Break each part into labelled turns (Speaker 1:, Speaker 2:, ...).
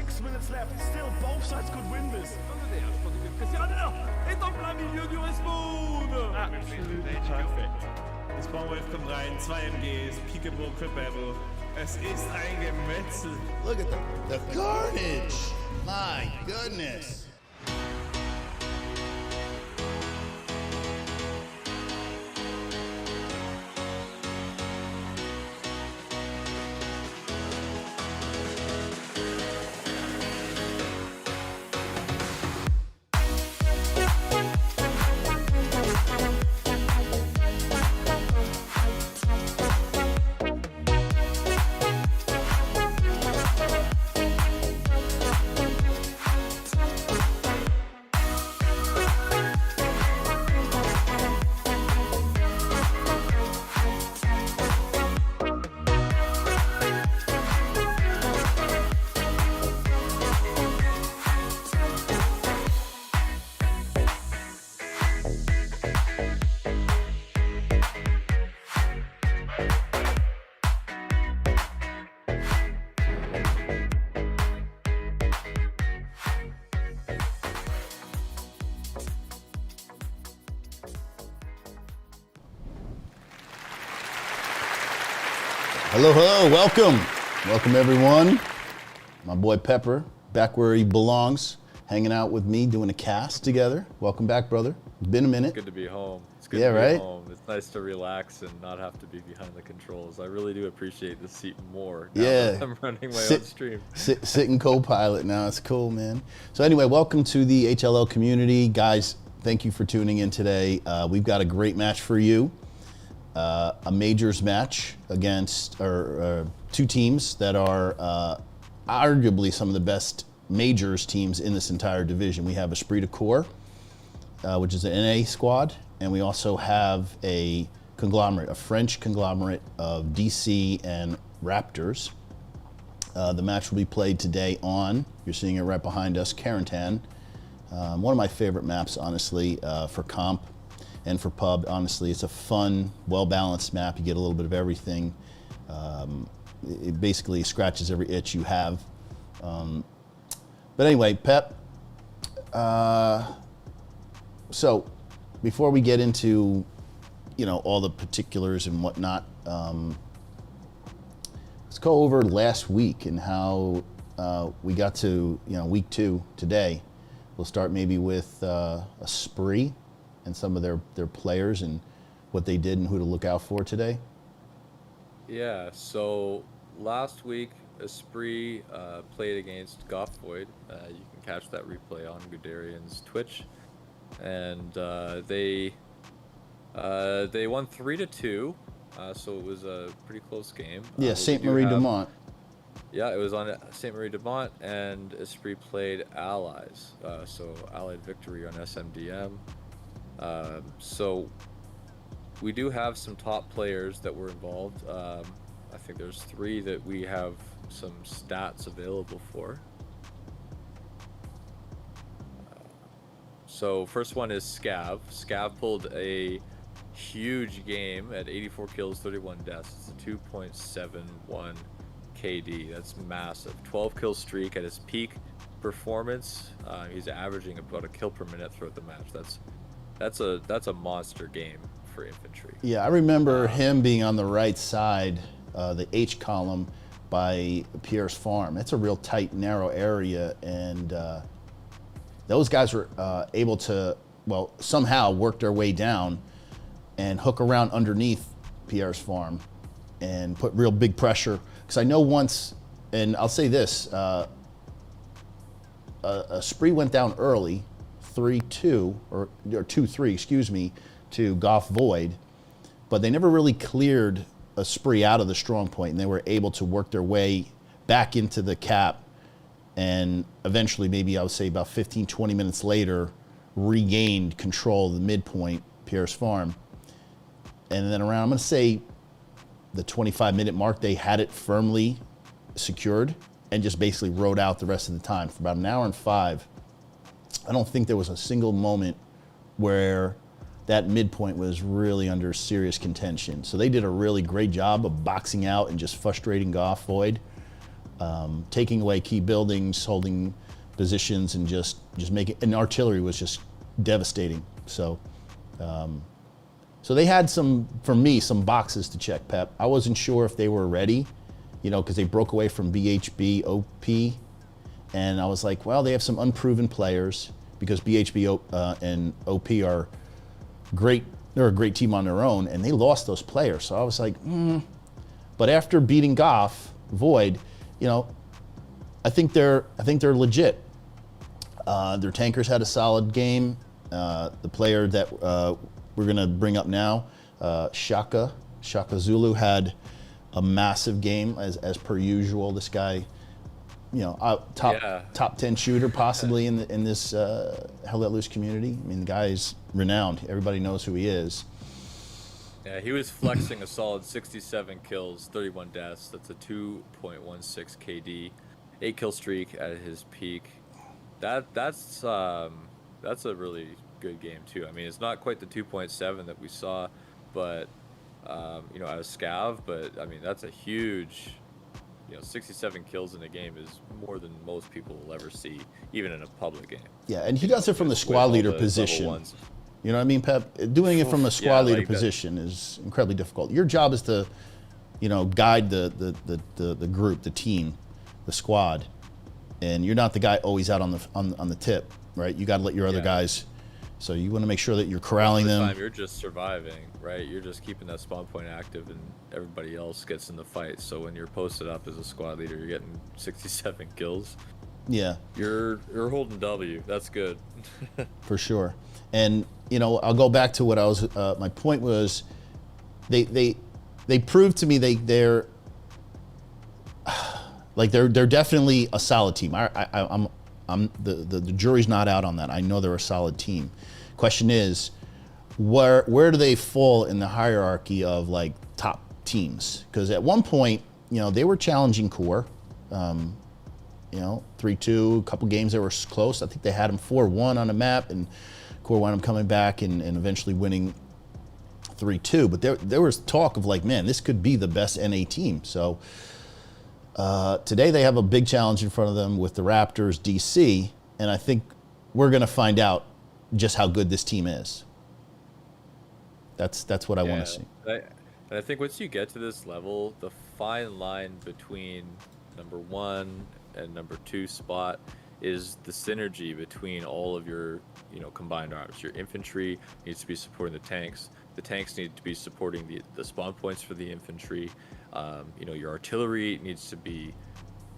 Speaker 1: 6 minutes left. Still, both sides could win this.
Speaker 2: Absolutely perfect. Das Bauwolf kommt rein, 2 MGs, Peekaboo, Cripable. Es ist ein Gemetzel.
Speaker 3: Look at the carnage. My goodness. Hello, welcome everyone. My boy Pepper, back where he belongs, hanging out with me, doing a cast together. Welcome back, brother. It's been a minute.
Speaker 4: It's good to be home. It's good
Speaker 3: Yeah,
Speaker 4: to be
Speaker 3: right?
Speaker 4: home. It's nice to relax and not have to be behind the controls. I really do appreciate the seat more now that I'm running my own stream.
Speaker 3: Sitting co-pilot now. It's cool, man. So anyway, welcome to the HLL community. Guys, thank you for tuning in today. We've got a great match for you. A majors match against two teams that are arguably some of the best majors teams in this entire division. We have Esprit de Corps, which is an NA squad, and we also have a French conglomerate of DC and Raptors. The match will be played today on, you're seeing it right behind us, Carentan. One of my favorite maps, honestly, for comp. And for pub, honestly, it's a fun, well-balanced map. You get a little bit of everything. It basically scratches every itch you have. But anyway, Pep, so before we get into, all the particulars and whatnot, let's go over last week and how we got to, week 2 today. We'll start maybe with Esprit and some of their players and what they did and who to look out for today?
Speaker 4: Yeah, so last week, Esprit played against Void. You can catch that replay on Guderian's Twitch. And they won 3-2, so it was a pretty close game.
Speaker 3: Yeah, St. Marie de Mont.
Speaker 4: Yeah, it was on St. Marie de Mont, and Esprit played Allies, so Allied Victory on SMDM. So we do have some top players that were involved. I think there's 3 that we have some stats available for. So first one is Scav. Scav pulled a huge game at 84 kills, 31 deaths. It's a 2.71 KD. That's massive. 12 kill streak at his peak performance. He's averaging about a kill per minute throughout the match. That's a monster game for infantry.
Speaker 3: Yeah, I remember him being on the right side, the H column by Pierre's farm. It's a real tight, narrow area, and those guys were able to, somehow work their way down and hook around underneath Pierre's farm and put real big pressure. Because I know once, and I'll say this, Esprit went down early, 3-2, or 2-3, excuse me, to Void, but they never really cleared Esprit out of the strong point, and they were able to work their way back into the cap, and eventually, maybe I would say about 15, 20 minutes later, regained control of the midpoint, Pierre's farm. And then around, I'm gonna say, the 25-minute mark, they had it firmly secured and just basically rode out the rest of the time for about an hour and 5. I don't think there was a single moment where that midpoint was really under serious contention. So they did a really great job of boxing out and just frustrating Void. taking away key buildings, holding positions, and just making. And artillery was just devastating. So, so they had for me, some boxes to check. Pep, I wasn't sure if they were ready, because they broke away from BHB, OP, and I was like, well, they have some unproven players because BHB and OP are great. They're a great team on their own, and they lost those players. So I was like, But after beating Void, I think they're legit. Their tankers had a solid game. The player that we're gonna bring up now, Shaka Zulu, had a massive game as per usual. This guy, top 10 shooter possibly in this Hell Let Loose community. I mean, the guy is renowned. Everybody knows who he is.
Speaker 4: Yeah, he was flexing a solid 67 kills, 31 deaths. That's a 2.16 KD, 8 kill streak at his peak. That's a really good game too. I mean, it's not quite the 2.7 that we saw, but out of Scav. But I mean, that's a huge. 67 kills in a game is more than most people will ever see, even in a public game.
Speaker 3: Yeah, and he does it from the squad leader position. You know what I mean, Pep? Doing it from a squad leader position is incredibly difficult. Your job is to, guide the group, the team, the squad, and you're not the guy always out on the tip, right? You got to let your other guys. So you want to make sure that you're corralling them.
Speaker 4: You're just surviving, right? You're just keeping that spawn point active, and everybody else gets in the fight. So when you're posted up as a squad leader, you're getting 67 kills.
Speaker 3: Yeah,
Speaker 4: you're holding W. That's good.
Speaker 3: For sure. And I'll go back to what I was. My point was, they proved to me they're definitely a solid team. The jury's not out on that. I know they're a solid team. Question is, where do they fall in the hierarchy of top teams? Because at one point, they were challenging Core. 3-2, a couple games they were close. I think they had them 4-1 on a map, and Core wound up coming back and eventually winning 3-2. But there was talk of man, this could be the best NA team. So today they have a big challenge in front of them with the Raptors, DC, and I think we're going to find out just how good this team is. That's what I want to see.
Speaker 4: I think once you get to this level, the fine line between number 1 and number 2 spot is the synergy between all of your combined arms. Your infantry needs to be supporting the tanks need to be supporting the spawn points for the infantry. Your artillery needs to be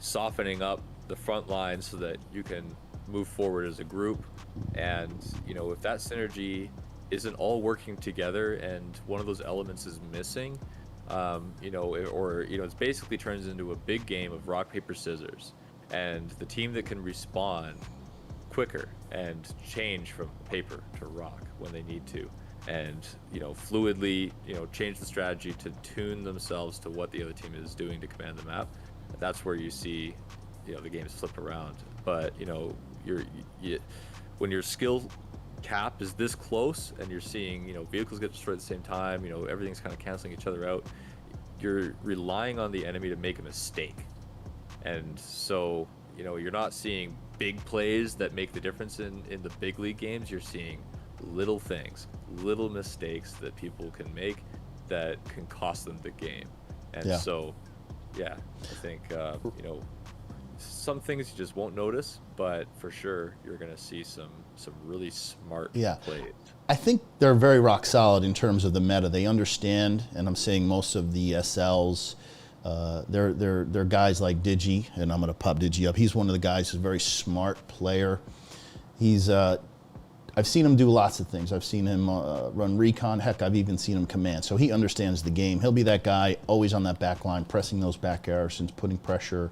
Speaker 4: softening up the front line so that you can move forward as a group. And if that synergy isn't all working together and one of those elements is missing, it basically turns into a big game of rock paper scissors, and the team that can respond quicker and change from paper to rock when they need to, and fluidly change the strategy to tune themselves to what the other team is doing to command the map. That's where you see the game is flipped around. But when your skill cap is this close and you're seeing vehicles get destroyed at the same time, everything's kind of canceling each other out, you're relying on the enemy to make a mistake. And so you're not seeing big plays that make the difference in the big league games. You're seeing little things, little mistakes that people can make that can cost them the game. And so I think some things you just won't notice, but for sure you're going to see some really smart plays.
Speaker 3: I think they're very rock solid in terms of the meta. They understand, and I'm saying most of the SLs, they're guys like Digi, and I'm going to pop Digi up. He's one of the guys who's a very smart player. He's I've seen him do lots of things. I've seen him run recon. Heck, I've even seen him command. So he understands the game. He'll be that guy always on that back line, pressing those back Garrisons, putting pressure,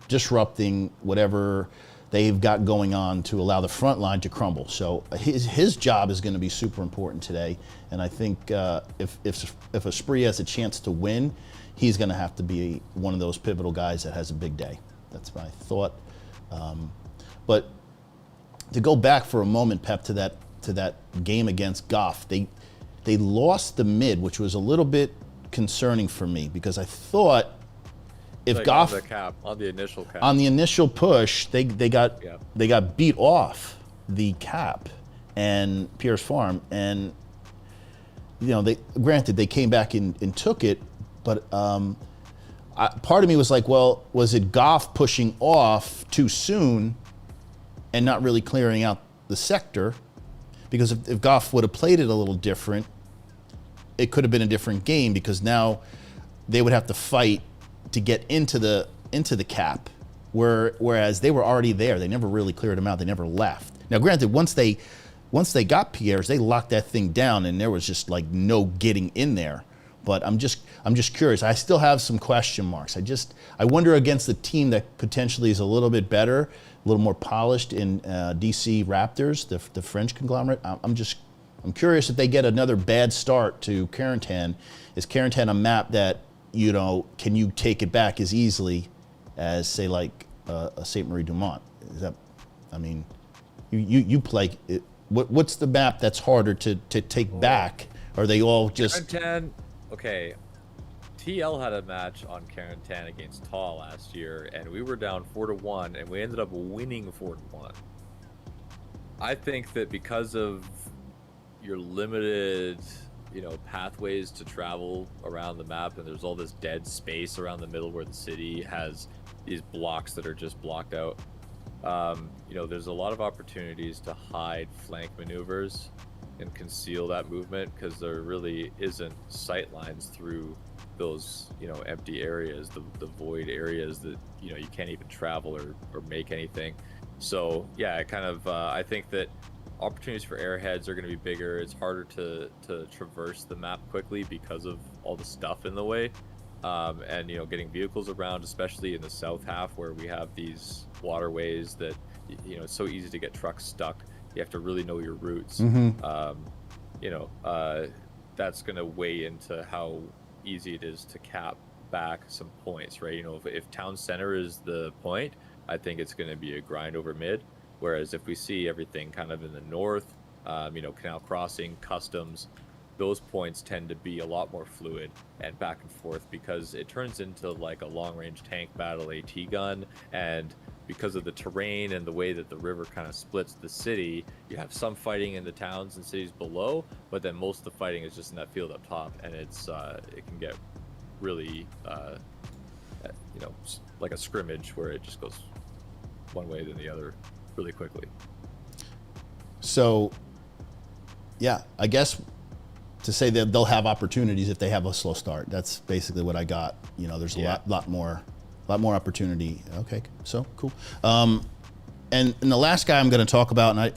Speaker 3: disrupting whatever they've got going on to allow the front line to crumble. So his job is going to be super important today. And I think if a Spree has a chance to win, he's going to have to be one of those pivotal guys that has a big day. That's my thought. But to go back for a moment, Pep, to that game against Goff, they lost the mid, which was a little bit concerning for me because I thought if
Speaker 4: like
Speaker 3: Goff
Speaker 4: on the cap, on the initial cap.
Speaker 3: on the initial push, they got
Speaker 4: Yeah.
Speaker 3: they got beat off the cap and Pierce Farm, and they granted they came back and took it, but part of me was like, well, was it Goff pushing off too soon and not really clearing out the sector? Because if Goff would have played it a little different, it could have been a different game, because now they would have to fight to get into the cap, whereas they were already there. They never really cleared them out. They never left. Now, granted, once they got Pierre's, they locked that thing down, and there was just like no getting in there. But I'm just curious. I still have some question marks. I wonder, against a team that potentially is a little bit better, a little more polished in DC Raptors, the French conglomerate. I'm curious if they get another bad start to Carentan. Is Carentan a map that, can you take it back as easily as, say, like a Saint Marie Dumont? Is that, I mean, you play it. What's the map that's harder to take back? Are they all just
Speaker 4: Carentan? Okay, TL had a match on Carentan against Tall last year, and we were down 4-1, and we ended up winning 4-1. I think that because of your limited, pathways to travel around the map, and there's all this dead space around the middle where the city has these blocks that are just blocked out. There's a lot of opportunities to hide flank maneuvers and conceal that movement, because there really isn't sight lines through those empty areas, the void areas that you can't even travel or make anything. So yeah, I think that opportunities for airheads are going to be bigger. It's harder to traverse the map quickly because of all the stuff in the way, and getting vehicles around, especially in the south half where we have these waterways that it's so easy to get trucks stuck. You have to really know your routes. That's going to weigh into how easy it is to cap back some points, right? If town center is the point, I think it's going to be a grind over mid. Whereas if we see everything kind of in the north, Canal Crossing, Customs, those points tend to be a lot more fluid and back and forth, because it turns into like a long-range tank battle AT gun, and because of the terrain and the way that the river kind of splits the city, you have some fighting in the towns and cities below, but then most of the fighting is just in that field up top, and it can get really like a scrimmage where it just goes one way than the other really quickly.
Speaker 3: So yeah, I guess to say that they'll have opportunities if they have a slow start. That's basically what I got. There's a lot more opportunity. Okay, so cool. And the last guy I'm going to talk about, and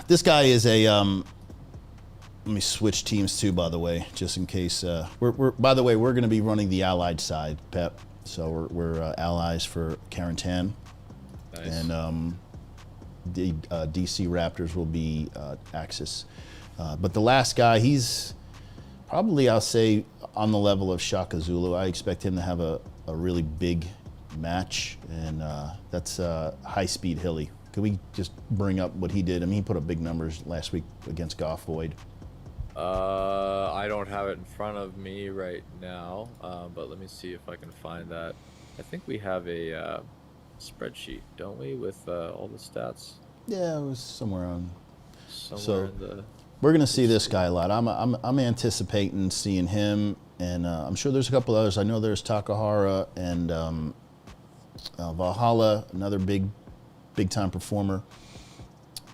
Speaker 3: this guy is a. Let me switch teams too, by the way, just in case. We're going to be running the Allied side, Pep. So we're allies for Carentan.
Speaker 4: Nice.
Speaker 3: And the DC Raptors will be Axis. But the last guy, he's probably, I'll say, on the level of Shaka Zulu. I expect him to have a really big match, and that's High Speed Hilly. Could we just bring up what he did? I mean, he put up big numbers last week against Goff Void.
Speaker 4: I don't have it in front of me right now, but let me see if I can find that. I think we have a spreadsheet, don't we, with all the stats?
Speaker 3: Yeah, it was somewhere on.
Speaker 4: In the.
Speaker 3: We're gonna see this guy a lot. I'm anticipating seeing him, and I'm sure there's a couple others. I know there's Takahara and Valhalla, another big time performer.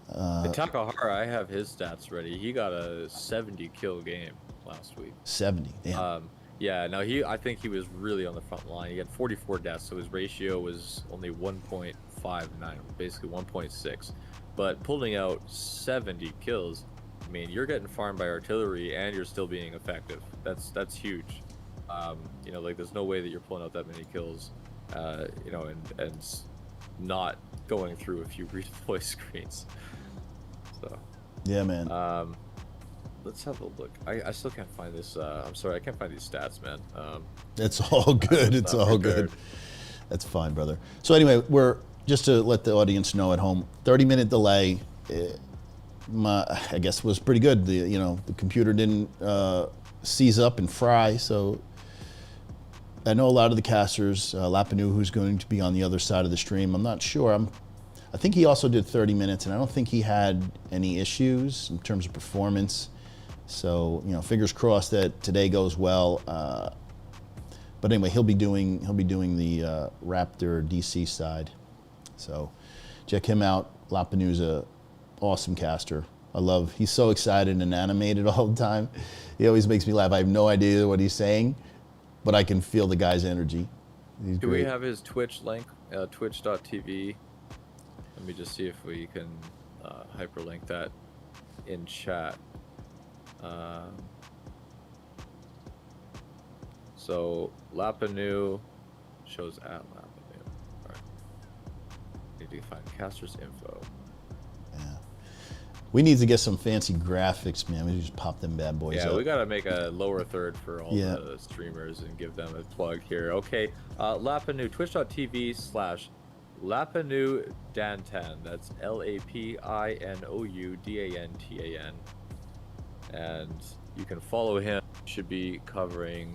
Speaker 4: Takahara, I have his stats ready. He got a 70 kill game last week.
Speaker 3: 70, damn.
Speaker 4: Yeah, no, I think he was really on the front line. He had 44 deaths, so his ratio was only 1.59, basically 1.6. But pulling out 70 kills, I mean, you're getting farmed by artillery and you're still being effective. That's huge. There's no way that you're pulling out that many kills, and not going through a few redeploy screens. So.
Speaker 3: Yeah, man.
Speaker 4: Let's have a look. I still can't find this. I'm sorry, I can't find these stats, man.
Speaker 3: It's all good. It's all good. That's fine, brother. So anyway, we're just to let the audience know at home, 30-minute delay. I guess was pretty good. The computer didn't seize up and fry, so I know a lot of the casters, Lapanu, who's going to be on the other side of the stream. I'm not sure. I think he also did 30 minutes, and I don't think he had any issues in terms of performance. So, fingers crossed that today goes well. But anyway, he'll be doing the Raptor DC side. So check him out. Lapanu's a awesome caster. He's so excited and animated all the time. He always makes me laugh. I have no idea what he's saying, but I can feel the guy's energy. He's
Speaker 4: Do
Speaker 3: great.
Speaker 4: we have his Twitch link, twitch.tv? Let me just see if we can hyperlink that in chat. So Lapanu shows at Lapanu. All right. Need to find caster's info.
Speaker 3: Yeah. We need to get some fancy graphics, man. We just pop them bad boys
Speaker 4: Yeah,
Speaker 3: up.
Speaker 4: we gotta make a lower third for all the streamers and give them a plug here. Okay, Lapanu, twitch.tv/Lapanu Dantan. That's LAPINOUDANTAN. And you can follow him. Should be covering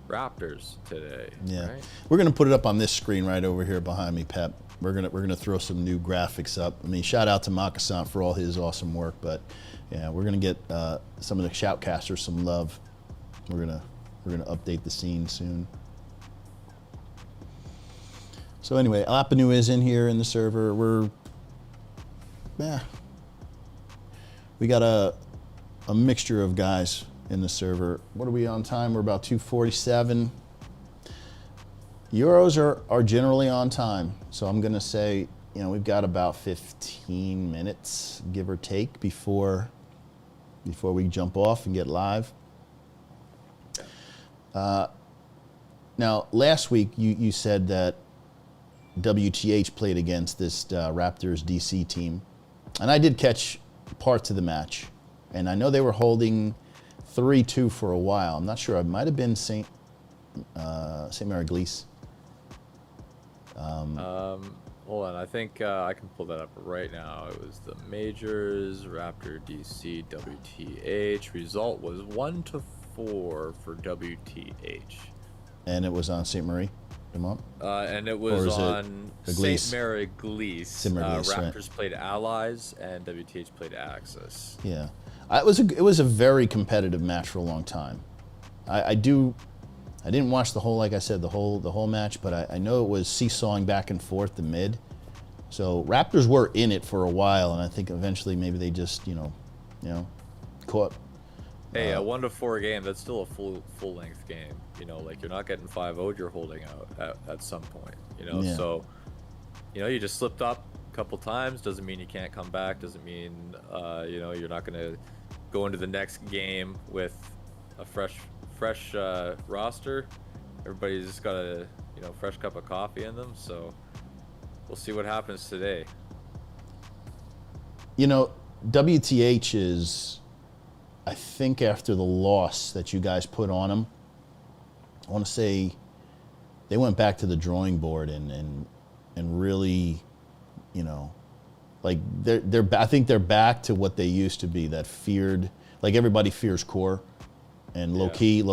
Speaker 4: Raptors today.
Speaker 3: Yeah,
Speaker 4: right?
Speaker 3: We're gonna put it up on this screen right over here behind me, Pep. We're gonna throw some new graphics up. I mean, shout out to Makasan for all his awesome work, but yeah, we're gonna get some of the shoutcasters some love. We're gonna update the scene soon. So anyway, Lapanu is in here in the server. We got a mixture of guys in the server. What are we on time? We're about 2:47. Euros are generally on time, so I'm gonna say, we've got about 15 minutes, give or take, before we jump off and get live. Now, last week you said that WTH played against this Raptors DC team, and I did catch parts of the match, and I know they were holding 3-2 for a while. I'm not sure. It might have been St. Mary Glees.
Speaker 4: Hold on, I think I can pull that up right now. It was the majors, Raptor, DC, WTH. Result was 1-4 for WTH.
Speaker 3: And it was on St. Marie, Dumont?
Speaker 4: And it was on St. Mary Glees.
Speaker 3: Raptors
Speaker 4: right. Played Allies and WTH played Axis.
Speaker 3: Yeah, it was a very competitive match for a long time. I didn't watch the whole, like I said, the whole match, but I know it was seesawing back and forth the mid. So Raptors were in it for a while, and I think eventually maybe they just caught.
Speaker 4: Hey, a 1-4 game, that's still a full length game. Like you're not getting 5-0, you're holding out at some point.
Speaker 3: Yeah.
Speaker 4: So you just slipped up a couple times. Doesn't mean you can't come back. Doesn't mean you're not gonna go into the next game with a fresh roster. Everybody's just got a fresh cup of coffee in them. So we'll see what happens today.
Speaker 3: WTH is, I think, after the loss that you guys put on them, I want to say they went back to the drawing board and really, like I think they're back to what they used to be, that feared, like everybody fears core, and low key,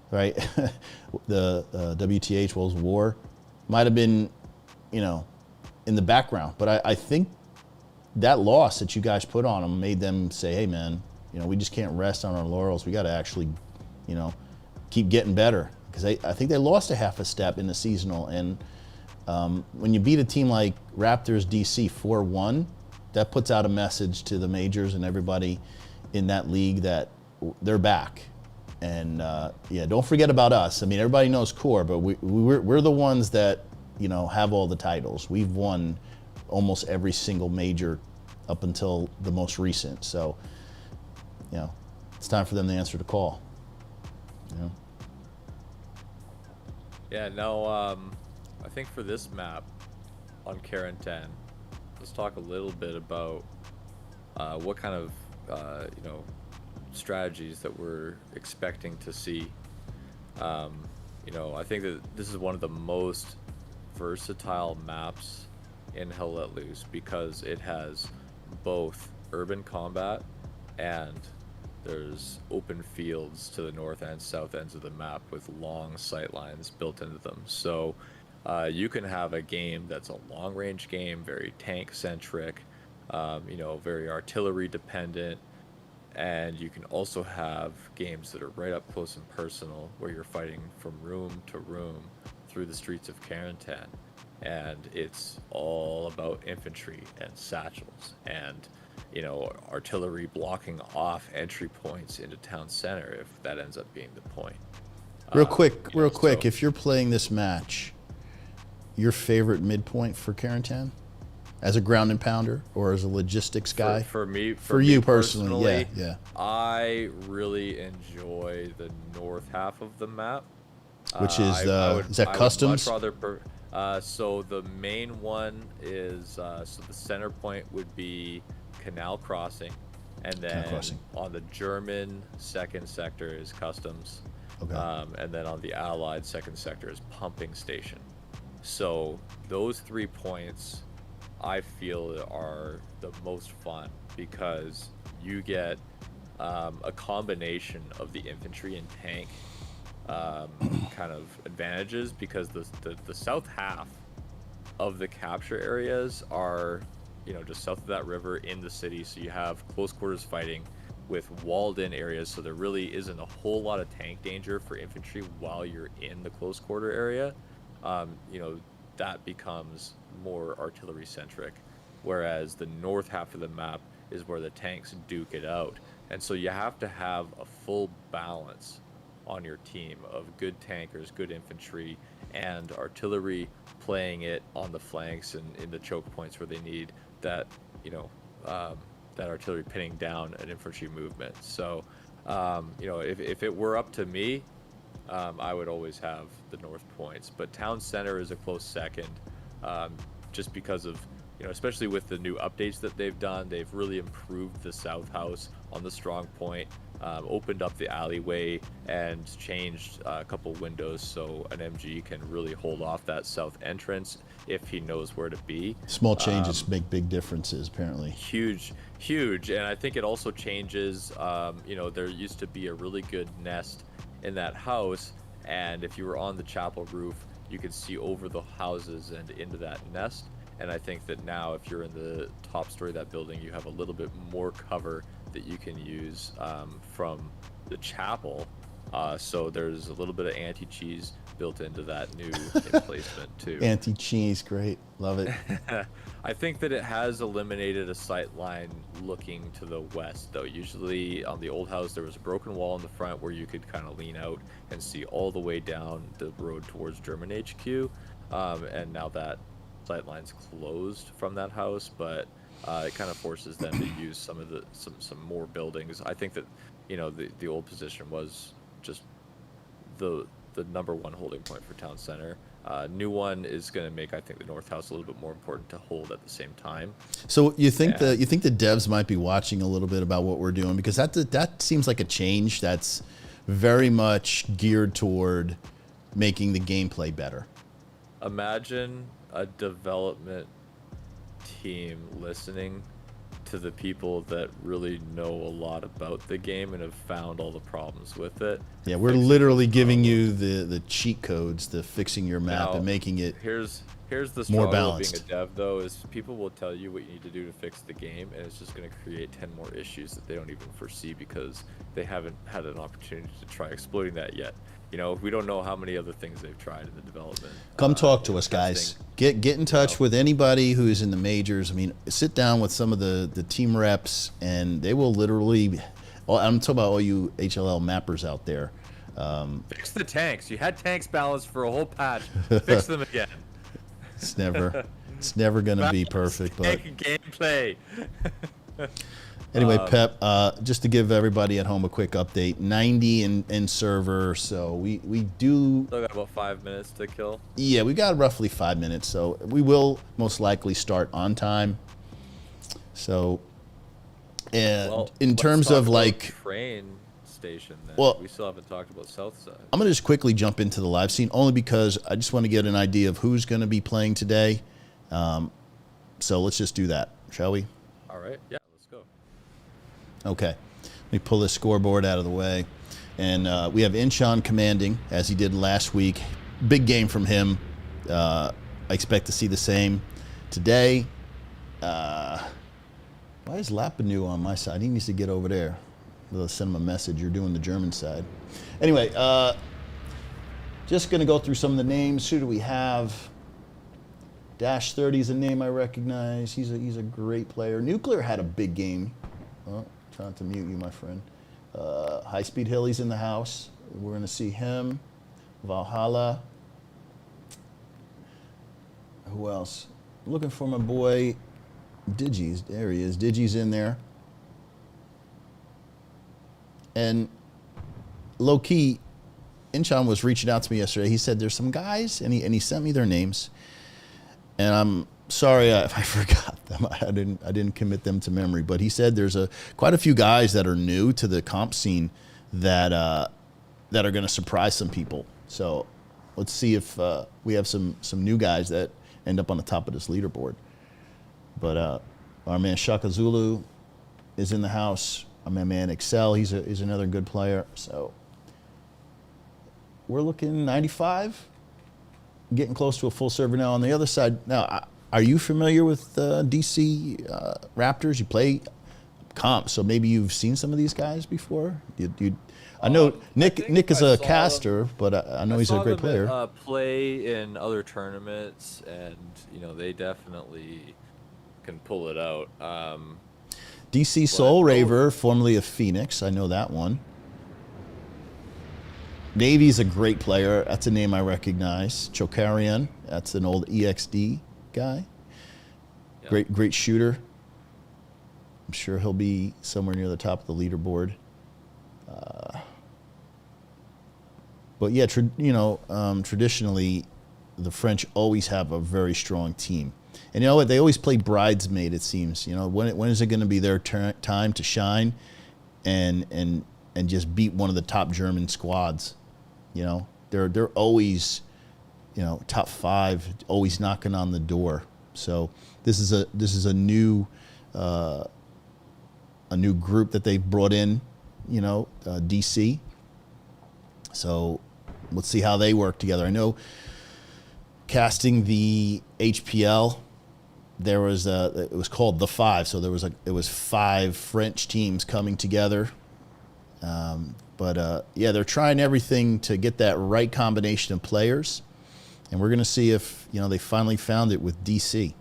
Speaker 3: right? The WTH World War might have been, in the background, but I think that loss that you guys put on them made them say, hey man, we just can't rest on our laurels. We got to actually, keep getting better, because I think they lost a half a step in the seasonal. And when you beat a team like Raptors DC 4-1, that puts out a message to the majors and everybody in that league that they're back. And don't forget about us. I mean, everybody knows core, but we're the ones that have all the titles. We've won almost every single major up until the most recent. So, it's time for them to answer the call.
Speaker 4: Yeah, no, I think for this map on Carentan, let's talk a little bit about what kind of, strategies that we're expecting to see. I think that this is one of the most versatile maps in Hell Let Loose, because it has both urban combat and There's open fields to the north and south ends of the map with long sight lines built into them. So you can have a game that's a long-range game, very tank-centric, very artillery-dependent, and you can also have games that are right up close and personal, where you're fighting from room to room through the streets of Carentan, and it's all about infantry and satchels and artillery blocking off entry points into town center if that ends up being the point.
Speaker 3: Real quick, if you're playing this match, your favorite midpoint for Carentan as a ground and pounder or as a logistics guy?
Speaker 4: For me
Speaker 3: personally, yeah.
Speaker 4: I really enjoy the north half of the map.
Speaker 3: Which is is that customs?
Speaker 4: I would much rather so the main one is so the center point would be Canal Crossing, and then on the German second sector is customs.
Speaker 3: Okay.
Speaker 4: And then on the Allied second sector is pumping station. So those 3 points I feel are the most fun because you get a combination of the infantry and tank kind of advantages, because the south half of the capture areas are just south of that river in the city, so you have close quarters fighting with walled in areas, so there really isn't a whole lot of tank danger for infantry while you're in the close quarter area. That becomes more artillery centric, whereas the north half of the map is where the tanks duke it out, and so you have to have a full balance on your team of good tankers, good infantry, and artillery playing it on the flanks and in the choke points where they need that that artillery pinning down an infantry movement. So if it were up to me, I would always have the north points, but town center is a close second, just because of especially with the new updates that they've done. They've really improved the south house on the strong point, opened up the alleyway, and changed a couple windows so an MG can really hold off that south entrance if he knows where to be.
Speaker 3: Small changes make big differences, apparently.
Speaker 4: Huge, and I think it also changes. There used to be a really good nest in that house, and if you were on the chapel roof, you could see over the houses and into that nest. And I think that now, if you're in the top story of that building, you have a little bit more cover that you can use from the chapel. So there's a little bit of anti-cheese built into that new emplacement too.
Speaker 3: Anti-cheese, great, love it.
Speaker 4: I think that it has eliminated a sight line looking to the west, though. Usually on the old house, there was a broken wall in the front where you could kind of lean out and see all the way down the road towards German HQ. And now that sight line's closed from that house, but it kind of forces them to use some more buildings. I think that the old position was just the number one holding point for town center. New one is going to make, I think, the north house a little bit more important to hold at the same time.
Speaker 3: So you think the devs might be watching a little bit about what we're doing, because that seems like a change that's very much geared toward making the gameplay better.
Speaker 4: Imagine a development team listening to the people that really know a lot about the game and have found all the problems with it.
Speaker 3: Yeah, we're literally giving you the cheat codes to fixing your map
Speaker 4: now,
Speaker 3: and making it
Speaker 4: here's the
Speaker 3: more
Speaker 4: struggle
Speaker 3: balanced.
Speaker 4: of being a dev, though, is people will tell you what you need to do to fix the game, and it's just going to create 10 more issues that they don't even foresee because they haven't had an opportunity to try exploiting that yet. We don't know how many other things they've tried in the development.
Speaker 3: Come talk to us, guys. Get in touch with anybody who's in the majors. I mean, sit down with some of the team reps, and they will literally. I'm talking about all you HLL mappers out there.
Speaker 4: Fix the tanks. You had tanks balanced for a whole patch. Fix them again.
Speaker 3: It's never going to be perfect, but
Speaker 4: gameplay.
Speaker 3: Anyway, Pep, just to give everybody at home a quick update, 90 in server, so we do...
Speaker 4: Still got about 5 minutes to kill.
Speaker 3: Yeah, we got roughly 5 minutes, so we will most likely start on time. So, and in terms of like...
Speaker 4: train station, then.
Speaker 3: Well,
Speaker 4: we still haven't talked about South Side.
Speaker 3: I'm going to just quickly jump into the live scene, only because I just want to get an idea of who's going to be playing today. So let's just do that, shall we?
Speaker 4: All right, yeah.
Speaker 3: Okay, Let me pull this scoreboard out of the way. And we have Incheon commanding, as he did last week. Big game from him. I expect to see the same today. Why is Lapanu on my side? He needs to get over there. We'll send him a message. You're doing the German side. Anyway, just going to go through some of the names. Who do we have? Dash 30 is a name I recognize. He's a great player. Nuclear had a big game. Oh, trying to mute you, my friend. High Speed Hilly's in the house. We're going to see him. Valhalla. Who else? I'm looking for my boy Digi's. There he is. Digi's in there. And low key, Incheon was reaching out to me yesterday. He said there's some guys, and he sent me their names. And I'm sorry if I forgot them. I didn't commit them to memory. But he said there's quite a few guys that are new to the comp scene that are going to surprise some people. So let's see if we have some new guys that end up on the top of this leaderboard. But our man Shaka Zulu is in the house. My man Excel, he's another good player. So we're looking 95, getting close to a full server now. On the other side, now, are you familiar with DC Raptors? You play comp, so maybe you've seen some of these guys before. I know Nick is a caster, but I know he's a great player.
Speaker 4: Play in other tournaments, and they definitely can pull it out.
Speaker 3: DC Soul Raver, formerly of Phoenix. I know that one. Navy's a great player. That's a name I recognize. Carentan, that's an old EXD guy. Yep. Great shooter. I'm sure he'll be somewhere near the top of the leaderboard. But yeah, traditionally, the French always have a very strong team. And you know what? They always play bridesmaid, it seems. When is it going to be their time to shine and just beat one of the top German squads? They're always, top 5, always knocking on the door. So this is a new group that they've brought in, DC. So let's see how they work together. I know casting the HPL, it was called the 5. So it was 5 French teams coming together. But they're trying everything to get that right combination of players, and we're going to see if they finally found it with DC.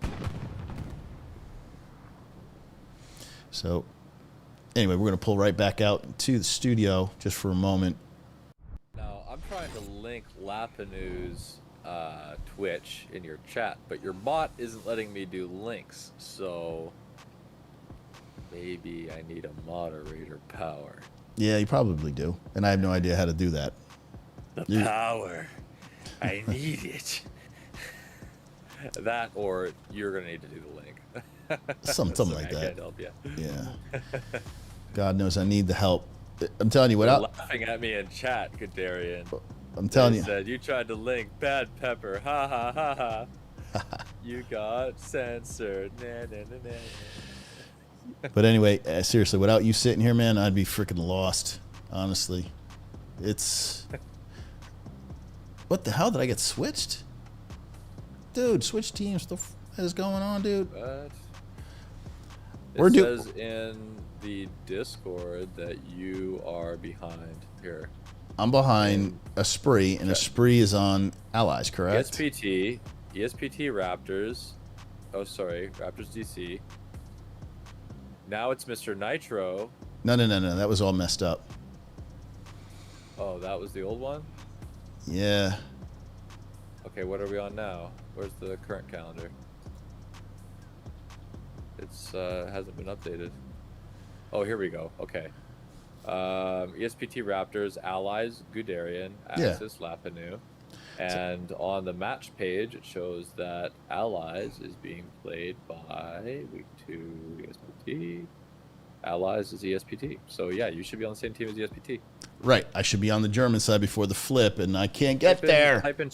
Speaker 3: So anyway, we're going to pull right back out to the studio just for a moment.
Speaker 4: Now I'm trying to link Lapanu's Twitch in your chat, but your bot isn't letting me do links, so maybe I need a moderator power.
Speaker 3: Yeah, you probably do, and I have no idea how to do that.
Speaker 4: The power. I need it. That, or you're going to need to do the link.
Speaker 3: Something like that.
Speaker 4: I can't help you.
Speaker 3: Yeah. God knows I need the help. I'm telling you, without
Speaker 4: laughing at me in chat, Kadarian.
Speaker 3: I'm telling you.
Speaker 4: Said you tried to link bad pepper. Ha ha ha ha. You got censored. Nah, nah, nah, nah.
Speaker 3: But anyway, seriously, without you sitting here, man, I'd be freaking lost. Honestly, it's what the hell did I get switched, dude? Switch teams. What the f is going on, dude?
Speaker 4: It says in the Discord that you are behind here.
Speaker 3: I'm behind Esprit, and Esprit is on Allies, correct?
Speaker 4: ESPT Raptors. Oh, sorry, Raptors DC. Now it's Mr. Nitro.
Speaker 3: No. That was all messed up.
Speaker 4: Oh, that was the old one?
Speaker 3: Yeah.
Speaker 4: Okay, what are we on now? Where's the current calendar? It's hasn't been updated. Oh, here we go. Okay. ESPT Raptors, Allies, Guderian, Axis, Lapanu. And on the match page, it shows that Allies is being played by Week 2 ESPT. Allies is ESPT. So, yeah, you should be on the same team as ESPT.
Speaker 3: Right. I should be on the German side before the flip, and I can't get there.
Speaker 4: Type in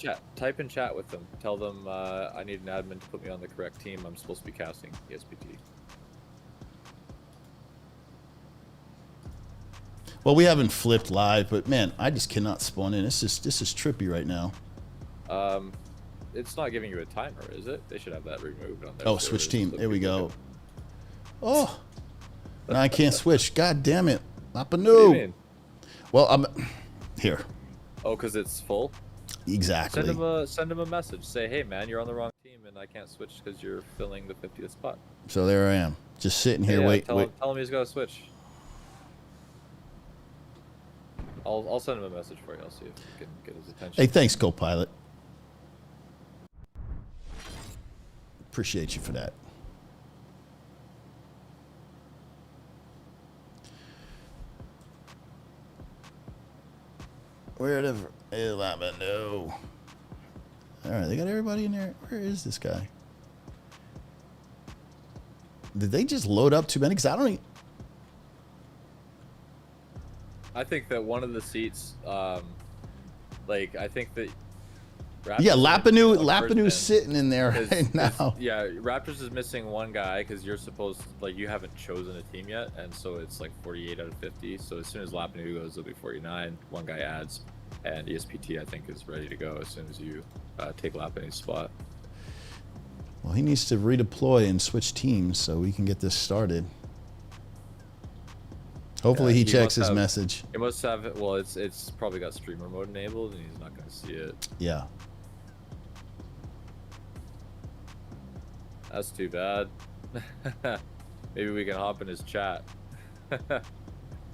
Speaker 4: chat with them. Tell them I need an admin to put me on the correct team. I'm supposed to be casting ESPT.
Speaker 3: Well, we haven't flipped live, but man, I just cannot spawn in. This is trippy right now.
Speaker 4: It's not giving you a timer, is it? They should have that removed on there.
Speaker 3: Oh, switch team. There we go. Oh, now I can't switch. God damn it,
Speaker 4: What do you
Speaker 3: Lapanu.
Speaker 4: mean?
Speaker 3: Well, I'm here.
Speaker 4: Oh, because it's full.
Speaker 3: Exactly.
Speaker 4: Send him a message. Say, hey man, you're on the wrong team, and I can't switch because you're filling the 50th spot.
Speaker 3: So there I am, just sitting here.
Speaker 4: Yeah,
Speaker 3: Tell
Speaker 4: tell him he's got to switch. I'll send him a message for you. I'll see if we can get his attention.
Speaker 3: Hey, thanks, co-pilot. Appreciate you for that. Wherever. No. All right, they got everybody in there. Where is this guy? Did they just load up too many? Because I don't even...
Speaker 4: I think that one of the seats, like, I think that...
Speaker 3: Yeah, Lapanu's sitting in there right now.
Speaker 4: Yeah, Raptors is missing one guy because you're supposed, like, you haven't chosen a team yet, and so it's like 48 out of 50. So as soon as Lapanu goes, it'll be 49. One guy adds, and ESPT I think is ready to go as soon as you take Lapanu's spot.
Speaker 3: Well, he needs to redeploy and switch teams so we can get this started. Hopefully he checks his message.
Speaker 4: He must have it. Well, it's probably got streamer mode enabled, and he's not going to see it.
Speaker 3: Yeah.
Speaker 4: That's too bad. Maybe we can hop in his chat.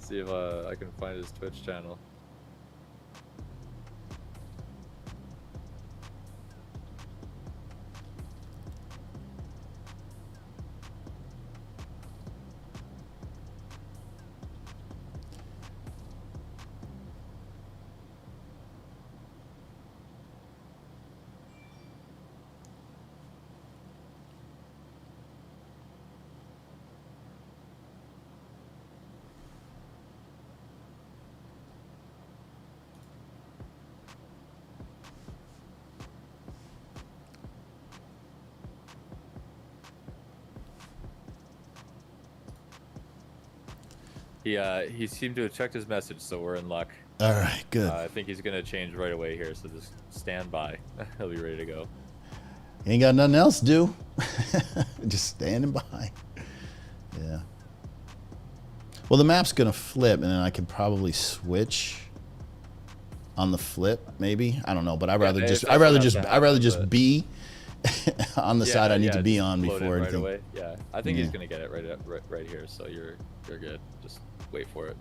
Speaker 4: See if I can find his Twitch channel. He seemed to have checked his message, so we're in luck.
Speaker 3: All right, good.
Speaker 4: I think he's gonna change right away here, so just stand by. He'll be ready to go.
Speaker 3: He ain't got nothing else to do. Just standing by. Yeah. Well, the map's gonna flip, and then I could probably switch on the flip, maybe. I don't know, but I'd rather just be on the side I need to be on before anything.
Speaker 4: Right away. Yeah, I think he's gonna get it right here. So you're good. Just wait for it.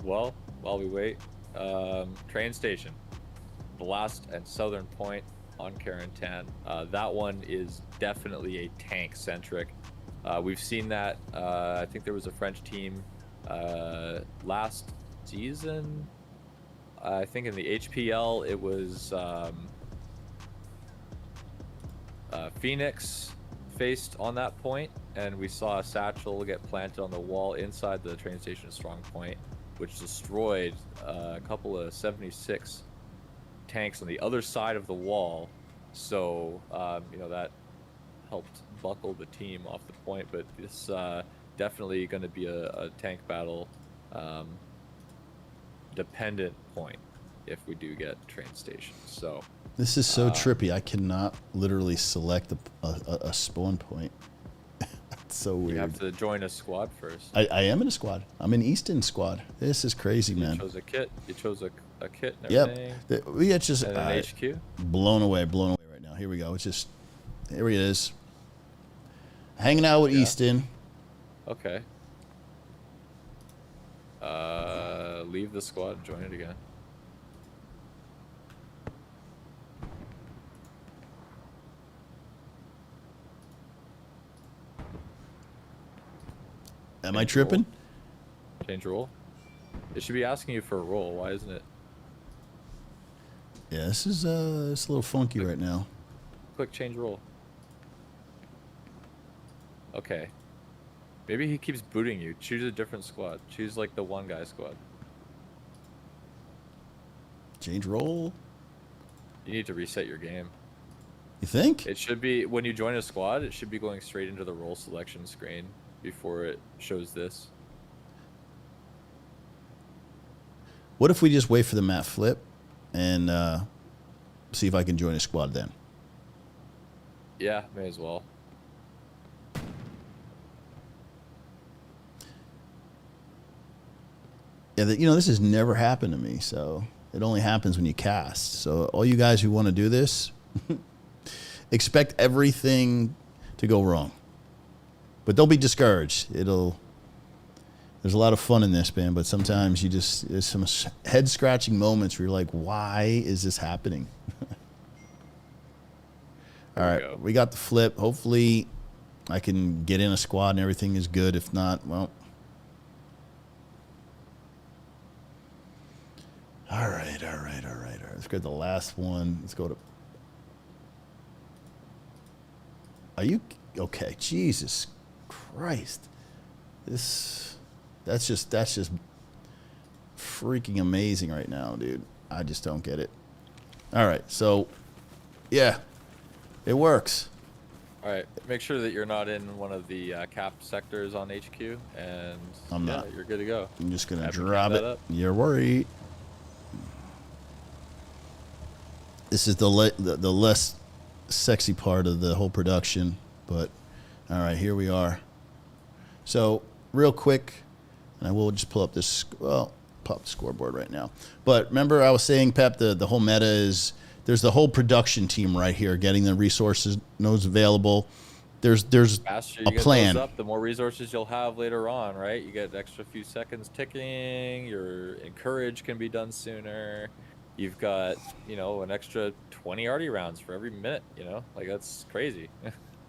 Speaker 4: Well, while we wait, train station, the last and southern point on Carentan. That one is definitely a tank centric. We've seen that. I think there was a French team last season. I think in the HPL it was Phoenix faced on that point, and we saw a satchel get planted on the wall inside the train station strong point, which destroyed a couple of 76 tanks on the other side of the wall. So that helped buckle the team off the point, but this definitely going to be a tank battle dependent point if we do get train stations. So
Speaker 3: this is so trippy. I cannot literally select a spawn point. That's so weird.
Speaker 4: You have to join a squad first.
Speaker 3: I am in a squad. I'm in Easton squad. This is crazy, man.
Speaker 4: You chose a kit. You chose a kit and
Speaker 3: yep.
Speaker 4: everything.
Speaker 3: We had just
Speaker 4: and an HQ.
Speaker 3: Blown away right now. Here we go. It's just here he is, hanging out with Easton.
Speaker 4: Okay. Leave the squad and join it again.
Speaker 3: Am I tripping?
Speaker 4: Change role. It should be asking you for a role. Why isn't it?
Speaker 3: Yeah, this is it's a little funky right now.
Speaker 4: Click change role. Okay. Maybe he keeps booting you. Choose a different squad. Choose like the one guy squad.
Speaker 3: Change role.
Speaker 4: You need to reset your game.
Speaker 3: You think?
Speaker 4: It should be when you join a squad. It should be going straight into the role selection screen. before it shows this.
Speaker 3: What if we just wait for the map flip and see if I can join a squad then?
Speaker 4: Yeah, may as well.
Speaker 3: Yeah, this has never happened to me, so it only happens when you cast. So all you guys who want to do this, expect everything to go wrong. But don't be discouraged. There's a lot of fun in this, man, but sometimes there's some head-scratching moments where you're like, why is this happening? All right, we got the flip. Hopefully I can get in a squad and everything is good. If not, well. All right. Let's go to the last one. Let's go to. Are you okay? Jesus Christ. That's just freaking amazing right now, dude. I just don't get it. All right, so yeah, it works.
Speaker 4: All right, make sure that you're not in one of the cap sectors on HQ, and
Speaker 3: I'm not.
Speaker 4: You're good to go.
Speaker 3: I'm just gonna
Speaker 4: Have to
Speaker 3: drop
Speaker 4: keep
Speaker 3: it.
Speaker 4: that up.
Speaker 3: You're worried. This is the less sexy part of the whole production, but all right, here we are. So real quick, and I will just pull up this. Well, pop the scoreboard right now. But remember, I was saying, Pep, the whole meta is there's the whole production team right here, getting the resources nodes available. There's
Speaker 4: Faster you
Speaker 3: a
Speaker 4: get
Speaker 3: plan.
Speaker 4: those up, the more resources you'll have later on, right? You get an extra few seconds ticking. Your encourage can be done sooner. You've got, an extra 20 arty rounds for every minute. Like that's crazy.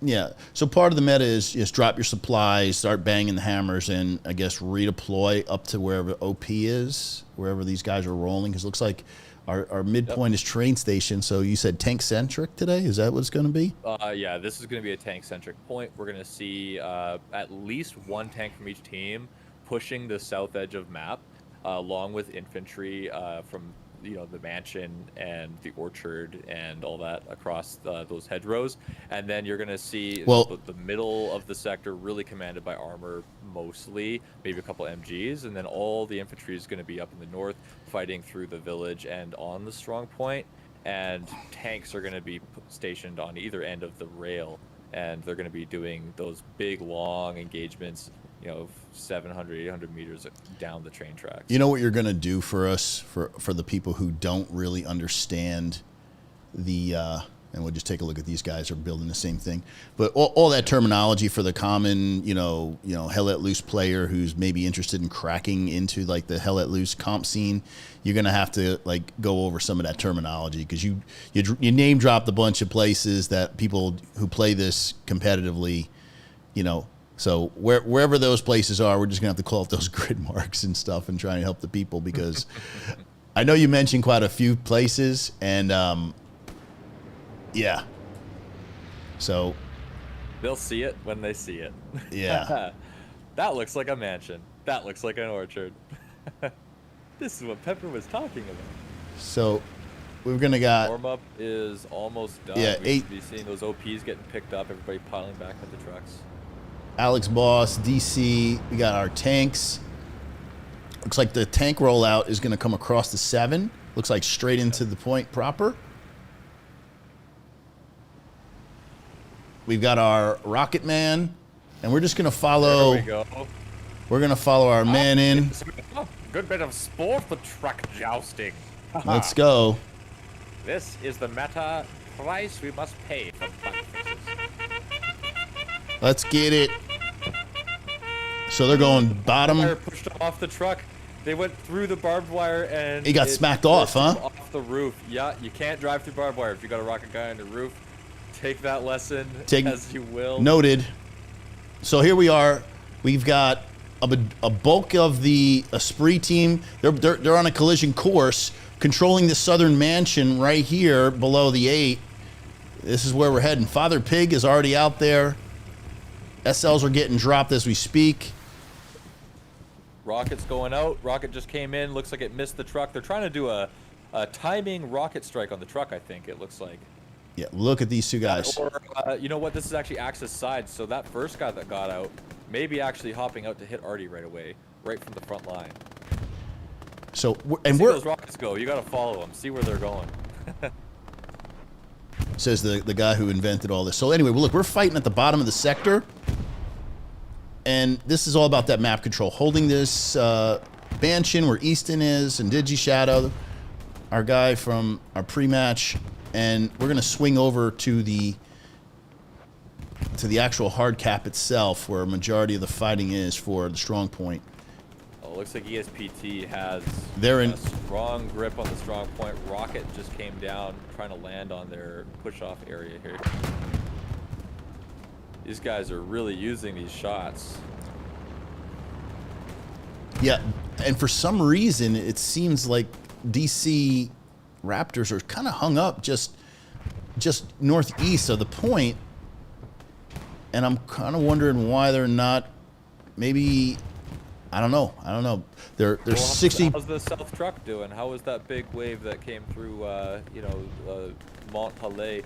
Speaker 3: Yeah. So part of the meta is drop your supplies, start banging the hammers, and I guess redeploy up to wherever OP is, wherever these guys are rolling. Because it looks like our midpoint is train station. So you said tank centric today? Is that what it's going to be?
Speaker 4: Yeah, this is going to be a tank centric point. We're going to see at least one tank from each team pushing the south edge of map, along with infantry from the mansion and the orchard and all that across those hedgerows. And then you're going to see the middle of the sector really commanded by armor mostly, maybe a couple MGs, and then all the infantry is going to be up in the north fighting through the village and on the strong point, and tanks are going to be stationed on either end of the rail, and they're going to be doing those big long engagements 700, 800 meters down the train tracks. You
Speaker 3: know what you're going to do for us, for the people who don't really understand the, and we'll just take a look at these guys are building the same thing, but all that terminology for the common, Hell Let Loose player who's maybe interested in cracking into like the Hell Let Loose comp scene, you're going to have to like go over some of that terminology, because you name dropped a bunch of places that people who play this competitively, so wherever those places are, we're just going to have to call up those grid marks and stuff and try and help the people, because I know you mentioned quite a few places, and yeah. So
Speaker 4: they'll see it when they see it.
Speaker 3: Yeah.
Speaker 4: That looks like a mansion. That looks like an orchard. This is what Pepper was talking about.
Speaker 3: So we're going to got...
Speaker 4: Warm-up is almost done.
Speaker 3: Yeah,
Speaker 4: we should be seeing those OPs getting picked up, everybody piling back into the trucks.
Speaker 3: Alex Boss, DC, we got our tanks. Looks like the tank rollout is going to come across the 7. Looks like straight into the point proper. We've got our Rocket Man, and we're just going to follow.
Speaker 4: There we go.
Speaker 3: We're going to follow our man in.
Speaker 4: Good bit of sport for truck jousting.
Speaker 3: Let's go.
Speaker 4: This is the meta price we must pay for bug fixes.
Speaker 3: Let's get it. So they're going bottom.
Speaker 4: Wire pushed off the truck. They went through the barbed wire and
Speaker 3: he got smacked off, huh?
Speaker 4: Off the roof. Yeah, you can't drive through barbed wire if you got a rocket guy on the roof. Take that lesson as you will.
Speaker 3: Noted. So here we are. We've got a bulk of the Esprit team. They're on a collision course, controlling the southern mansion right here below the 8. This is where we're heading. Father Pig is already out there. SLs are getting dropped as we speak.
Speaker 4: Rocket's going out. Rocket just came in. Looks like it missed the truck. They're trying to do a timing rocket strike on the truck, I think it looks like.
Speaker 3: Yeah, look at these two guys.
Speaker 4: Or, you know what? This is actually Axis side. So that first guy that got out Maybe actually hopping out to hit Artie right away, right from the front line.
Speaker 3: So,
Speaker 4: See those rockets go. You got to follow them. See where they're going.
Speaker 3: says the guy who invented all this. So anyway, well, look, we're fighting at the bottom of the sector. And this is all about that map control. Holding this Banshin where Easton is and DigiShadow, our guy from our pre-match. And we're going to swing over to the actual hard cap itself, where a majority of the fighting is for the strong point.
Speaker 4: Oh, looks like ESPT has
Speaker 3: a
Speaker 4: strong grip on the strong point. Rocket just came down trying to land on their push-off area here. These guys are really using these shots.
Speaker 3: Yeah, and for some reason, it seems like DC Raptors are kind of hung up just northeast of the point. And I'm kind of wondering why they're not, maybe, I don't know. They're
Speaker 4: well,
Speaker 3: 60.
Speaker 4: How's the South truck doing? How was that big wave that came through, Mont Palais?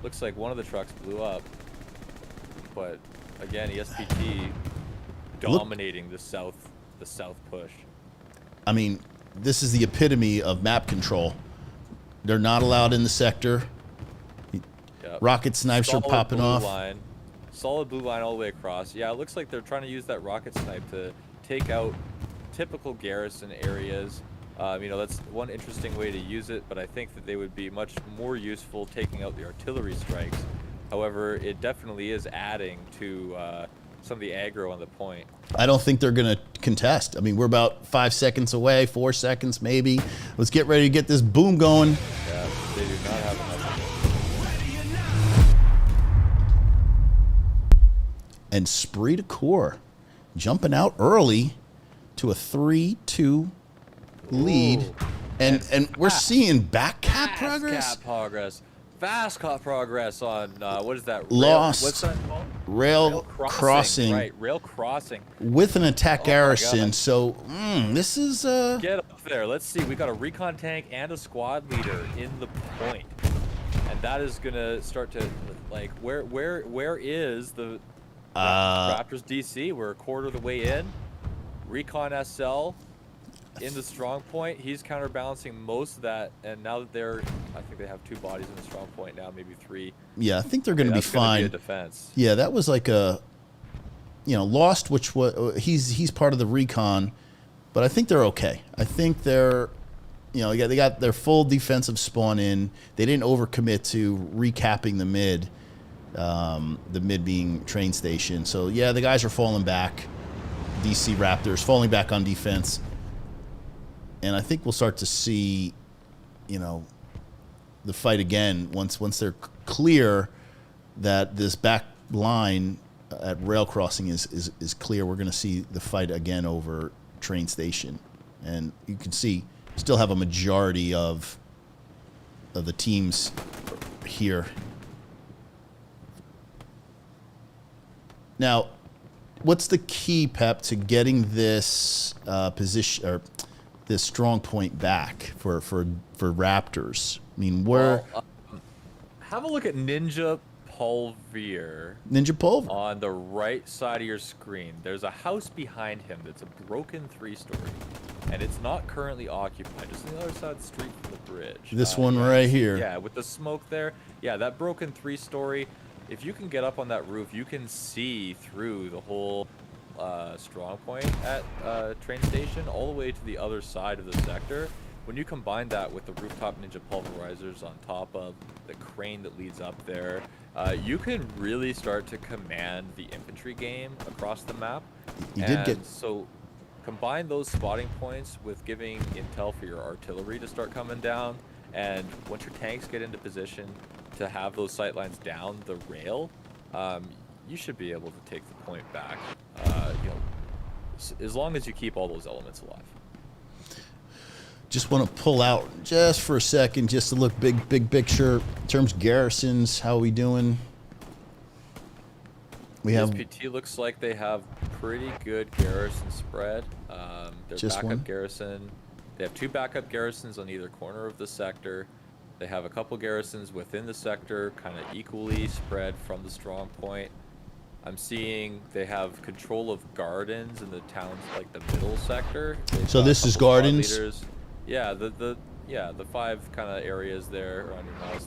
Speaker 4: Looks like one of the trucks blew up. But again, ESPT dominating the south push.
Speaker 3: I mean, this is the epitome of map control. They're not allowed in the sector.
Speaker 4: Yep.
Speaker 3: Rocket snipes are popping off.
Speaker 4: Solid blue line all the way across. Yeah, it looks like they're trying to use that rocket snipe to take out typical garrison areas. That's one interesting way to use it, but I think that they would be much more useful taking out the artillery strikes. However, it definitely is adding to some of the aggro on the point.
Speaker 3: I don't think they're going to contest. I mean, we're about 5 seconds away, 4 seconds maybe. Let's get ready to get this boom going.
Speaker 4: Yeah, they do not have enough.
Speaker 3: And Spree to Core jumping out early to a 3-2 lead.
Speaker 4: Ooh.
Speaker 3: And we're seeing back cap progress.
Speaker 4: Fast cap progress on, what is that?
Speaker 3: Lost.
Speaker 4: What's that called?
Speaker 3: Rail crossing.
Speaker 4: Right, rail crossing.
Speaker 3: With an attack garrison. So, this is...
Speaker 4: Get up there. Let's see. We got a recon tank and a squad leader in the point. And that is going to start to, like, where is the... Raptors DC? We're a quarter of the way in. Recon SL in the strong point. He's counterbalancing most of that, and now that I think they have 2 bodies in the strong point now, maybe 3.
Speaker 3: Yeah, I think they're going to be fine.
Speaker 4: Be a defense.
Speaker 3: Yeah, that was like a, Lost, which was he's part of the recon, but I think they're okay. I think they're, they got their full defensive spawn in. They didn't overcommit to recapping the mid. The mid being train station. So, yeah, the guys are falling back. DC Raptors falling back on defense. And I think we'll start to see, the fight again once they're clear that this back line at rail crossing is clear. We're going to see the fight again over train station. And you can see still have a majority of the teams here. Now, what's the key, Pep, to getting this position or this strong point back for Raptors? I mean,
Speaker 4: have a look at Ninja Pulvier.
Speaker 3: On
Speaker 4: the right side of your screen. There's a house behind him that's a broken 3-story, and it's not currently occupied. Just on the other side of the street from the bridge.
Speaker 3: This one right here.
Speaker 4: Yeah, with the smoke there. Yeah, that broken 3-story. If you can get up on that roof, you can see through the whole strong point at train station all the way to the other side of the sector. When you combine that with the rooftop ninja pulverizers on top of the crane that leads up there, you can really start to command the infantry game across the map. So combine those spotting points with giving intel for your artillery to start coming down, and once your tanks get into position to have those sight lines down the rail, you should be able to take the point back, as long as you keep all those elements alive.
Speaker 3: Just want to pull out just for a second, just to look big picture in terms of garrisons. How are we doing?
Speaker 4: ESPT looks like they have pretty good garrison spread. Their
Speaker 3: just
Speaker 4: backup
Speaker 3: one?
Speaker 4: Garrison. They have 2 backup garrisons on either corner of the sector. They have a couple garrisons within the sector, kind of equally spread from the strong point. I'm seeing they have control of gardens in the town's like the middle sector.
Speaker 3: So this is gardens?
Speaker 4: Leaders. Yeah, the 5 kind of areas there around your house.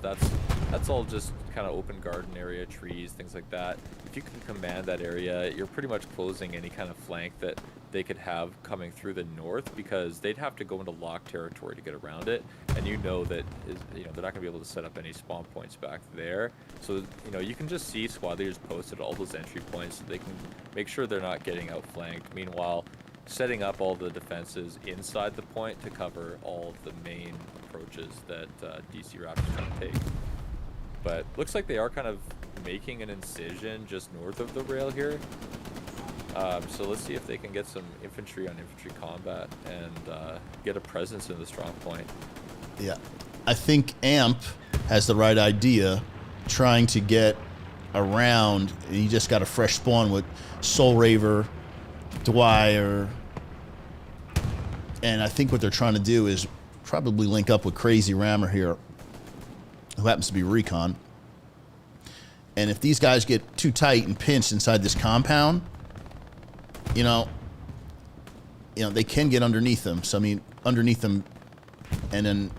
Speaker 4: That's all just kind of open garden area, trees, things like that. If you can command that area, you're pretty much closing any kind of flank that they could have coming through the north, because they'd have to go into locked territory to get around it, and you know that they're not going to be able to set up any spawn points back there. So you can just see squad leaders posted all those entry points so they can make sure they're not getting outflanked. Meanwhile, setting up all the defenses inside the point to cover all of the main approaches that DC Raptors trying to take. But looks like they are kind of making an incision just north of the rail here. So let's see if they can get some infantry on infantry combat and get a presence in the strong point.
Speaker 3: Yeah. I think AMP has the right idea, trying to get around. You just got a fresh spawn with Soul Raver, Dwyer. And I think what they're trying to do is probably link up with Crazy Rammer here, who happens to be Recon. And if these guys get too tight and pinched inside this compound, they can get underneath them. So, I mean, underneath them, and then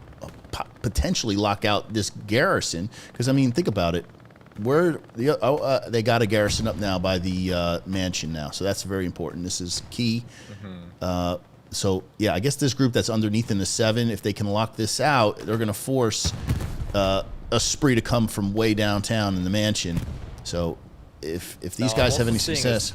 Speaker 3: potentially lock out this garrison. Because, I mean, think about it. They got a garrison up now by the mansion now. So that's very important. This is key. Mm-hmm. So, yeah, I guess this group that's underneath in the 7, if they can lock this out, they're going to force a spree to come from way downtown in the mansion. So if these guys have any success...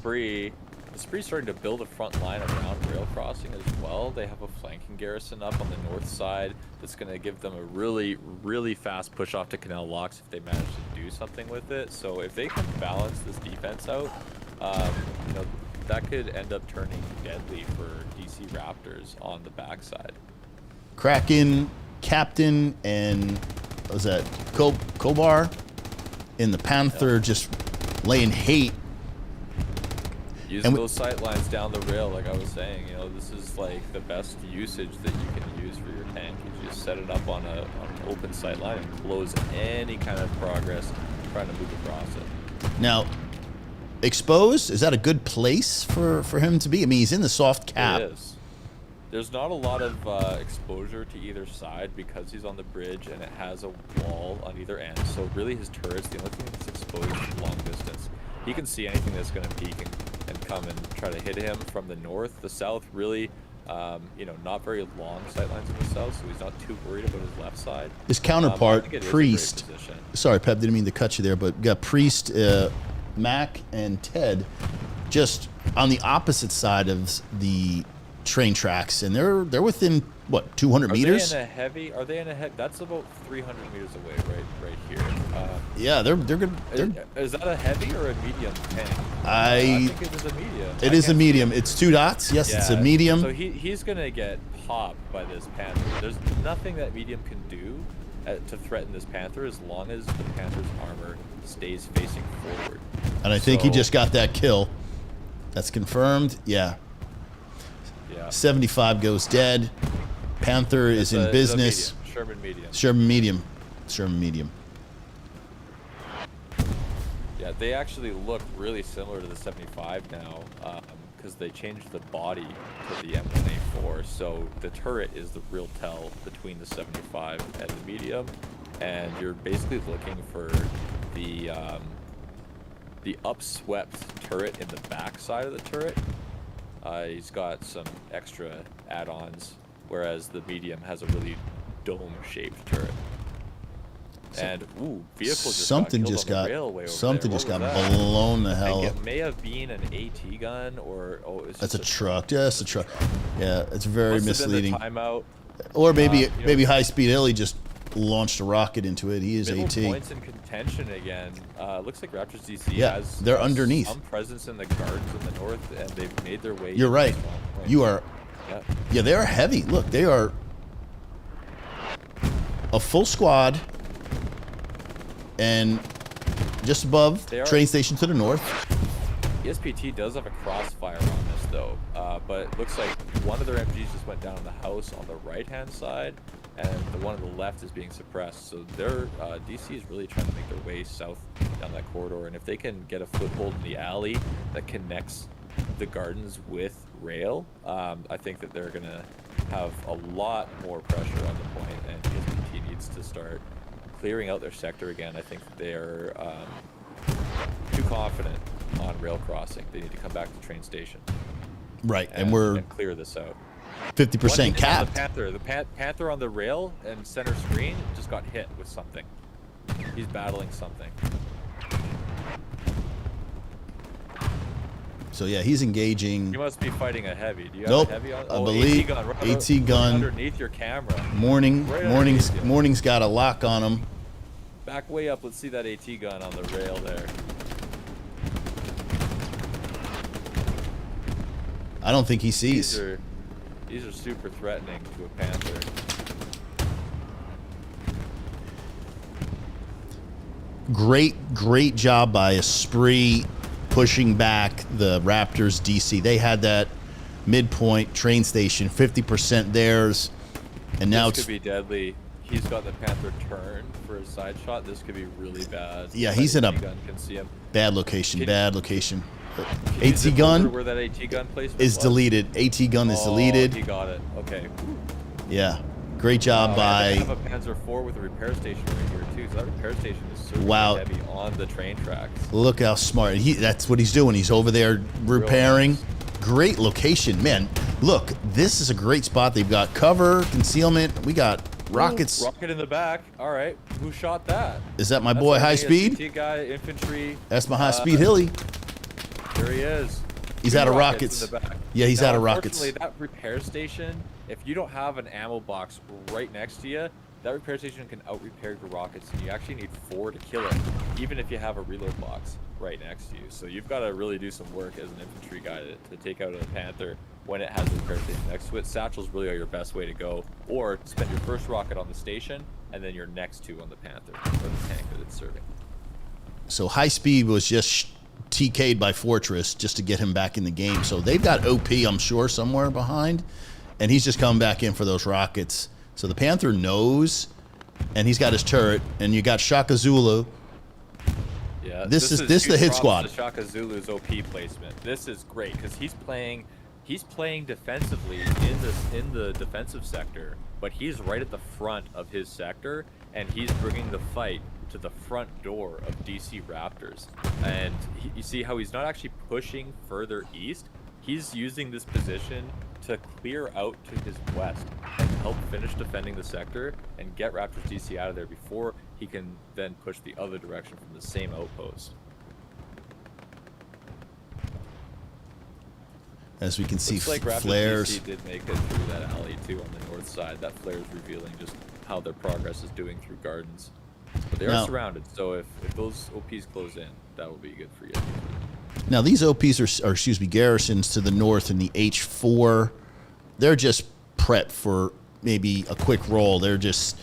Speaker 4: The Spree's starting to build a front line around rail crossing as well. They have a flanking garrison up on the north side that's going to give them a really, really fast push off to Canal Locks if they manage to do something with it. So if they can balance this defense out, that could end up turning deadly for DC Raptors on the backside.
Speaker 3: Kraken, Captain, and what was that? Kobar in the Panther just laying hate.
Speaker 4: Using those sight lines down the rail, like I was saying, this is like the best usage that you can use for your tank. You just set it up on an open sight line and close any kind of progress trying to move across it.
Speaker 3: Now, exposed, is that a good place for him to be? I mean, he's in the soft cap.
Speaker 4: It is. There's not a lot of exposure to either side because he's on the bridge and it has a wall on either end. So really his turret's the only thing that's exposed is long distance. He can see anything that's going to peek and come and try to hit him from the north. The south really, not very long sightlines in the south, so he's not too worried about his left side.
Speaker 3: His counterpart, Priest. Sorry, Pep, didn't mean to cut you there, but got Priest, Mac, and Ted just on the opposite side of the train tracks, and they're within what, 200 meters?
Speaker 4: Are they in a heavy? That's about 300 meters away, right here.
Speaker 3: Yeah, they're good.
Speaker 4: Is that a heavy or a medium tank?
Speaker 3: I
Speaker 4: think it is a medium.
Speaker 3: It is a medium. It's 2 dots. Yes, yeah, it's a medium.
Speaker 4: So he's gonna get popped by this Panther. There's nothing that medium can do to threaten this Panther as long as the Panther's armor stays facing forward.
Speaker 3: And I think he just got that kill. That's confirmed. Yeah. 75 goes dead. Panther is in business.
Speaker 4: Sherman medium.
Speaker 3: Sherman medium.
Speaker 4: Yeah, they actually look really similar to the 75 now because they changed the body to the M1A4. So the turret is the real tell between the 75 and the medium, and you're basically looking for the upswept turret in the back side of the turret. He's got some extra add-ons, whereas the medium has a really dome-shaped turret. And vehicle just got
Speaker 3: blown the hell up.
Speaker 4: It may have been an AT gun or
Speaker 3: that's a truck. Yeah, it's a truck. Yeah, it's very misleading.
Speaker 4: Timeout.
Speaker 3: Or maybe High Speed Ellie just launched a rocket into it. He is AT.
Speaker 4: Points in contention again. Looks like Raptors DC has
Speaker 3: they're underneath.
Speaker 4: Some presence in the gardens in the north, and they've made their way.
Speaker 3: You're right. You are. Yeah, they are heavy. Look, they are a full squad, and just above train station to the north.
Speaker 4: ESPT does have a crossfire on this though, but it looks like one of their MGs just went down in the house on the right-hand side. and the one on the left is being suppressed. So their DC is really trying to make their way south down that corridor, and if they can get a foothold in the alley that connects the gardens with rail, I think that they're gonna have a lot more pressure on the point, and ESPT needs to start clearing out their sector again. I think they're too confident on rail crossing. They need to come back to the train station.
Speaker 3: Right, and we're
Speaker 4: clear this out.
Speaker 3: 50% capped.
Speaker 4: The Panther on the rail and center screen just got hit with something. He's battling something.
Speaker 3: So yeah, he's engaging.
Speaker 4: You must be fighting a heavy. Do you
Speaker 3: Nope,
Speaker 4: have a heavy on?
Speaker 3: I believe AT gun
Speaker 4: underneath your camera.
Speaker 3: Morning's got a lock on him.
Speaker 4: Back way up. Let's see that AT gun on the rail there.
Speaker 3: I don't think he sees.
Speaker 4: These are super threatening to a Panther.
Speaker 3: Great job by Esprit pushing back the Raptors DC. They had that midpoint train station, 50% theirs, and now
Speaker 4: this could be deadly. He's got the Panther turned for a side shot. This could be really bad.
Speaker 3: Yeah, he's in a
Speaker 4: gun can see him.
Speaker 3: bad location. Bad location.
Speaker 4: AT
Speaker 3: gun
Speaker 4: where that AT gun placement
Speaker 3: is deleted. AT gun is deleted.
Speaker 4: He got it. Okay.
Speaker 3: Yeah, great job by.
Speaker 4: I have a Panzer IV with a repair station right here too. So that repair station is so heavy on the train tracks.
Speaker 3: Look how smart. That's what he's doing. He's over there repairing.
Speaker 4: Nice.
Speaker 3: Great location, man. Look, this is a great spot. They've got cover, concealment. We got rockets.
Speaker 4: Ooh, rocket in the back. All right. Who shot that?
Speaker 3: Is that my boy High Speed?
Speaker 4: ESPT guy, infantry.
Speaker 3: That's my High Speed Hilly.
Speaker 4: Here he is.
Speaker 3: He's out of rockets. Yeah, he's out of rockets.
Speaker 4: Unfortunately, that repair station, if you don't have an ammo box right next to you, that repair station can out-repair your rockets, and you actually need 4 to kill it, even if you have a reload box right next to you. So you've got to really do some work as an infantry guy to take out a Panther when it has a repair station next to it. Satchels really are your best way to go, or spend your first rocket on the station, and then your next 2 on the Panther, or the tank that it's serving.
Speaker 3: So High Speed was just TK'd by Fortress just to get him back in the game. So they've got OP, I'm sure, somewhere behind, and he's just coming back in for those rockets. So the Panther knows, and he's got his turret, and you got Shaka Zulu.
Speaker 4: Yeah,
Speaker 3: this is the hit squad.
Speaker 4: Shaka Zulu's OP placement. This is great because he's playing defensively in the defensive sector, but he's right at the front of his sector, and he's bringing the fight to the front door of DC Raptors. And you see how he's not actually pushing further east. He's using this position to clear out to his west and help finish defending the sector and get Raptors DC out of there before he can then push the other direction from the same outpost.
Speaker 3: As we can see,
Speaker 4: Looks like Raptors
Speaker 3: flares.
Speaker 4: DC did make it through that alley too on the north side. That flare is revealing just how their progress is doing through gardens. But they are surrounded, so if those OPs close in, that will be good for you.
Speaker 3: Now these OPs are excuse me, garrisons to the north in the H4. They're just prepped for maybe a quick roll. They're just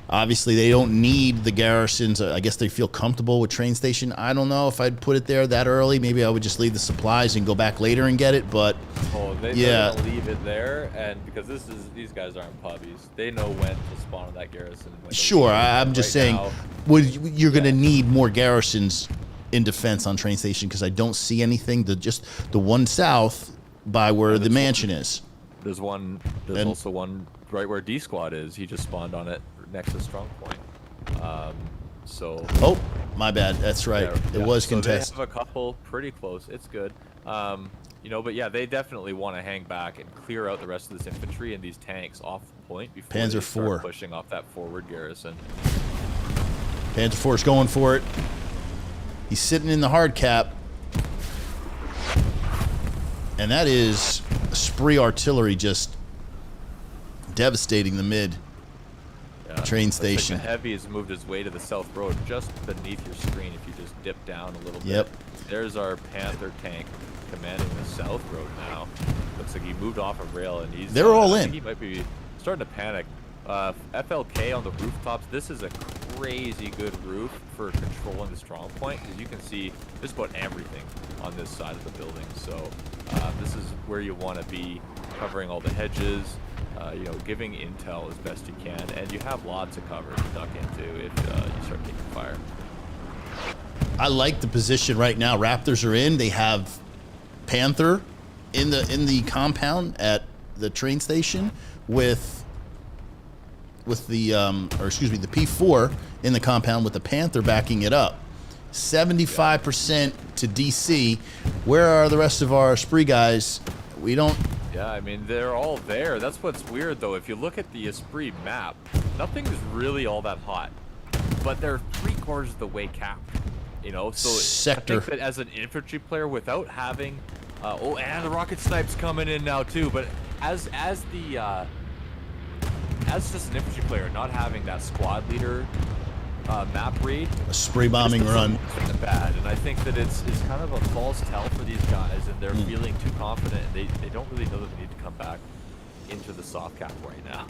Speaker 3: obviously they don't need the garrisons. I guess they feel comfortable with train station. I don't know if I'd put it there that early. Maybe I would just leave the supplies and go back later and get it. But
Speaker 4: they're gonna leave it there, and because these guys aren't puppies, they know when to spawn on that garrison.
Speaker 3: Sure, I'm just saying, you're going to need more garrisons in defense on train station because I don't see anything. Just the one south by where the mansion is.
Speaker 4: There's also one right where D Squad is. He just spawned on it next to Strong Point.
Speaker 3: Oh, my bad. That's right. It was contested.
Speaker 4: They have a couple pretty close. It's good. But yeah, they definitely want to hang back and clear out the rest of this infantry and these tanks off the point before
Speaker 3: Panzer
Speaker 4: they start
Speaker 3: IV
Speaker 4: pushing off that forward garrison.
Speaker 3: Panzer IV is going for it. He's sitting in the hard cap. And that is Spree artillery just devastating the mid train station.
Speaker 4: Like the heavy has moved his way to the south road just beneath your screen if you just dip down a little bit.
Speaker 3: Yep.
Speaker 4: There's our Panther tank commanding the south road now. Looks like he moved off a rail and
Speaker 3: they're all
Speaker 4: I
Speaker 3: in.
Speaker 4: think he might be starting to panic. FLK on the rooftops. This is a crazy good roof for controlling the strong point because you can see just about everything on this side of the building. So this is where you want to be, covering all the hedges you know, giving intel as best you can, and you have lots of cover to duck into if you start taking fire.
Speaker 3: I like the position right now. Raptors are in. They have Panther in the compound at the train station with the the P4 in the compound with the Panther backing it up. 75% to DC. Where are the rest of our Spree guys? We don't.
Speaker 4: Yeah, I mean, they're all there. That's what's weird, though. If you look at the Esprit map, nothing is really all that hot. But they're 3/4 of the way capped, you know? So
Speaker 3: Sector.
Speaker 4: I think that as an infantry player, without having... oh, and the rocket snipe's coming in now, too. But as just an infantry player, not having that squad leader map read...
Speaker 3: A spray bombing run.
Speaker 4: Bad, and I think that it's kind of a false tell for these guys, and they're feeling too confident. They don't really know that they need to come back into the soft cap right now.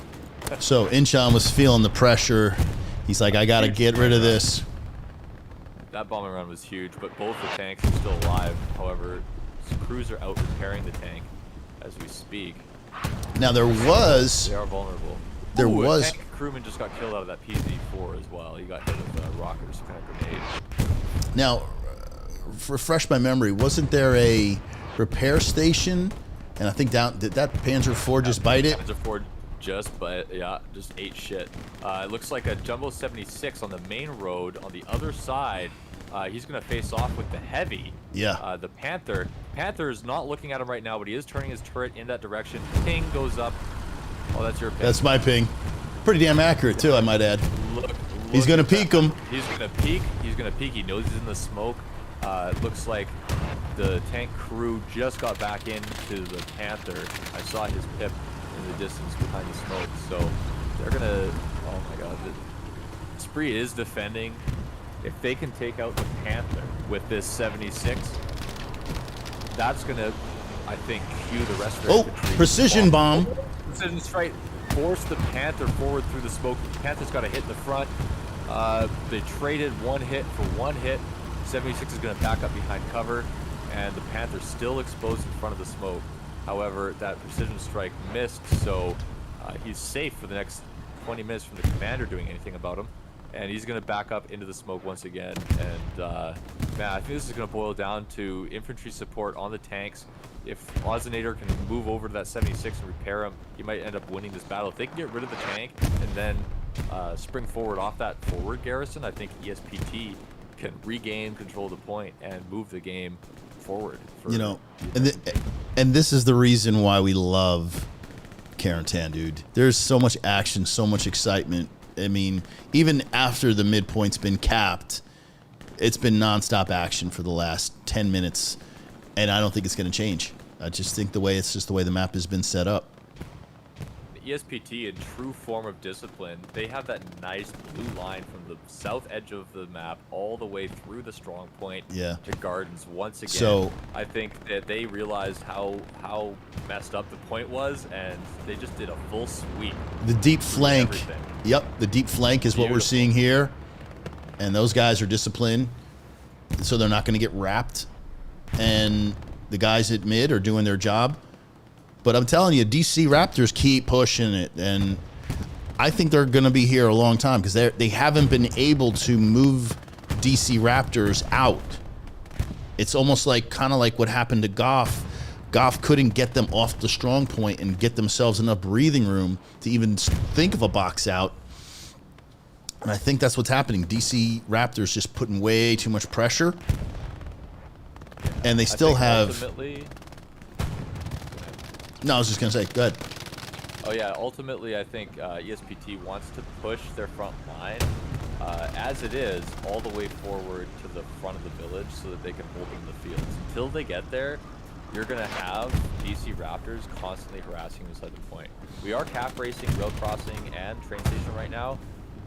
Speaker 3: So Inchon was feeling the pressure. He's like, I gotta get rid of this.
Speaker 4: That bombing run was huge, but both the tanks are still alive. However, crews are out repairing the tank as we speak.
Speaker 3: Now there was.
Speaker 4: They are vulnerable.
Speaker 3: There was.
Speaker 4: A tank crewman just got killed out of that PZ4 as well. He got hit with a rocket or some kind of grenade.
Speaker 3: Now, refresh my memory. Wasn't there a repair station? And I think did that Panzer IV just bite it?
Speaker 4: Panzer IV just ate shit. It looks like a Jumbo 76 on the main road on the other side. He's going to face off with the heavy.
Speaker 3: Yeah.
Speaker 4: The Panther. Panther is not looking at him right now, but he is turning his turret in that direction. Ping goes up. Oh, that's your ping.
Speaker 3: That's my ping. Pretty damn accurate, too, I might add.
Speaker 4: Look
Speaker 3: he's going to peek him.
Speaker 4: He's going to peek. He's going to peek. He knows he's in the smoke. Looks like the tank crew just got back into the Panther. I saw his pip in the distance behind the smoke. So they're going to... Oh, my God. The Spree is defending. If they can take out the Panther with this 76, that's going to, I think, cue the rest of their infantry.
Speaker 3: Precision bomb.
Speaker 4: Precision strike. Force the Panther forward through the smoke. The Panther's got to hit the front. They traded one hit for one hit. 76 is going to back up behind cover, and the Panther's still exposed in front of the smoke. However, that precision strike missed, so he's safe for the next 20 minutes from the commander doing anything about him. And he's going to back up into the smoke once again. And, man, I think this is going to boil down to infantry support on the tanks. If Ozinator can move over to that 76 and repair him, he might end up winning this battle. If they can get rid of the tank and then spring forward off that forward garrison, I think ESPT can regain control of the point and move the game forward.
Speaker 3: You know, and this is the reason why we love Carentan, dude. There's so much action, so much excitement. I mean, even after the midpoint's been capped, it's been nonstop action for the last 10 minutes, and I don't think it's going to change. I just think it's just the way the map has been set up.
Speaker 4: The ESPT, in true form of discipline, they have that nice blue line from the south edge of the map all the way through the strong point to gardens once again.
Speaker 3: So
Speaker 4: I think that they realized how messed up the point was, and they just did a full sweep.
Speaker 3: The deep flank. Yep, the deep flank is what we're seeing here. And those guys are disciplined, so they're not going to get wrapped. And the guys at mid are doing their job. But I'm telling you, DC Raptors keep pushing it. And I think they're going to be here a long time because they haven't been able to move DC Raptors out. It's almost like kind of like what happened to Goff. Goff couldn't get them off the strong point and get themselves enough breathing room to even think of a box out. And I think that's what's happening. DC Raptors just putting way too much pressure. And they still have...
Speaker 4: Ultimately...
Speaker 3: No, I was just going to say, go ahead.
Speaker 4: Oh, yeah. Ultimately, I think ESPT wants to push their front line as it is all the way forward to the front of the village so that they can hold them in the fields. Until they get there, you're going to have DC Raptors constantly harassing inside the point. We are cap racing, road crossing, and train station right now.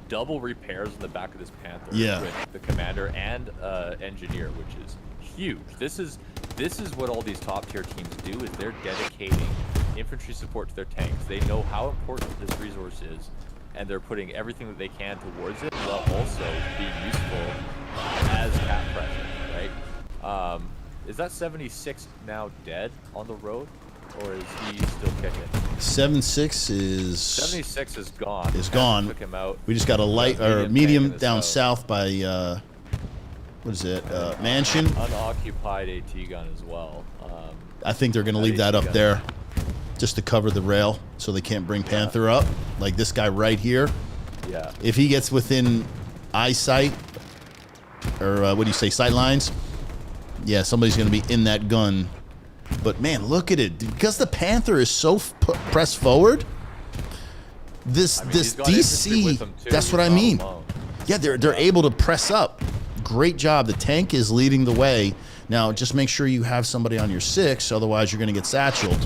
Speaker 4: Double repairs in the back of this Panther with the commander and engineer, which is huge. This is what all these top tier teams do, is they're dedicating infantry support to their tanks. They know how important this resource is, and they're putting everything that they can towards it, while also being useful as cap pressure, right? Is that 76 now dead on the road? or is he still kicking?
Speaker 3: 7.6 is
Speaker 4: 76 is gone.
Speaker 3: Is gone.
Speaker 4: Took him out.
Speaker 3: We just got a light or medium down south by what is it? Mansion.
Speaker 4: Unoccupied AT gun as well.
Speaker 3: I think they're gonna leave that up there, just to cover the rail, so they can't bring Panther up. Like this guy right here.
Speaker 4: Yeah.
Speaker 3: If he gets within eyesight, or what do you say, sight lines? Yeah, somebody's going to be in that gun. But man, look at it. Because the Panther is so pressed forward, this DC, that's what I mean. Yeah, they're able to press up. Great job. The tank is leading the way. Now, just make sure you have somebody on your 6, otherwise you're going to get satcheled.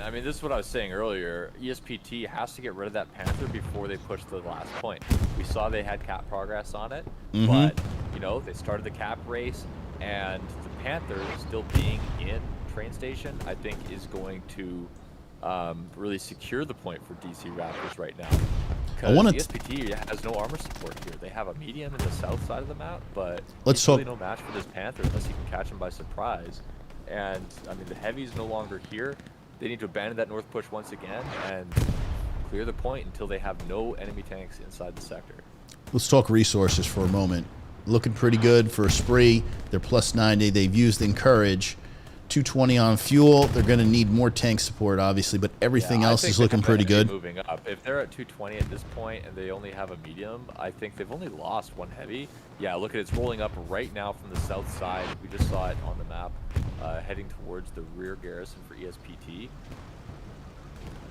Speaker 4: I mean, this is what I was saying earlier. ESPT has to get rid of that Panther before they push to the last point. We saw they had cap progress on it, but, you know, they started the cap race, and the Panther still being in train station, I think, is going to really secure the point for DC Raptors right now. Because ESPT has no armor support here. They have a medium in the south side of the map, but it's really no match for this Panther unless you can catch him by surprise. And, I mean, the heavy's no longer here. They need to abandon that north push once again and clear the point until they have no enemy tanks inside the sector.
Speaker 3: Let's talk resources for a moment. Looking pretty good for a spree. They're plus 90. They've used Encourage. 220 on fuel. They're going to need more tank support, obviously, but everything else is looking pretty good.
Speaker 4: Moving up. If they're at 220 at this point and they only have a medium, I think they've only lost one heavy. Yeah, look at it. It's rolling up right now from the south side. We just saw it on the map, heading towards the rear garrison for ESPT.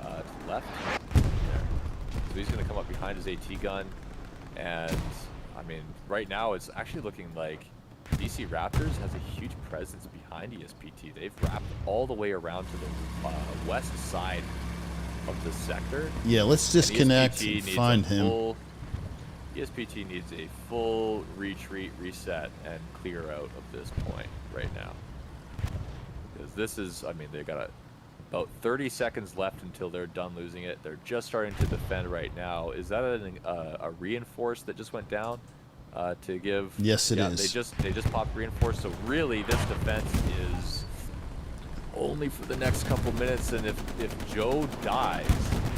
Speaker 4: To the left. There. So he's going to come up behind his AT gun. And, I mean, right now it's actually looking like DC Raptors has a huge presence behind ESPT. They've wrapped all the way around to the west side of the sector.
Speaker 3: Yeah, let's disconnect and find him.
Speaker 4: ESPT needs a full retreat, reset, and clear out of this point right now. Because this is, I mean, they got about 30 seconds left until they're done losing it. They're just starting to defend right now. Is that a reinforce that just went down? To give.
Speaker 3: Yes, it is.
Speaker 4: They just popped reinforced. So really, this defense is only for the next couple minutes. And if Joe dies,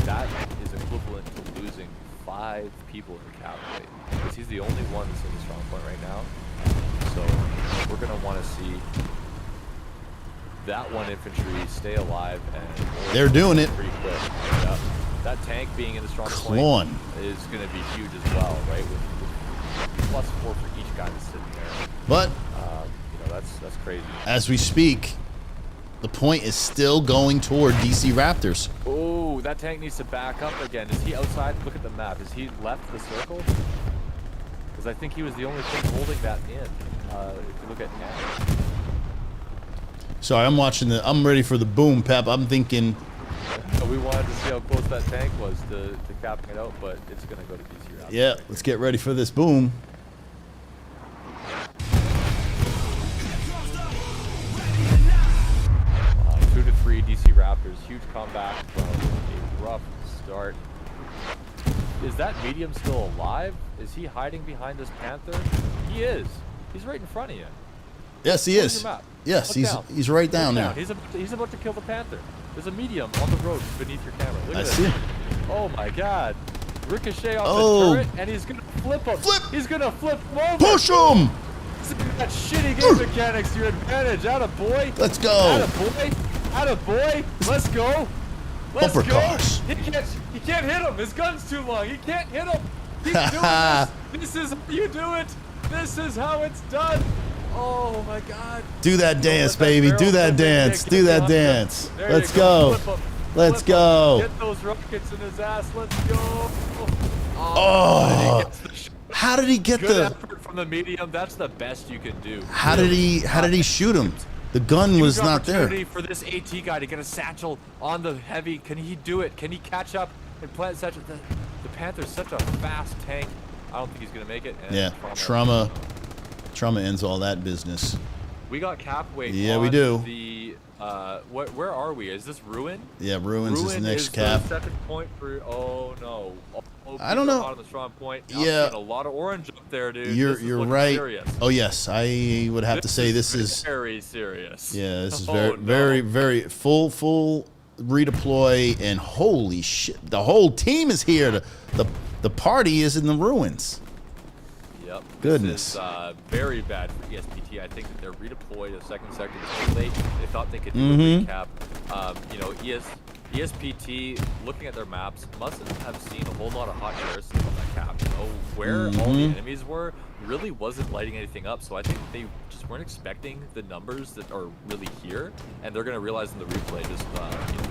Speaker 4: that is equivalent to losing 5 people in the cavalry, because he's the only one that's in the strong point right now. So we're gonna want to see that one infantry stay alive, and
Speaker 3: they're doing it
Speaker 4: pretty quick. Yeah. That tank being in the strong point is going to be huge as well, right? With +4 for each guy that's sitting there.
Speaker 3: But
Speaker 4: you know, that's crazy.
Speaker 3: As we speak, the point is still going toward DC Raptors.
Speaker 4: Oh, that tank needs to back up again. Is he outside? Look at the map. Is he left the circle? Because I think he was the only thing holding that in. If you look at now.
Speaker 3: Sorry, I'm watching I'm ready for the boom, Pep. I'm thinking.
Speaker 4: We wanted to see how close that tank was to capping it out, but it's going to go to DC Raptors.
Speaker 3: Yeah, let's get ready for this boom.
Speaker 4: 2 to 3 DC Raptors. Huge comeback from a rough start. Is that medium still alive? Is he hiding behind this Panther? He is. He's right in front of you.
Speaker 3: Yes, he is. Yes, he's right down there.
Speaker 4: He's about to kill the Panther. There's a medium on the road beneath your camera. Look at this.
Speaker 3: I see him.
Speaker 4: Oh my God. Ricochet off the turret, and he's gonna flip him. He's gonna flip him over.
Speaker 3: Push him!
Speaker 4: That shitty game mechanics to your advantage. Atta boy.
Speaker 3: Let's go.
Speaker 4: Atta boy. Atta boy. Let's go. Let's
Speaker 3: Bumper
Speaker 4: go.
Speaker 3: cars.
Speaker 4: He can't hit him. His gun's too long. He can't hit him. He's doing this. This is how you do it. This is how it's done. Oh my God.
Speaker 3: Do that dance, baby. Do that dance. Do that dance. Let's go. Let's go.
Speaker 4: Get those rockets in his ass. Let's go.
Speaker 3: Oh. How did he get
Speaker 4: Good effort from the medium. That's the best you can do.
Speaker 3: How did he shoot him? The gun was not there.
Speaker 4: For this AT guy to get a satchel on the heavy. Can he do it? Can he catch up and plant satchel? The Panther's such a fast tank. I don't think he's gonna make it. And
Speaker 3: yeah, trauma ends all that business.
Speaker 4: We got cap weight.
Speaker 3: Yeah, we do.
Speaker 4: The where are we? Is this Ruin?
Speaker 3: Yeah, Ruins is the next
Speaker 4: cap.
Speaker 3: cap.
Speaker 4: The second point for. Oh no. OPs
Speaker 3: I don't know.
Speaker 4: are hot on the strong point.
Speaker 3: Yeah.
Speaker 4: I'm seeing a lot of orange up there, dude.
Speaker 3: You're
Speaker 4: This is looking
Speaker 3: right.
Speaker 4: Serious.
Speaker 3: Oh yes, I would have to say this is
Speaker 4: very serious.
Speaker 3: yeah, this is
Speaker 4: Oh,
Speaker 3: very
Speaker 4: no.
Speaker 3: very full redeploy, and holy shit, the whole team is here. The party is in the ruins.
Speaker 4: Yep.
Speaker 3: Goodness.
Speaker 4: This is very bad for ESPT. I think that they're redeployed a second sector too late. They thought they could do a recap. You know, ESPT, looking at their maps, mustn't have seen a whole lot of hot garrisons on that cap. You know, where all the enemies were really wasn't lighting anything up. So I think they just weren't expecting the numbers that are really here, and they're gonna realize in the replay just, you know,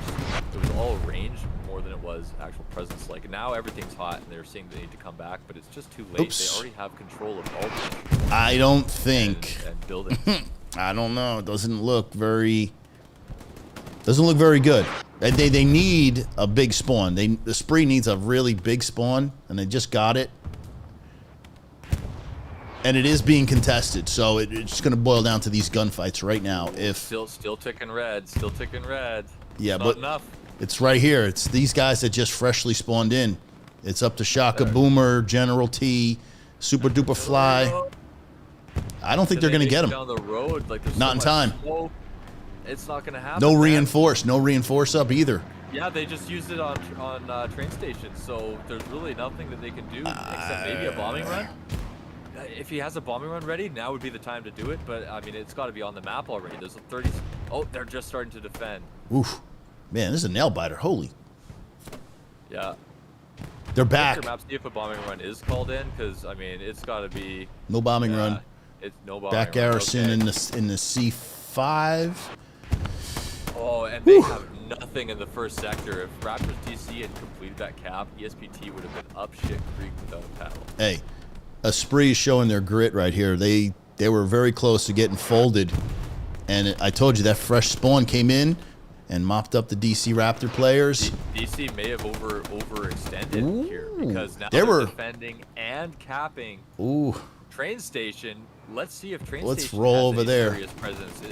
Speaker 4: it was all range more than it was actual presence. Like now everything's hot, and they're seeing they need to come back, but it's just too late.
Speaker 3: Oops.
Speaker 4: They already have control of all this
Speaker 3: I don't think.
Speaker 4: and building.
Speaker 3: I don't know. It doesn't look very good. They need a big spawn. The spree needs a really big spawn, and they just got it. And it is being contested, so it's going to boil down to these gunfights right now. If
Speaker 4: Still ticking red. Still ticking red.
Speaker 3: yeah,
Speaker 4: Not
Speaker 3: but
Speaker 4: enough.
Speaker 3: it's right here. It's these guys that just freshly spawned in. It's up to Shaka Boomer, General T, Super Duper Fly. I don't think they're going to get him.
Speaker 4: Down the road, like there's
Speaker 3: Not
Speaker 4: so
Speaker 3: in
Speaker 4: much
Speaker 3: time.
Speaker 4: smoke. It's not going to happen.
Speaker 3: No
Speaker 4: man.
Speaker 3: reinforce up either.
Speaker 4: Yeah, they just used it on train stations, so there's really nothing that they can do except maybe a bombing run. If he has a bombing run ready, now would be the time to do it. But I mean, it's got to be on the map already. There's a 30. Oh, they're just starting to defend.
Speaker 3: Oof, man, this is a nail biter. Holy,
Speaker 4: Yeah.
Speaker 3: they're
Speaker 4: Check
Speaker 3: back.
Speaker 4: your map, see if a bombing run is called in, because I mean, it's got to be.
Speaker 3: No bombing run.
Speaker 4: It's no bombing
Speaker 3: Back
Speaker 4: run.
Speaker 3: garrison
Speaker 4: Okay.
Speaker 3: in the C5.
Speaker 4: Oh, and they have nothing in the first sector. If Raptors DC had completed that cap, ESPT would have been up shit creek without a paddle.
Speaker 3: Hey, a spree is showing their grit right here. They were very close to getting folded, and I told you that fresh spawn came in and mopped up the DC Raptor players.
Speaker 4: DC may have overextended here because now
Speaker 3: They
Speaker 4: they're
Speaker 3: were-
Speaker 4: defending and capping
Speaker 3: Ooh,
Speaker 4: train station. Let's see if train
Speaker 3: Let's
Speaker 4: station
Speaker 3: roll
Speaker 4: has
Speaker 3: over
Speaker 4: any
Speaker 3: there.
Speaker 4: serious presence.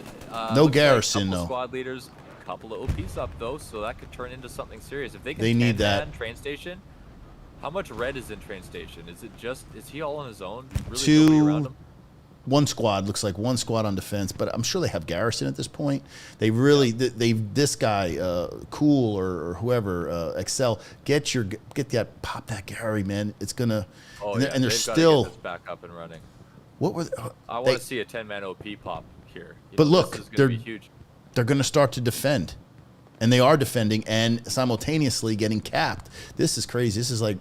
Speaker 3: No
Speaker 4: Looks
Speaker 3: garrison,
Speaker 4: like a couple
Speaker 3: though.
Speaker 4: Squad leaders, a couple of OPs up though, so that could turn into something serious. If they can
Speaker 3: They need
Speaker 4: 10-man
Speaker 3: that.
Speaker 4: train station. How much red is in train station? Is he all on his own? Really
Speaker 3: Two-
Speaker 4: nobody around him?
Speaker 3: one squad, looks like one squad on defense, but I'm sure they have garrison at this point. They really, this guy, Cool or whoever, Excel, get that, pop that Gary, man. It's gonna,
Speaker 4: Oh,
Speaker 3: and,
Speaker 4: yeah,
Speaker 3: and they're
Speaker 4: they've gotta
Speaker 3: still,
Speaker 4: get this back up and running.
Speaker 3: what were,
Speaker 4: I
Speaker 3: they,
Speaker 4: want to see a 10-man OP pop here. You
Speaker 3: But
Speaker 4: know,
Speaker 3: look,
Speaker 4: this is gonna
Speaker 3: they're-
Speaker 4: be huge.
Speaker 3: they're gonna start to defend. And they are defending and simultaneously getting capped. This is crazy. This is like,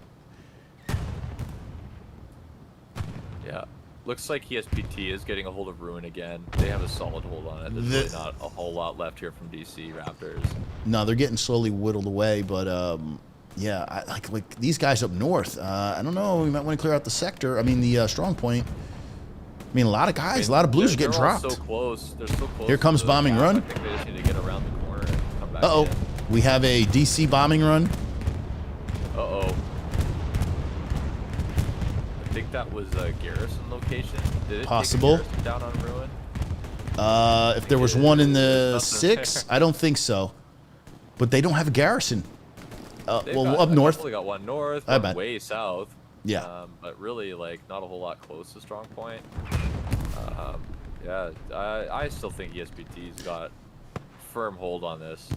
Speaker 4: Yeah. Looks like ESPT is getting a hold of Ruin again. They have a solid hold on it. There's really not a whole lot left here from DC Raptors.
Speaker 3: no, they're getting slowly whittled away, but yeah, I like these guys up north. I don't know. We might want to clear out the sector. I mean, the strong point. I mean, a lot of guys, a lot of blues are getting
Speaker 4: They're all
Speaker 3: dropped.
Speaker 4: so close. They're so close.
Speaker 3: Here comes
Speaker 4: to the
Speaker 3: bombing
Speaker 4: cap.
Speaker 3: run.
Speaker 4: I think they just need to get around the corner and come back.
Speaker 3: Uh-oh.
Speaker 4: in.
Speaker 3: We have a DC bombing run.
Speaker 4: Uh-oh. I think that was a garrison location. Did it
Speaker 3: Possible.
Speaker 4: take a garrison down on Ruin?
Speaker 3: If there was one in the
Speaker 4: Nothing
Speaker 3: 6,
Speaker 4: there.
Speaker 3: I don't think so. But they don't have a garrison.
Speaker 4: They've
Speaker 3: Well,
Speaker 4: got-
Speaker 3: up north.
Speaker 4: They got one north,
Speaker 3: I
Speaker 4: one
Speaker 3: bet.
Speaker 4: way south.
Speaker 3: Yeah.
Speaker 4: But really, like, not a whole lot close to strong point. Yeah, I still think ESPT's got firm hold on this.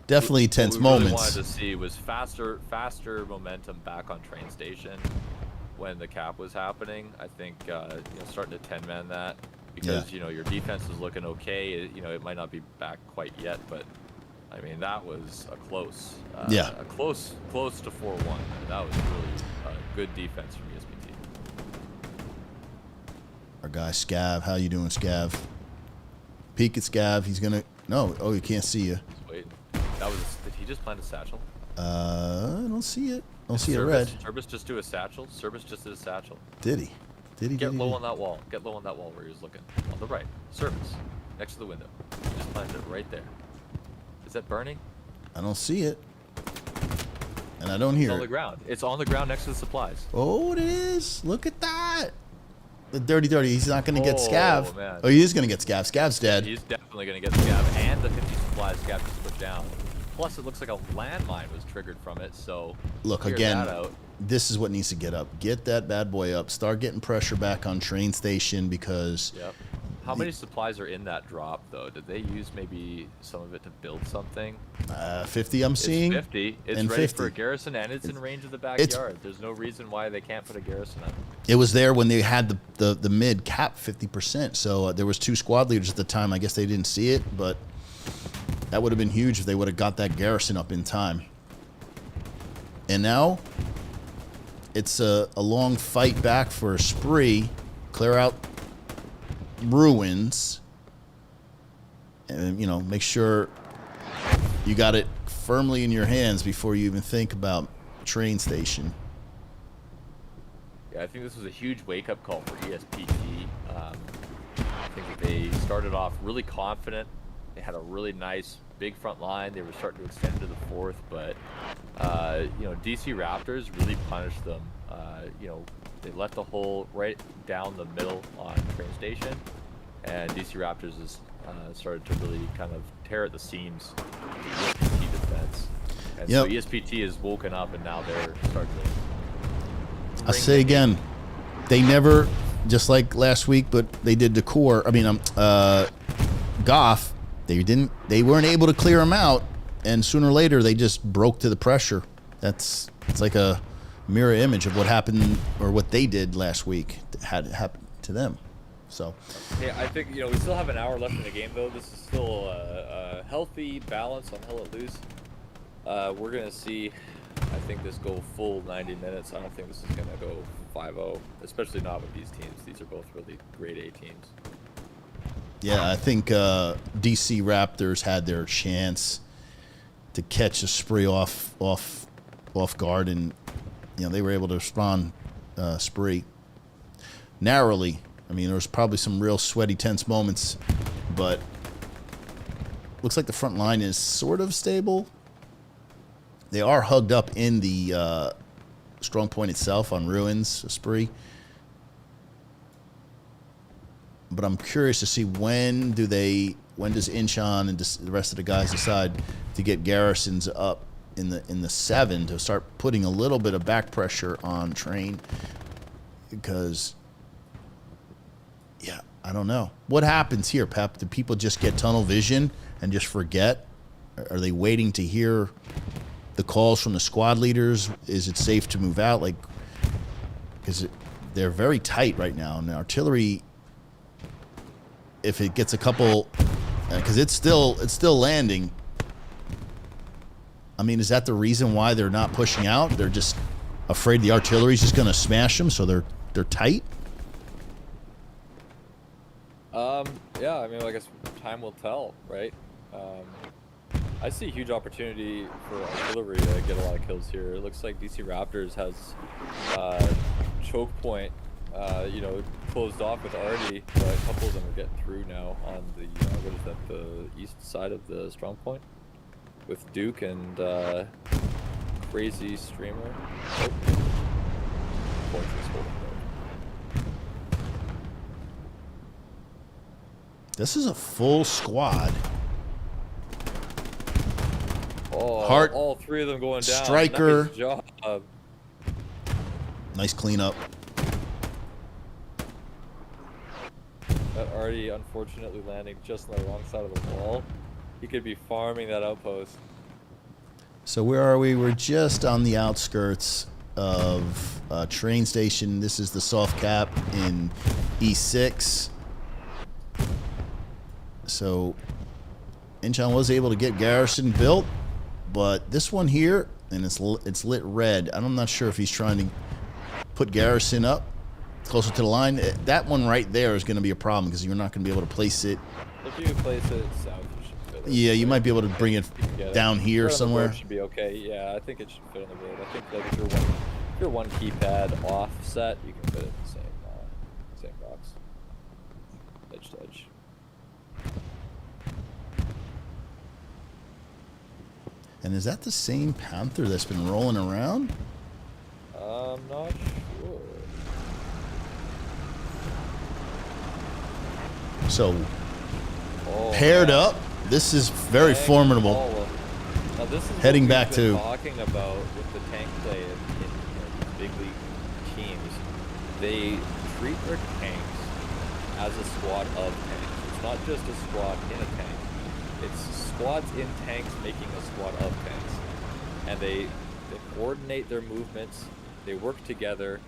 Speaker 3: Definitely tense
Speaker 4: what we really
Speaker 3: moments.
Speaker 4: wanted to see was faster momentum back on train station when the cap was happening. I think you know, starting to 10-man that because
Speaker 3: Yeah.
Speaker 4: you know your defense is looking okay. You know it might not be back quite yet, but I mean that was a close,
Speaker 3: Yeah.
Speaker 4: a close to 4-1. That was really good defense from ESPT.
Speaker 3: Our guy Scav, how you doing, Scav? Peek at Scav. He's gonna. No, oh, he can't see you.
Speaker 4: Just wait, that was. Did he just plant a satchel?
Speaker 3: I don't see it. Don't see it
Speaker 4: Service,
Speaker 3: red.
Speaker 4: Service just do a satchel. Service just did a satchel.
Speaker 3: Did he? Did he?
Speaker 4: Get
Speaker 3: did he,
Speaker 4: low
Speaker 3: did
Speaker 4: on that wall. Get low on that wall where he was looking. On the right. Service. Next to the window. Just planted it right there. Is that burning?
Speaker 3: I don't see it. And I don't
Speaker 4: It's
Speaker 3: hear
Speaker 4: on the
Speaker 3: it.
Speaker 4: ground. It's on the ground next to the supplies.
Speaker 3: Oh, it is. Look at that. The dirty. He's not going to get
Speaker 4: Oh,
Speaker 3: Scav.
Speaker 4: man.
Speaker 3: Oh, he is going to get Scav. Scav's dead.
Speaker 4: He's definitely going to get the Scav and the 50 supplies Scav just put down. Plus, it looks like a landmine was triggered from it. So
Speaker 3: Look,
Speaker 4: clear
Speaker 3: again,
Speaker 4: that out.
Speaker 3: this is what needs to get up. Get that bad boy up. Start getting pressure back on train station because
Speaker 4: Yep. How many supplies are in that drop, though? Did they use maybe some of it to build something?
Speaker 3: 50 I'm seeing.
Speaker 4: It's 50. It's
Speaker 3: and
Speaker 4: ready
Speaker 3: 50.
Speaker 4: for a garrison, and it's in range of the backyard. There's no reason why they can't put a garrison up.
Speaker 3: It was there when they had the mid cap 50%. So there was 2 squad leaders at the time. I guess they didn't see it, but that would have been huge if they would have got that garrison up in time. And now it's a long fight back for a spree. Clear out ruins. And, you know, make sure you got it firmly in your hands before you even think about train
Speaker 4: Yeah, I think this was a huge wake-up call for ESPT. I think that they started off really confident. They had a really nice big front line. They were starting to extend to the fourth, but you know, DC Raptors really punished them. You know, they left the hole right down the middle on train station, and DC Raptors has started to really kind of tear at the seams of the ESPT defense. And so ESPT has woken up, and now they're starting to.
Speaker 3: I say again, they never, just like last week, but they did the core. I mean, Goff. They weren't able to clear them out, and sooner or later they just broke to the pressure. It's like a mirror image of what happened or what they did last week had happened to them. So,
Speaker 4: yeah, I think, you know, we still have an hour left in the game, though. This is still a healthy balance on Hell Let Loose. We're gonna see, I think, this go full 90 minutes. I don't think this is gonna go 5-0, especially not with these teams. These are both really grade A teams.
Speaker 3: yeah, I think DC Raptors had their chance to catch a spree off guard, and you know they were able to respond spree narrowly. I mean, there was probably some real sweaty, tense moments, but looks like the front line is sort of stable. They are hugged up in the strong point itself on ruins, spree. But I'm curious to see when does Incheon and the rest of the guys decide to get garrisons up in the 7 to start putting a little bit of back pressure on train, because yeah, I don't know what happens here, Pep. Do people just get tunnel vision and just forget? Are they waiting to hear the calls from the squad leaders? Is it safe to move out? Like, because they're very tight right now, and the artillery, if it gets a couple, because it's still landing. I mean, is that the reason why they're not pushing out? They're just afraid the artillery's just going to smash them, so they're tight.
Speaker 4: Yeah, I mean, I guess time will tell, right? I see a huge opportunity for artillery to get a lot of kills here. It looks like DC Raptors has choke point, you know, closed off with Artie, but a couple of them are getting through now on the what is that, the east side of the strong point, with Duke and Crazy Streamer. Oh. Point is holding there.
Speaker 3: This is a full squad.
Speaker 4: Oh,
Speaker 3: Hart,
Speaker 4: all 3 of them going down.
Speaker 3: Striker.
Speaker 4: Nice job.
Speaker 3: Nice cleanup.
Speaker 4: That Artie unfortunately landing just on the wrong side of the wall. He could be farming that outpost.
Speaker 3: So where are we? We're just on the outskirts of train station. This is the soft cap in E6. So Incheon was able to get garrison built, but this one here, and it's lit red. I'm not sure if he's trying to put garrison up closer to the line. That one right there is going to be a problem because you're not going to be able to place it.
Speaker 4: If you place it south, you should fit it.
Speaker 3: Yeah, you might be able to bring it down here
Speaker 4: right
Speaker 3: somewhere.
Speaker 4: Should be okay. Yeah, I think it should fit on the road. I think like if you're one keypad offset, you can fit it in the same box, edge to edge.
Speaker 3: And is that the same Panther that's been rolling around?
Speaker 4: I'm not sure.
Speaker 3: So paired up, this is very formidable.
Speaker 4: Now this is
Speaker 3: Heading
Speaker 4: what
Speaker 3: back
Speaker 4: we've been
Speaker 3: to-
Speaker 4: talking about with the tank play in these big league teams. They treat their tanks as a squad of tanks. It's not just a squad in a tank. It's squads in tanks making a squad of tanks. And they coordinate their movements. They work together.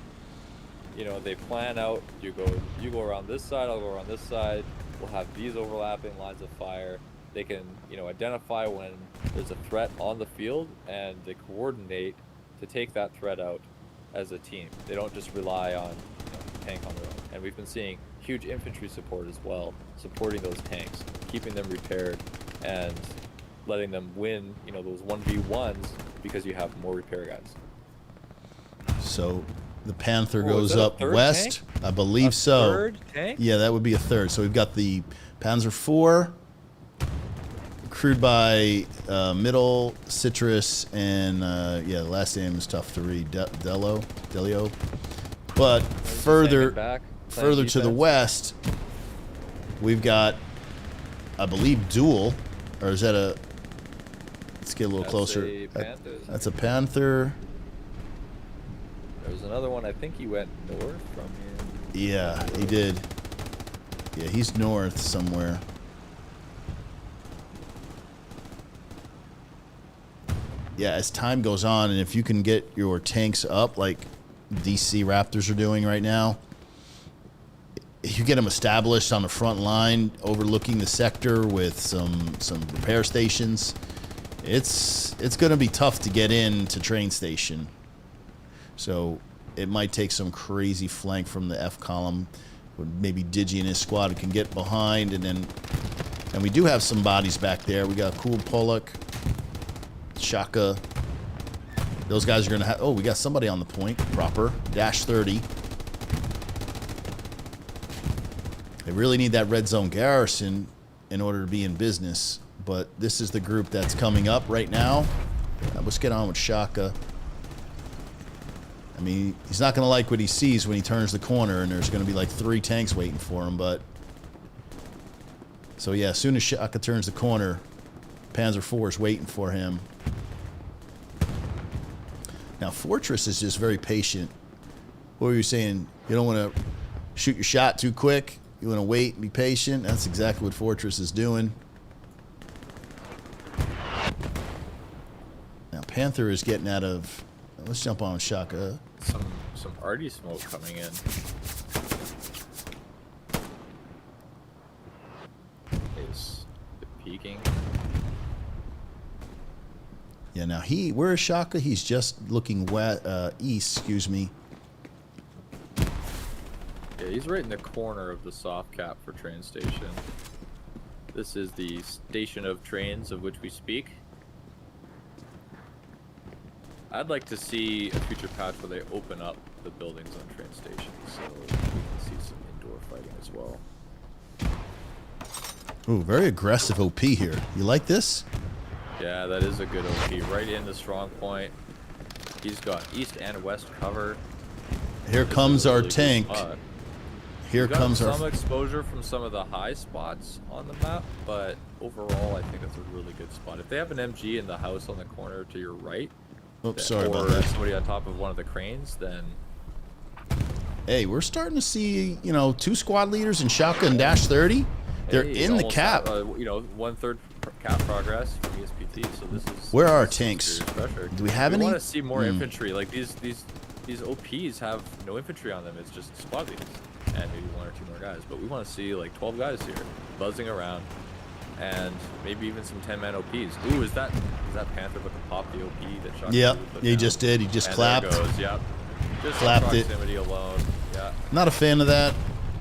Speaker 4: You know, they plan out, you go around this side, I'll go around this side. We'll have these overlapping lines of fire. They can, you know, identify when there's a threat on the field, and they coordinate to take that threat out as a team. They don't just rely on, you know, the tank on their own. And we've been seeing huge infantry support as well, supporting those tanks, keeping them repaired, and letting them win, you know, those 1v1s because you have more repair guys.
Speaker 3: So the Panther
Speaker 4: Oh,
Speaker 3: goes
Speaker 4: is that a
Speaker 3: up
Speaker 4: third
Speaker 3: west.
Speaker 4: tank?
Speaker 3: I believe so.
Speaker 4: Third tank?
Speaker 3: Yeah, that would be a third. So we've got the Panzer IV, crewed by Middle, Citrus, and yeah, the last name is tough to read, Delio. But further to the west, we've got, I believe, Duel, or is that a? Let's get a little closer. That's a Panther.
Speaker 4: There's another one. I think he went north from here.
Speaker 3: Yeah, he did. Yeah, he's north somewhere. Yeah, as time goes on, and if you can get your tanks up like DC Raptors are doing right now, if you get them established on the front line, overlooking the sector with some repair stations, it's going to be tough to get into train station. So it might take some crazy flank from the F column, or maybe Digi and his squad can get behind, and we do have some bodies back there. We got Cool Pollock, Shaka. Those guys are going to have... Oh, we got somebody on the point. Proper. Dash 30. They really need that red zone garrison in order to be in business. But this is the group that's coming up right now. Let's get on with Shaka. I mean, he's not going to like what he sees when he turns the corner, and there's going to be like 3 tanks waiting for him, but... So yeah, as soon as Shaka turns the corner, Panzer IV is waiting for him. Now, Fortress is just very patient. What were you saying? You don't want to shoot your shot too quick. You want to wait and be patient. That's exactly what Fortress is doing. Now, Panther is getting out of... Let's jump on Shaka.
Speaker 4: Some arty smoke coming in. Is it peeking?
Speaker 3: Yeah, now where is Shaka? He's just looking east, excuse me.
Speaker 4: Yeah, he's right in the corner of the soft cap for train station. This is the station of trains of which we speak. I'd like to see a future patch where they open up the buildings on train stations so we can see some indoor fighting as well.
Speaker 3: Ooh, very aggressive OP here. You like this?
Speaker 4: Yeah, that is a good OP. Right in the strong point. He's got east and west cover.
Speaker 3: Here comes our tank. Here
Speaker 4: We've
Speaker 3: comes
Speaker 4: got
Speaker 3: our...
Speaker 4: some exposure from some of the high spots on the map, but overall I think it's a really good spot. If they have an MG in the house on the corner to your right,
Speaker 3: Oops, sorry about
Speaker 4: or
Speaker 3: that.
Speaker 4: somebody on top of one of the cranes, then...
Speaker 3: Hey, we're starting to see, you know, 2 squad leaders in Shaka and Dash 30. They're
Speaker 4: Hey,
Speaker 3: in the
Speaker 4: almost,
Speaker 3: cap.
Speaker 4: You know, 1/3 cap progress from ESPT, so this is...
Speaker 3: Where are our
Speaker 4: this is
Speaker 3: tanks?
Speaker 4: serious pressure.
Speaker 3: Do we have any?
Speaker 4: We want to see more infantry. Like, these OPs have no infantry on them. It's just squad leaders and maybe 1 or 2 more guys. But we want to see, like, 12 guys here buzzing around. And maybe even some 10-man OPs. Ooh, is that Panther about to pop the OP that shot?
Speaker 3: Yep, he just did. He just clapped.
Speaker 4: There it goes, yep. Just
Speaker 3: Clapped it.
Speaker 4: proximity alone. Yeah.
Speaker 3: Not a fan of that.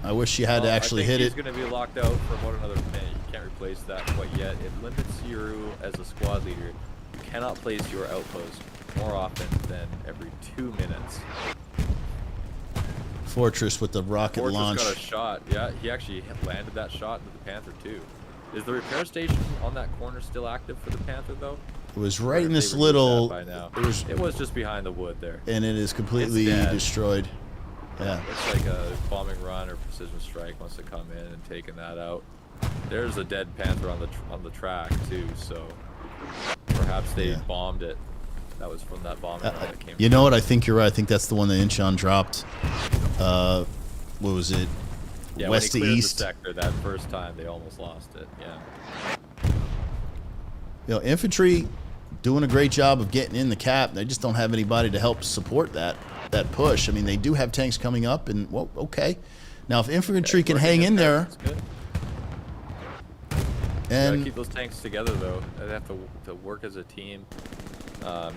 Speaker 3: I wish you had to actually hit it.
Speaker 4: He's going to be locked out for about another minute. You can't replace that quite yet. It limits you as a squad leader. You cannot place your outpost more often than every 2 minutes.
Speaker 3: Fortress with the rocket
Speaker 4: Fortress
Speaker 3: launch.
Speaker 4: got a shot. Yeah, he actually landed that shot into the Panther too. Is the repair station on that corner still active for the Panther though?
Speaker 3: It was right in
Speaker 4: They
Speaker 3: this
Speaker 4: removed
Speaker 3: little...
Speaker 4: that by now.
Speaker 3: It was
Speaker 4: just behind the wood there.
Speaker 3: and it is completely
Speaker 4: It's dead.
Speaker 3: destroyed. Yeah.
Speaker 4: It's like a bombing run or precision strike wants to come in and taking that out. There's a dead Panther on the track too, so perhaps Perhaps they
Speaker 3: Yeah.
Speaker 4: bombed it. That was from that bomb that came.
Speaker 3: You know what? I think you're right. I think that's the one that Incheon dropped. What was it?
Speaker 4: Yeah,
Speaker 3: West
Speaker 4: when
Speaker 3: to
Speaker 4: he cleared
Speaker 3: east.
Speaker 4: the sector that first time, they almost lost it. Yeah.
Speaker 3: You know, infantry doing a great job of getting in the cap. They just don't have anybody to help support that push. I mean, they do have tanks coming up, and well, okay. Now, if infantry can hang in there,
Speaker 4: Gotta
Speaker 3: and
Speaker 4: keep those tanks together, though. They have to work as a team.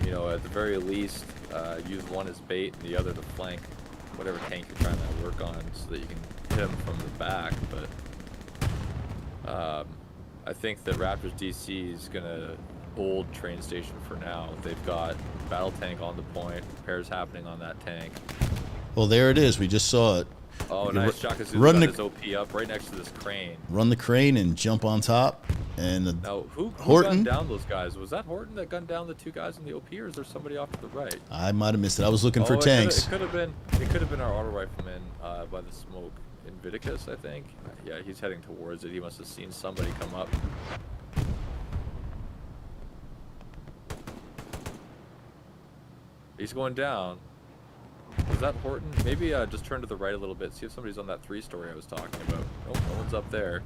Speaker 4: You know, at the very least, use one as bait and the other to flank whatever tank you're trying to work on, so that you can hit them from the back. But I think that Raptors DC is gonna hold train station for now. They've got battle tank on the point, repairs happening on that tank.
Speaker 3: well, there it is. We just saw it.
Speaker 4: Oh,
Speaker 3: You
Speaker 4: nice.
Speaker 3: ru-
Speaker 4: Shakazu's
Speaker 3: run
Speaker 4: got
Speaker 3: the-
Speaker 4: his OP up right next to this crane.
Speaker 3: Run the crane and jump on top. And
Speaker 4: Now, who
Speaker 3: Horton?
Speaker 4: gunned down those guys? Was that Horton that gunned down the two guys in the OP, or is there somebody off to the right?
Speaker 3: I might have missed it. I was looking for
Speaker 4: Oh,
Speaker 3: tanks.
Speaker 4: It could have been our auto rifleman by the smoke. Invictus, I think. Yeah, he's heading towards it. He must have seen somebody come up. He's going down. Was that Horton? Maybe just turn to the right a little bit. See if somebody's on that 3-story I was talking about. Nope, no one's up there.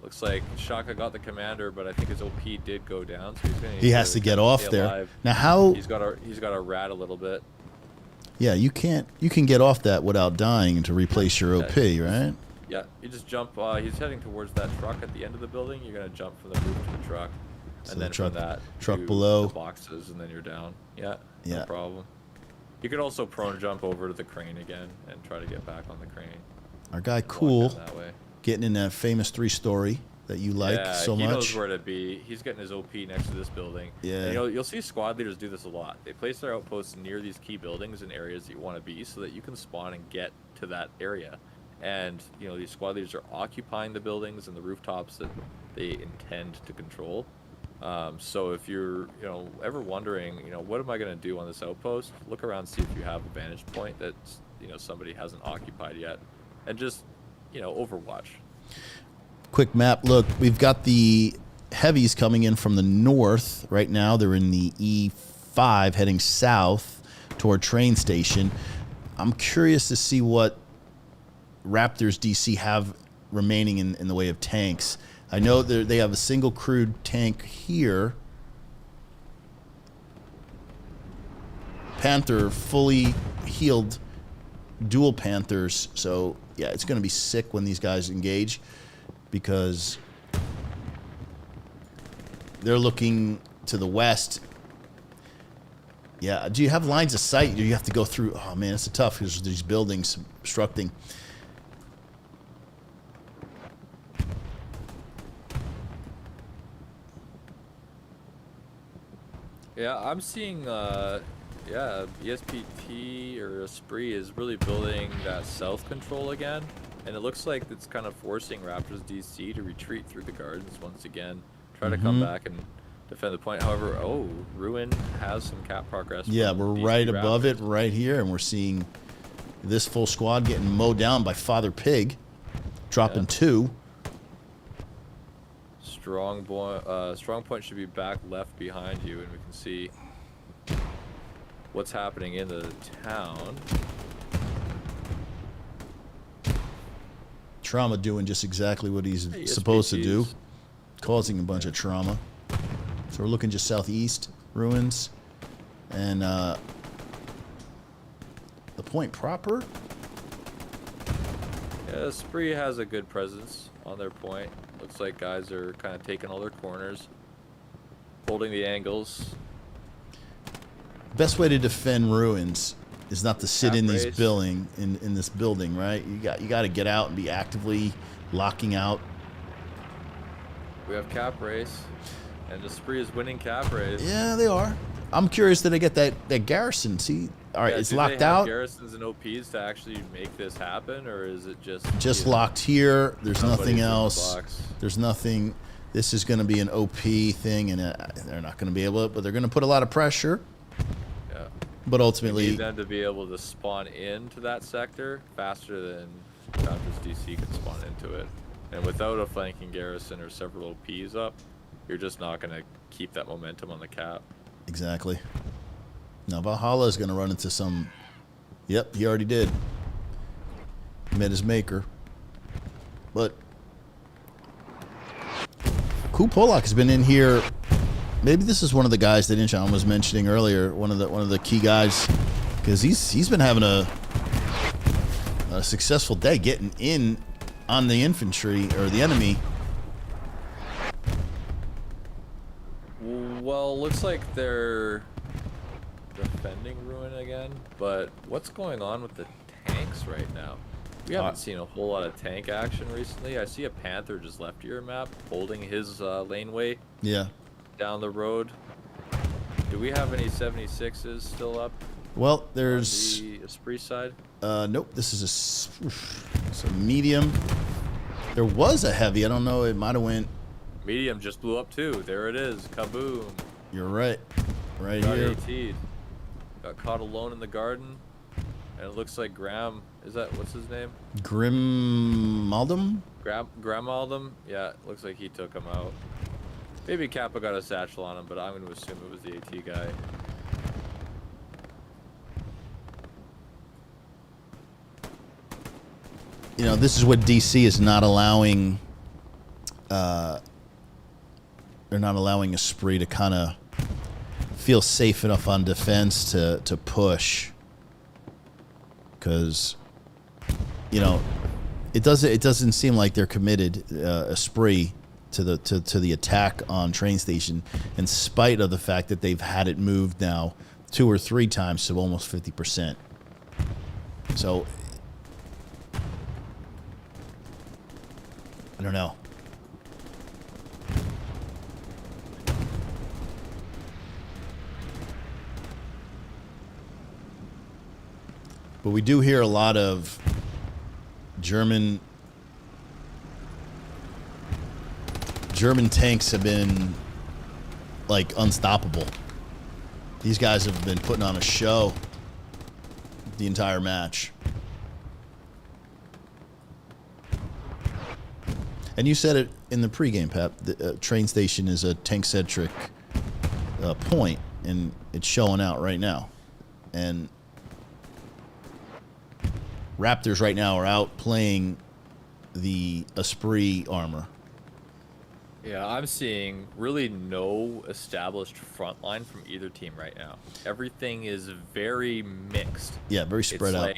Speaker 4: Looks like Shaka got the commander, but I think his OP did go down, so he's gonna.
Speaker 3: He has to get off there.
Speaker 4: Alive.
Speaker 3: Now, how?
Speaker 4: He's got a rat a little bit.
Speaker 3: Yeah, you can get off that without dying to replace your OP, right?
Speaker 4: Yeah, you just jump. He's heading towards that truck at the end of the building. You're gonna jump from the roof to the truck,
Speaker 3: So
Speaker 4: and
Speaker 3: the
Speaker 4: then
Speaker 3: truck-
Speaker 4: from that
Speaker 3: truck
Speaker 4: to
Speaker 3: below.
Speaker 4: the boxes, and then you're down. Yeah,
Speaker 3: Yeah.
Speaker 4: no problem. You could also prone jump over to the crane again and try to get back on the crane.
Speaker 3: Our guy
Speaker 4: Walk
Speaker 3: Cool
Speaker 4: down that way.
Speaker 3: getting in that famous 3-story that you like
Speaker 4: Yeah,
Speaker 3: so
Speaker 4: he
Speaker 3: much.
Speaker 4: knows where to be. He's getting his OP next to this building.
Speaker 3: Yeah.
Speaker 4: And you'll see squad leaders do this a lot. They place their outposts near these key buildings and areas that you want to be, so that you can spawn and get to that area. And these squad leaders are occupying the buildings and the rooftops that they intend to control. So if you're ever wondering, what am I going to do on this outpost? Look around, see if you have a vantage point that somebody hasn't occupied yet, and just overwatch.
Speaker 3: Quick map look. We've got the heavies coming in from the north right now. They're in the E5 heading south toward train station. I'm curious to see what Raptors DC have remaining in the way of tanks. I know they have a single crewed tank here. Panther fully healed dual Panthers. So yeah, it's going to be sick when these guys engage, because they're looking to the west. Yeah, do you have lines of sight? Do you have to go through? Oh man, it's tough because these buildings obstructing.
Speaker 4: Yeah, I'm seeing, ESPT or Esprit is really building that south control again, and it looks like it's kind of forcing Raptors DC to retreat through the gardens once again, try to come back and defend the point. However, Ruin has some cap progress.
Speaker 3: Yeah,
Speaker 4: from
Speaker 3: we're
Speaker 4: DC
Speaker 3: right above
Speaker 4: Raptors.
Speaker 3: it right here, and we're seeing this full squad getting mowed down by Father Pig, dropping 2.
Speaker 4: Strong point should be back left behind you, and we can see what's happening in the town.
Speaker 3: Trauma doing just exactly what he's
Speaker 4: Hey,
Speaker 3: supposed to do,
Speaker 4: SPTs.
Speaker 3: causing a bunch of trauma. So we're looking just southeast, ruins, and the point proper.
Speaker 4: Yeah, Spree has a good presence on their point. Looks like guys are kind of taking all their corners, holding the angles.
Speaker 3: Best way to defend ruins is not to sit in these
Speaker 4: race.
Speaker 3: in this building, right? You got to get out and be actively locking out.
Speaker 4: We have cap race, and the Spree is winning cap race.
Speaker 3: Yeah, they are. I'm curious that they get that garrison. See, all right,
Speaker 4: Yeah,
Speaker 3: it's
Speaker 4: do
Speaker 3: locked
Speaker 4: they have
Speaker 3: out.
Speaker 4: garrisons and OPs to actually make this happen, or is it just
Speaker 3: Locked here. There's
Speaker 4: somebody's
Speaker 3: nothing
Speaker 4: in the
Speaker 3: else.
Speaker 4: box?
Speaker 3: There's nothing. This is going to be an OP thing, and they're not going to be able to, but they're going to put a lot of pressure.
Speaker 4: Yeah.
Speaker 3: But
Speaker 4: We
Speaker 3: ultimately,
Speaker 4: need them to be able to spawn into that sector faster than Raptors DC can spawn into it. And without a flanking garrison or several OPs up, you're just not going to keep that momentum on the cap.
Speaker 3: Exactly. Now Valhalla is going to run into some... Yep, he already did. Met his maker. But Polak has been in here. Maybe this is one of the guys that Inchon was mentioning earlier. One of the key guys, because he's been having a successful day getting in on the infantry or the enemy.
Speaker 4: Well, looks like they're defending Ruin again, but what's going on with the tanks right now? We haven't seen a whole lot of tank action recently. I see a Panther just left your map holding his laneway.
Speaker 3: Yeah.
Speaker 4: Down the road. Do we have any 76s still up?
Speaker 3: Well, there's
Speaker 4: on the Esprit side.
Speaker 3: Nope. This is a medium. There was a heavy. I don't know. It might have went.
Speaker 4: Medium just blew up too. There it is. Kaboom.
Speaker 3: You're right. Right
Speaker 4: Got
Speaker 3: here.
Speaker 4: AT'd. Got caught alone in the garden. And it looks like Graham. Is that what's his name?
Speaker 3: Grimaldum?
Speaker 4: Gramaldum? Yeah, it looks like he took him out. Maybe Kappa got a satchel on him, but I'm going to assume it was the AT guy.
Speaker 3: You know, this is what DC is not allowing. They're not allowing Esprit to kind of feel safe enough on defense to push. Because, you know, it doesn't seem like they're committed, Esprit, to the attack on train station, in spite of the fact that they've had it moved now 2 or 3 times to almost 50%. So I don't know. But we do hear a lot of German tanks have been like unstoppable. These guys have been putting on a show the entire match. And you said it in the pregame, Pep. The train station is a tank-centric point, and it's showing out right now. And Raptors right now are out playing the Esprit armor.
Speaker 4: Yeah, I'm seeing really no established front line from either team right now. Everything is very mixed.
Speaker 3: Yeah, very spread out.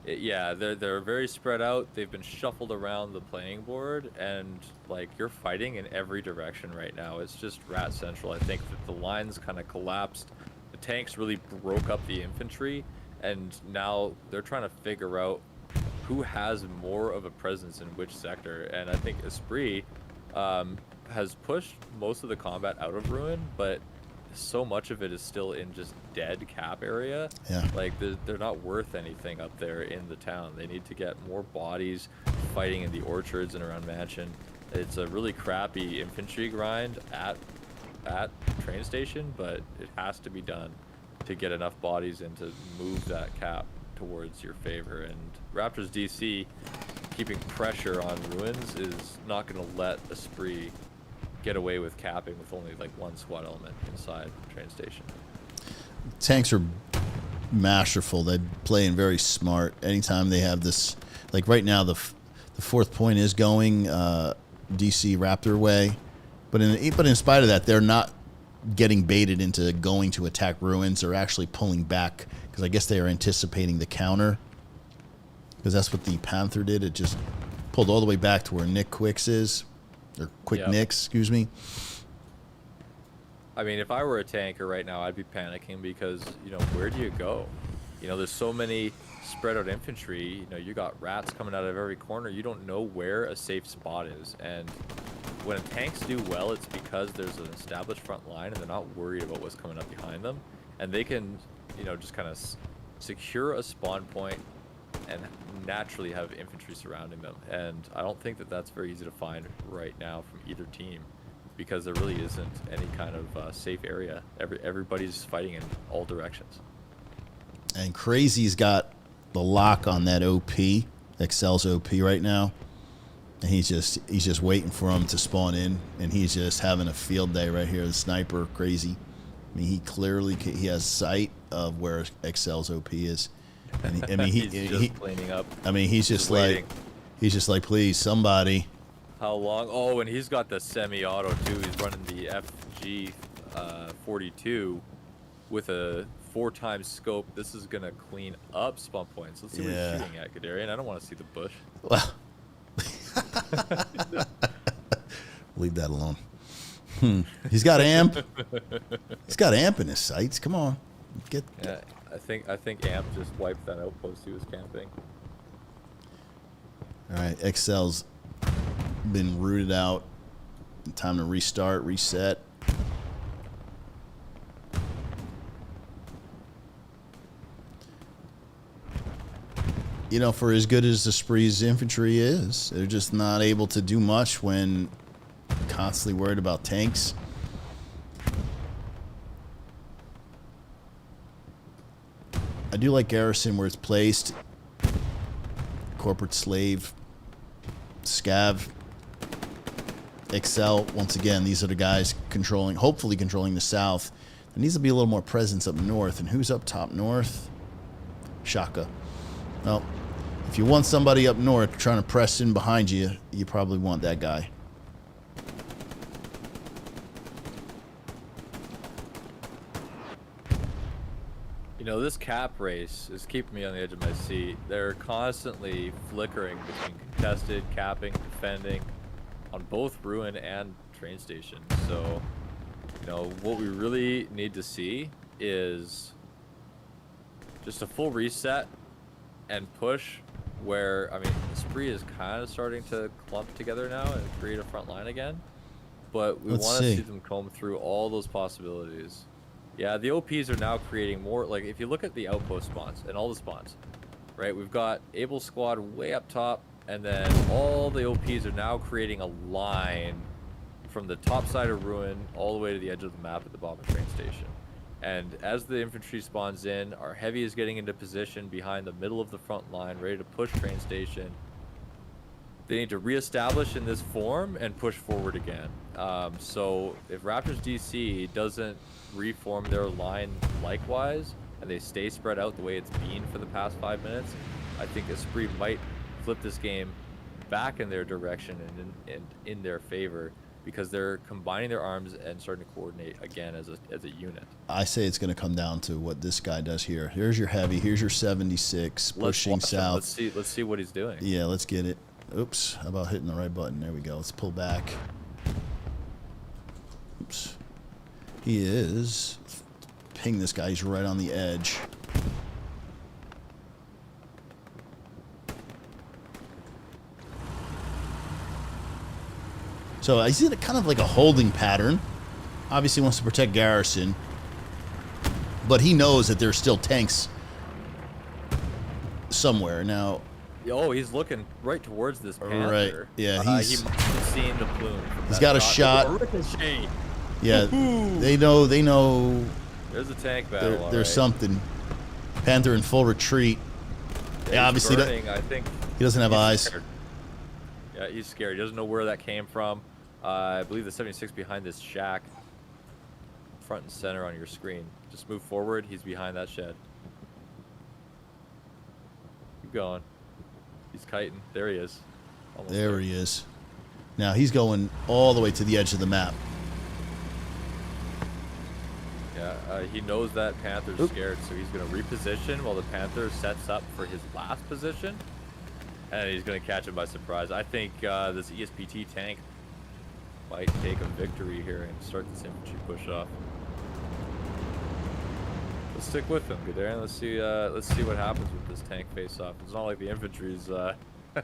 Speaker 4: Yeah, they're very spread out. They've been shuffled around the playing board, and like you're fighting in every direction right now. It's just rat central. I think that the lines kind of collapsed. The tanks really broke up the infantry, and now they're trying to figure out who has more of a presence in which sector. And I think Esprit has pushed most of the combat out of Ruin, but so much of it is still in just dead cap area.
Speaker 3: Yeah.
Speaker 4: Like they're not worth anything up there in the town. They need to get more bodies fighting in the orchards and around Mansion. It's a really crappy infantry grind at train station, but it has to be done to get enough bodies in to move that cap towards your favor. And Raptors DC keeping pressure on Ruins is not going to let Esprit get away with capping with only like one SWAT element inside the train station.
Speaker 3: Tanks are masterful. They're playing very smart. Anytime they have this, like right now, the fourth point is going DC Raptor way, but in spite of that, they're not getting baited into going to attack Ruins. Or actually pulling back, because I guess they are anticipating the counter, because that's what the Panther did. It just pulled all the way back to where Nick Quicks is. Or Quick Nicks, excuse me.
Speaker 4: I mean, if I were a tanker right now, I'd be panicking because, you know, where do you go? You know, there's so many spread out infantry. You know, you got rats coming out of every corner. You don't know where a safe spot is. And when tanks do well, it's because there's an established front line and they're not worried about what's coming up behind them. And they can, you know, just kind of secure a spawn point and naturally have infantry surrounding them. And I don't think that that's very easy to find right now from either team, because there really isn't any kind of safe area. Everybody's fighting in all directions.
Speaker 3: And Crazy's got the lock on that OP, Excel's OP right now. And he's just waiting for him to spawn in, and he's just having a field day right here. The sniper, crazy. I mean, he has sight of where Excel's OP is. And I mean,
Speaker 4: he's just cleaning up.
Speaker 3: I mean, he's just
Speaker 4: waiting.
Speaker 3: Please, somebody.
Speaker 4: How long? Oh, and he's got the semi-auto too. He's running the FG 42 with a 4x scope. This is gonna clean up spawn points. Let's see what he's shooting at, Kadarian. I don't want to see the bush.
Speaker 3: Well, leave that alone. He's got amp. He's got amp in his sights. Come on, get.
Speaker 4: Yeah, I think amp just wiped that outpost he was camping.
Speaker 3: All right, Excel's been rooted out. Time to restart, reset. You know, for as good as the Spree's infantry is, they're just not able to do much when constantly worried about tanks. I do like Garrison where it's placed. Corporate Slave, Scav, Excel. Once again, these are the guys controlling, hopefully controlling the south. There needs to be a little more presence up north. And who's up top north? Shaka. Well, if you want somebody up north trying to press in behind you, you probably want that guy.
Speaker 4: You know, this cap race is keeping me on the edge of my seat. They're constantly flickering between contested, capping, defending on both Ruin and train station. So, you know, what we really need to see is just a full reset and push where, I mean, Spree is kind of starting to clump together now and create a front line again. But we want to see them comb through all those possibilities. Yeah, the OPs are now creating more, like, if you look at the outpost spawns and all the spawns, right? We've got Able Squad way up top, and then all the OPs are now creating a line from the top side of Ruin all the way to the edge of the map at the bottom of train station. And as the infantry spawns in, our heavy is getting into position behind the middle of the front line, ready to push train station. They need to reestablish in this form and push forward again. So if Raptors DC doesn't reform their line likewise, and they stay spread out the way it's been for the past 5 minutes, I think Esprit might flip this game back in their direction and in their favor, because they're combining their arms and starting to coordinate again as a unit.
Speaker 3: I say it's going to come down to what this guy does here. Here's your heavy. Here's your 76 pushing south.
Speaker 4: Let's see what he's doing.
Speaker 3: Yeah, let's get it. Oops, how about hitting the right button? There we go. Let's pull back. Oops. He is. Ping this guy. He's right on the edge. So I see it kind of like a holding pattern. Obviously wants to protect Garrison, but he knows that there's still tanks somewhere. Now,
Speaker 4: oh, he's looking right towards this Panther.
Speaker 3: Right. Yeah,
Speaker 4: he must have seen the plume.
Speaker 3: He's got a shot. Yeah, they know.
Speaker 4: There's a tank battle.
Speaker 3: There's something. Panther in full retreat.
Speaker 4: Yeah,
Speaker 3: obviously,
Speaker 4: I think
Speaker 3: he doesn't have eyes.
Speaker 4: Scared. Yeah, he's scared. He doesn't know where that came from. I believe the 76 behind this shack, front and center on your screen. Just move forward. He's behind that shed. Keep going. He's kiting. There he is. Almost
Speaker 3: there he is. Now he's going all the way to the edge of the map.
Speaker 4: Yeah, he knows that Panther's scared, so he's going to reposition while the Panther sets up for his last position. And he's going to catch him by surprise. I think this ESPT tank might take a victory here and start this infantry push off. Let's stick with him, Gadarian. Let's see what happens with this tank face-off. It's not like the infantry's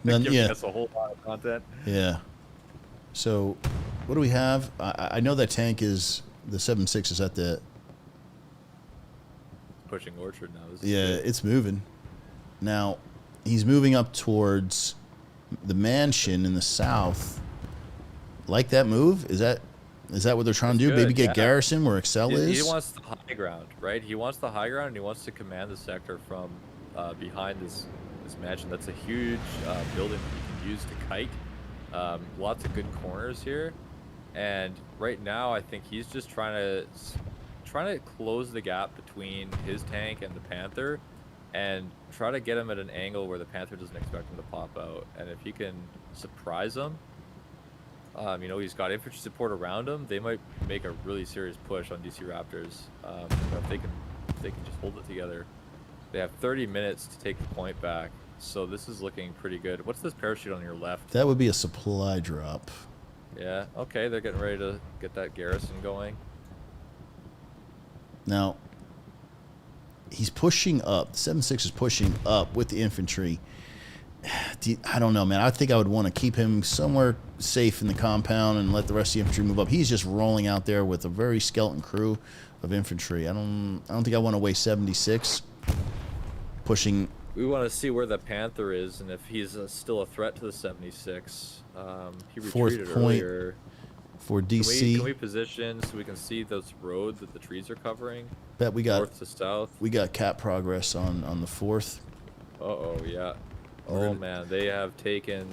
Speaker 4: giving us a whole lot of content.
Speaker 3: Yeah. So, what do we have? I know that tank is the 7.6 is at the
Speaker 4: pushing Orchard now.
Speaker 3: It's moving. Now, he's moving up towards the mansion in the south. Like that move? Is that what they're trying to do?
Speaker 4: Good,
Speaker 3: Maybe get Garrison where Excel is?
Speaker 4: He wants the high ground, right? He wants the high ground, and he wants to command the sector from behind this mansion. That's a huge building that you can use to kite Lots of good corners here, and right now I think he's just trying to close the gap between his tank and the Panther, and try to get him at an angle where the Panther doesn't expect him to pop out. And if he can surprise him, you know, he's got infantry support around him, they might make a really serious push on DC Raptors. If they can just hold it together. They have 30 minutes to take the point back, so this is looking pretty good. What's this parachute on your left?
Speaker 3: That would be a supply drop.
Speaker 4: Yeah, okay, they're getting ready to get that garrison going.
Speaker 3: Now, he's pushing up. 7-6 is pushing up with the infantry. I don't know, man. I think I would want to keep him somewhere safe in the compound and let the rest of the infantry move up. He's just rolling out there with a very skeleton crew of infantry. I don't think I want to waste 76 pushing.
Speaker 4: We want to see where the Panther is and if he's still a threat to the 76. He retreated earlier.
Speaker 3: For DC.
Speaker 4: Can we position so we can see those roads that the trees are covering?
Speaker 3: Bet we got
Speaker 4: north to south.
Speaker 3: We got cap progress on the 4th.
Speaker 4: Uh-oh, yeah. Oh, man, they have taken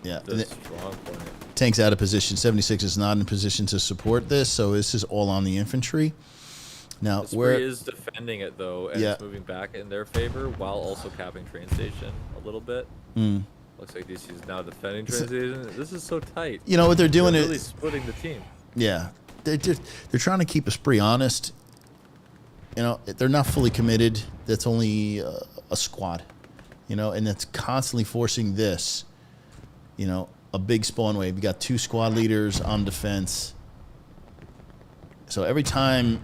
Speaker 4: the strong point.
Speaker 3: Tank's out of position. 76 is not in position to support this, so this is all on the infantry. Now,
Speaker 4: where is defending it, though, and it's moving back in their favor while also capping train station a little bit. Looks like DC is now defending train station. This is so tight.
Speaker 3: You know what they're doing?
Speaker 4: They're really splitting the team.
Speaker 3: Yeah. They're trying to keep us pretty honest. You know, they're not fully committed. That's only a squad. You know, and it's constantly forcing this, you know, a big spawn wave. You got 2 squad leaders on defense. So every time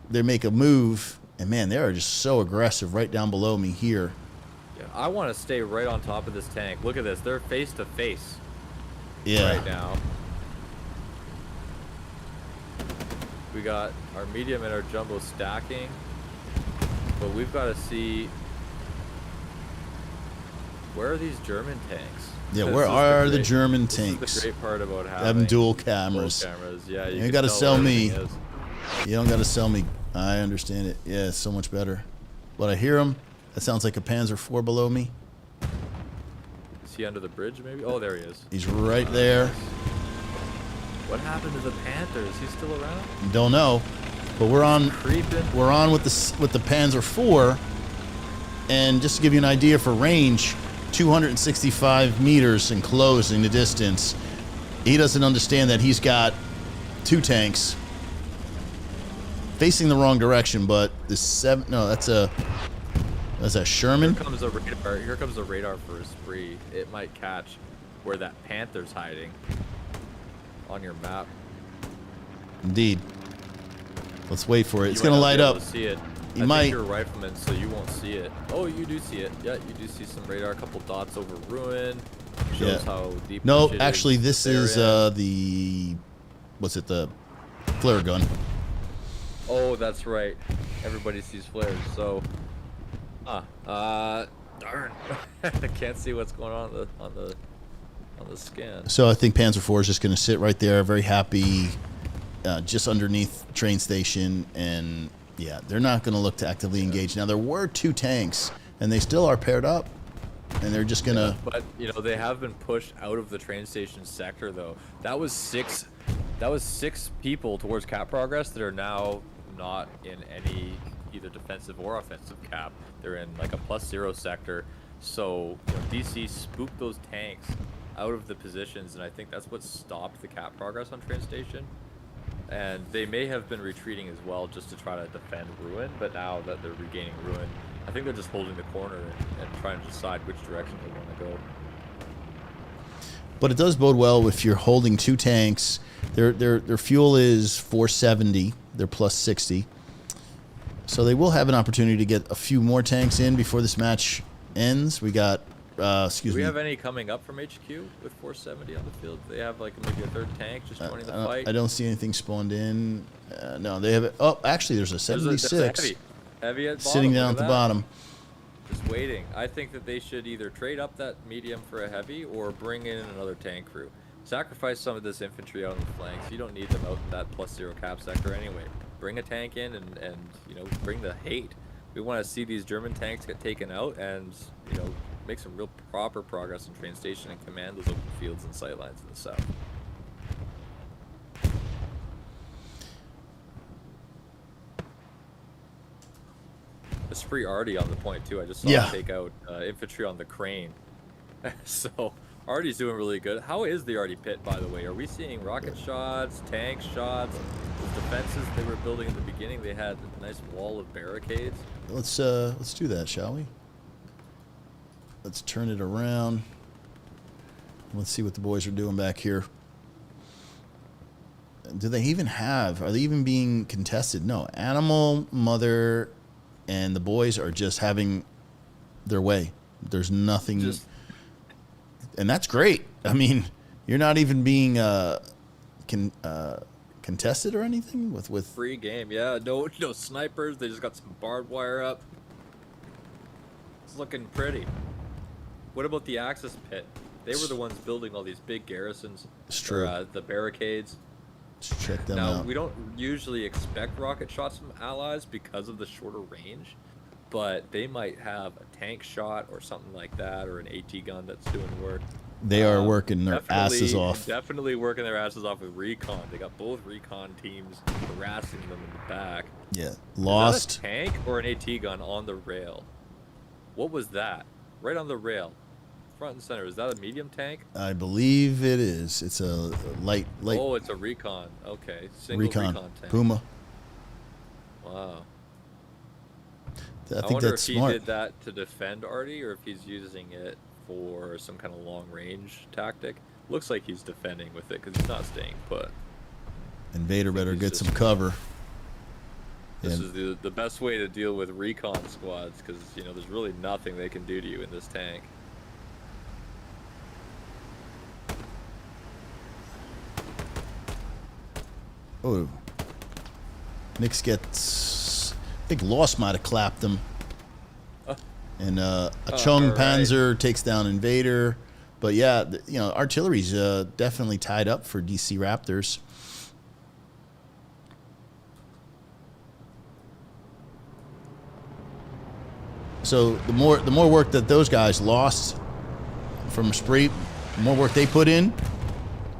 Speaker 3: they make a move, and man, they are just so aggressive right down below me here.
Speaker 4: Yeah, I want to stay right on top of this tank. Look at this. They're face to face
Speaker 3: right
Speaker 4: now. We got our medium and our jumbo stacking, but we've got to see, where are these German tanks?
Speaker 3: Yeah, where are the German tanks?
Speaker 4: This is the great part about having
Speaker 3: dual cameras.
Speaker 4: Yeah,
Speaker 3: you got to sell me. You don't got to sell me. I understand it. Yeah, it's so much better. But I hear him. That sounds like a Panzer IV below me.
Speaker 4: Is he under the bridge, maybe? Oh, there he is.
Speaker 3: He's right there.
Speaker 4: What happened to the Panther? Is he still around?
Speaker 3: Don't know. But we're on.
Speaker 4: Creeping.
Speaker 3: We're on with the Panzer IV. And just to give you an idea for range, 265 meters and closing the distance. He doesn't understand that he's got 2 tanks facing the wrong direction, but that's a Sherman.
Speaker 4: Here comes a radar. Here comes a radar for a spree. It might catch where that Panther's hiding on your map.
Speaker 3: Indeed. Let's wait for it. It's gonna light up.
Speaker 4: See it.
Speaker 3: You
Speaker 4: I
Speaker 3: might.
Speaker 4: think you're a rifleman, so you won't see it. Oh, you do see it. Yeah, you do see some radar. A couple dots over ruin. Shows how deep.
Speaker 3: No, actually, this is the. What's it? The flare gun.
Speaker 4: Oh, that's right. Everybody sees flares. So, darn. I can't see what's going on on the scan.
Speaker 3: So I think Panzer IV is just going to sit right there, very happy, just underneath train station, and yeah, they're not going to look to actively engage. Now there were 2 tanks, and they still are paired up, and they're just going to.
Speaker 4: But you know they have been pushed out of the train station sector, though. That was 6 people towards cap progress that are now not in any either defensive or offensive cap. They're in like a +0 sector. So you know, DC spooked those tanks out of the positions, and I think that's what stopped the cap progress on train station. And they may have been retreating as well just to try to defend ruin, but now that they're regaining ruin, I think they're just holding the corner and trying to decide which direction they want to go.
Speaker 3: But it does bode well if you're holding 2 tanks. Their fuel is 470. They're +60. So they will have an opportunity to get a few more tanks in before this match ends. We got,
Speaker 4: Do we have any coming up from HQ with 470 on the field? They have like maybe a 3rd tank just joining the fight?
Speaker 3: I don't see anything spawned in. No, they have it. Oh, actually, there's a 76.
Speaker 4: There's a heavy at bottom.
Speaker 3: Sitting down at the bottom.
Speaker 4: Just waiting. I think that they should either trade up that medium for a heavy or bring in another tank crew. Sacrifice some of this infantry out on the flanks. You don't need them out in that +0 cap sector anyway. Bring a tank in and you know, bring the hate. We want to see these German tanks get taken out and, you know, make some real proper progress in train station and command those open fields and sightlines in the south. Esprit already on the point too. I just saw him take out infantry on the crane. So Artie's doing really good. How is the Artie pit, by the way? Are we seeing rocket shots, tank shots? The defenses they were building in the beginning, they had a nice wall of barricades.
Speaker 3: Let's do that, shall we? Let's turn it around. Let's see what the boys are doing back here. Do they even have? Are they even being contested? No. Animal, Mother, and the boys are just having their way. There's nothing, and that's great. I mean, you're not even being contested or anything with
Speaker 4: free game. Yeah, no snipers. They just got some barbed wire up. It's looking pretty. What about the Axis pit? They were the ones building all these big garrisons.
Speaker 3: It's true.
Speaker 4: The barricades.
Speaker 3: Let's check them out.
Speaker 4: Now, we don't usually expect rocket shots from allies because of the shorter range, but they might have a tank shot or something like that, or an AT gun that's doing work.
Speaker 3: They are working their asses off.
Speaker 4: Definitely working their asses off with recon. They got both recon teams harassing them in the back.
Speaker 3: Yeah, lost.
Speaker 4: Is that a tank or an AT gun on the rail? What was that? Right on the rail, front and center. Is that a medium tank?
Speaker 3: I believe it is. It's a light.
Speaker 4: Oh, it's a recon. Okay, single recon tank.
Speaker 3: Puma.
Speaker 4: Wow.
Speaker 3: I think
Speaker 4: wonder
Speaker 3: that's
Speaker 4: if
Speaker 3: smart.
Speaker 4: he did that to defend Artie, or if he's using it for some kind of long-range tactic. Looks like he's defending with it because he's not staying put.
Speaker 3: Invader better get some cover.
Speaker 4: This is the best way to deal with recon squads, because there's really nothing they can do to you in this tank.
Speaker 3: Oh, Nix gets. I think Lost might have clapped him. And a Chung Panzer takes down Invader. But yeah, artillery's definitely tied up for DC Raptors. So the more work that those guys lost from Spree, the more work they put in,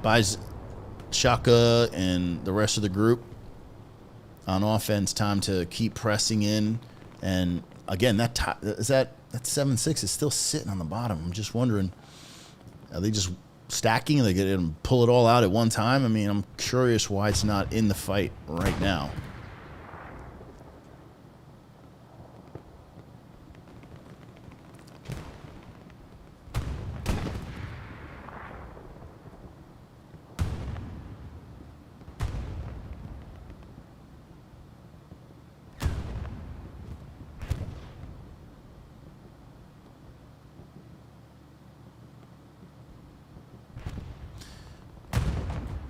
Speaker 3: buys Shaka and the rest of the group on offense time to keep pressing in. And again, that 7-6 is still sitting on the bottom. I'm just wondering, are they just stacking? Are they going to pull it all out at one time? I mean, I'm curious why it's not in the fight right now.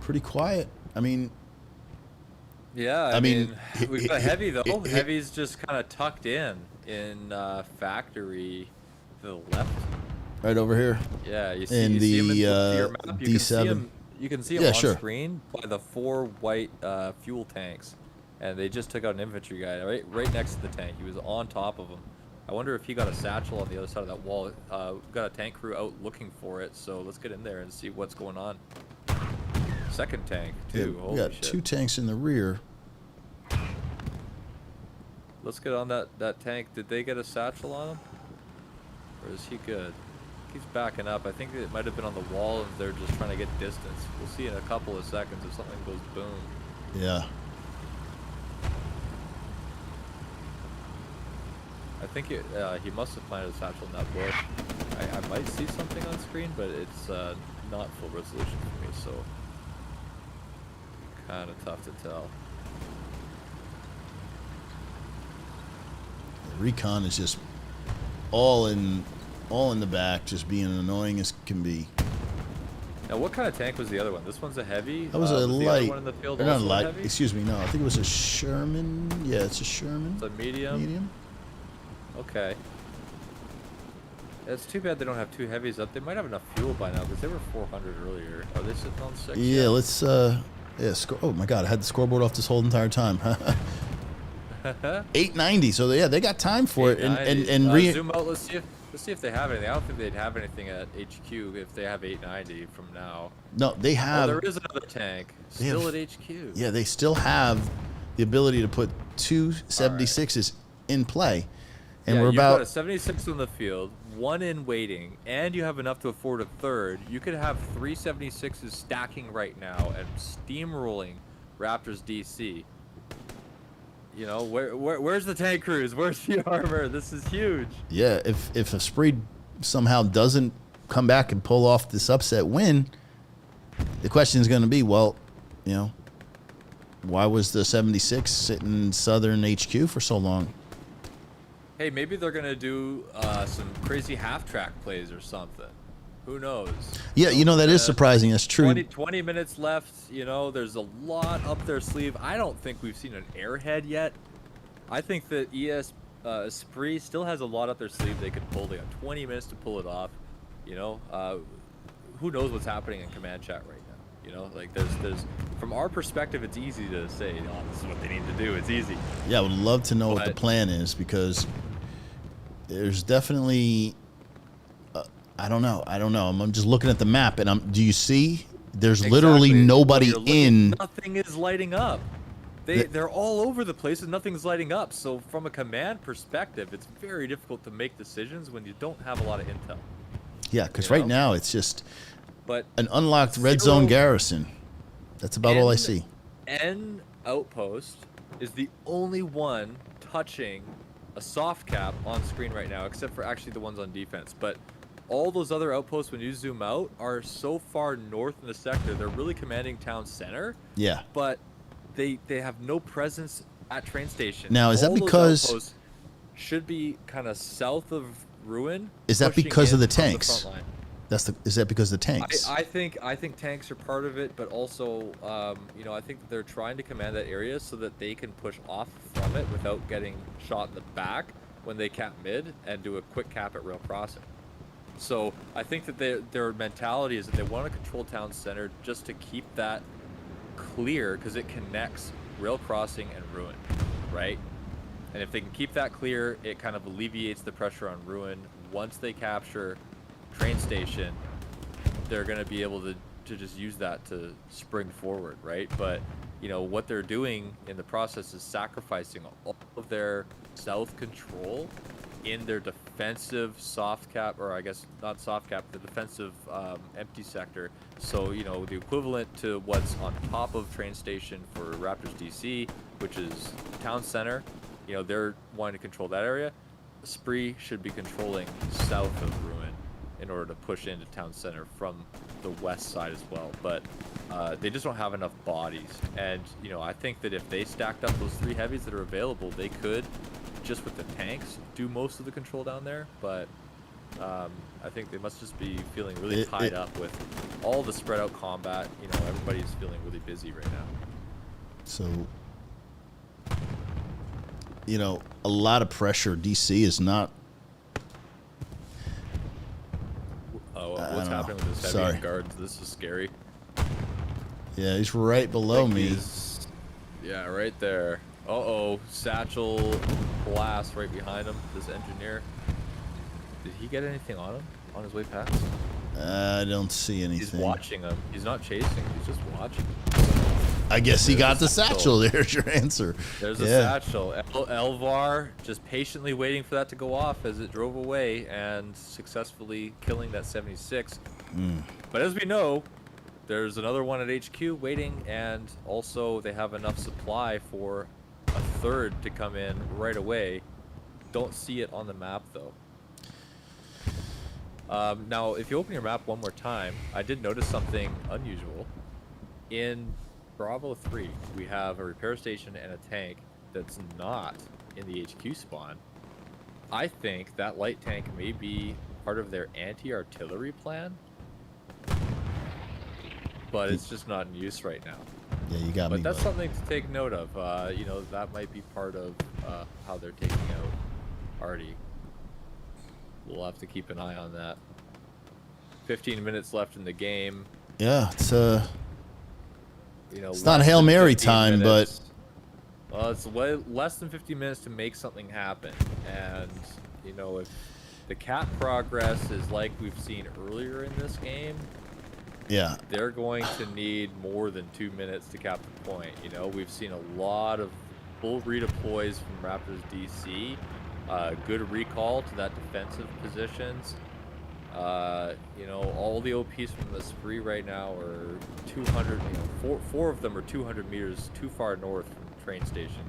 Speaker 3: Pretty quiet. I mean,
Speaker 4: yeah. I mean, we've got heavy though. Heavy's just kind of tucked in factory to the left.
Speaker 3: Right over here.
Speaker 4: Yeah, you
Speaker 3: see him in your map. D7.
Speaker 4: You can see him on screen by the 4 white fuel tanks, and they just took out an infantry guy right next to the tank. He was on top of him. I wonder if he got a satchel on the other side of that wall. We've got a tank crew out looking for it, so let's get in there and see what's going on. Second tank too.
Speaker 3: Yeah, we got 2 tanks in the rear.
Speaker 4: Let's get on that tank. Did they get a satchel on him, or is he good? He's backing up. I think it might have been on the wall, and they're just trying to get distance. We'll see in a couple of seconds if something goes boom.
Speaker 3: Yeah.
Speaker 4: I think he must have planted a satchel in that bush. I might see something on screen, but it's not full resolution for me, so kind of tough to tell.
Speaker 3: The recon is just all in the back, just being annoying as can be.
Speaker 4: Now, what kind of tank was the other one? This one's a heavy.
Speaker 3: That was a light.
Speaker 4: The other one in the field
Speaker 3: not
Speaker 4: also
Speaker 3: light.
Speaker 4: Heavy?
Speaker 3: Excuse me. No, I think it was a Sherman. Yeah, it's a Sherman.
Speaker 4: It's a medium.
Speaker 3: Medium.
Speaker 4: Okay. It's too bad they don't have 2 heavies up. They might have enough fuel by now because they were 400 earlier. Are they sitting on 6?
Speaker 3: Yeah, let's. Oh my God, I had the scoreboard off this whole entire time. 890. So yeah, they got time for it. And
Speaker 4: zoom out. Let's see if Let's see if they have anything. I don't think they'd have anything at HQ if they have 890 from now.
Speaker 3: No, they have.
Speaker 4: Oh, there is another tank still at HQ.
Speaker 3: Yeah, they still have the ability to put 2 76s in play. And
Speaker 4: yeah,
Speaker 3: we're
Speaker 4: you've
Speaker 3: about
Speaker 4: got a 76 on the field, 1 in waiting, and you have enough to afford a third. You could have 3 76s stacking right now and steamrolling Raptors DC. You know, where's the tank crews? Where's the armor? This is huge.
Speaker 3: Yeah, if a Spree somehow doesn't come back and pull off this upset win, the question is going to be, well, you know, why was the 76 sitting in Southern HQ for so long?
Speaker 4: Hey, maybe they're going to do some crazy half-track plays or something. Who knows?
Speaker 3: Yeah, you know, that is surprising. That's true.
Speaker 4: 20 minutes left. You know, there's a lot up their sleeve. I don't think we've seen an airhead yet. I think that Spree still has a lot up their sleeve they could pull. They got 20 minutes to pull it off. You know, who knows what's happening in command chat right now? You know, like there's from our perspective, it's easy to say, oh, this is what they need to do. It's easy.
Speaker 3: Yeah, I would love to know what the plan is, because there's definitely, I don't know. I'm just looking at the map, and do you see? There's literally nobody in.
Speaker 4: Nothing is lighting up. They're all over the place and nothing's lighting up. So from a command perspective, it's very difficult to make decisions when you don't have a lot of intel.
Speaker 3: Yeah, because right now it's just
Speaker 4: but
Speaker 3: an unlocked red zone garrison. That's about all I see.
Speaker 4: N outpost is the only one touching a soft cap on screen right now, except for actually the ones on defense. But all those other outposts, when you zoom out, are so far north in the sector. They're really commanding town center.
Speaker 3: Yeah.
Speaker 4: But they have no presence at train station.
Speaker 3: Now, is that because
Speaker 4: those outposts should be kind of south of Ruin?
Speaker 3: Is that because of the tanks?
Speaker 4: Front line.
Speaker 3: Is that because of the tanks?
Speaker 4: I think tanks are part of it, but also, you know, I think that they're trying to command that area so that they can push off from it without getting shot in the back when they cap mid and do a quick cap at rail crossing. So I think that their mentality is that they want to control town center just to keep that clear, because it connects rail crossing and Ruin, right? And if they can keep that clear, it kind of alleviates the pressure on Ruin. Once they capture train station, they're going to be able to just use that to spring forward, right? But you know what they're doing in the process is sacrificing all of their south control in their defensive soft cap, or I guess not soft cap, the defensive empty sector. So, you know, the equivalent to what's on top of train station for Raptors DC, which is town center, you know, they're wanting to control that area. Spree should be controlling south of Ruin in order to push into town center from the west side as well. But they just don't have enough bodies. And, you know, I think that if they stacked up those 3 heavies that are available, they could, just with the tanks, do most of the control down there. But I think they must just be feeling really tied up with all the spread out combat. You know, everybody's feeling really busy right now.
Speaker 3: So, you know, a lot of pressure. DC is not.
Speaker 4: Oh, what's happening with this heavy guards? This is scary.
Speaker 3: Yeah, he's right below me.
Speaker 4: Yeah, right there. Uh-oh, satchel blast right behind him, this engineer. Did he get anything on him on his way past?
Speaker 3: I don't see anything.
Speaker 4: He's watching him. He's not chasing, he's just watching.
Speaker 3: I guess he got the satchel. There's your answer.
Speaker 4: There's a satchel. Elvar just patiently waiting for that to go off as it drove away and successfully killing that 76. But as we know, there's another one at HQ waiting, and also they have enough supply for a third to come in right away. Don't see it on the map though. Now, if you open your map one more time, I did notice something unusual. In Bravo 3, we have a repair station and a tank that's not in the HQ spawn. I think that light tank may be part of their anti-artillery plan, but it's just not in use right now.
Speaker 3: Yeah, you got me.
Speaker 4: But that's something to take note of. You know, that might be part of how they're taking out Artie. We'll have to keep an eye on that. 15 minutes left in the game.
Speaker 3: Yeah, it's
Speaker 4: you know,
Speaker 3: it's not Hail Mary time,
Speaker 4: minutes. Well, it's less than 50 minutes to make something happen. And you know, if The cap progress is like we've seen earlier in this game.
Speaker 3: Yeah.
Speaker 4: They're going to need more than 2 minutes to cap the point. You know, we've seen a lot of full redeploys from Raptors DC. Good recall to that defensive positions. You know, all the OPs from the spree right now are 200. You know, four of them are 200 meters too far north from the train station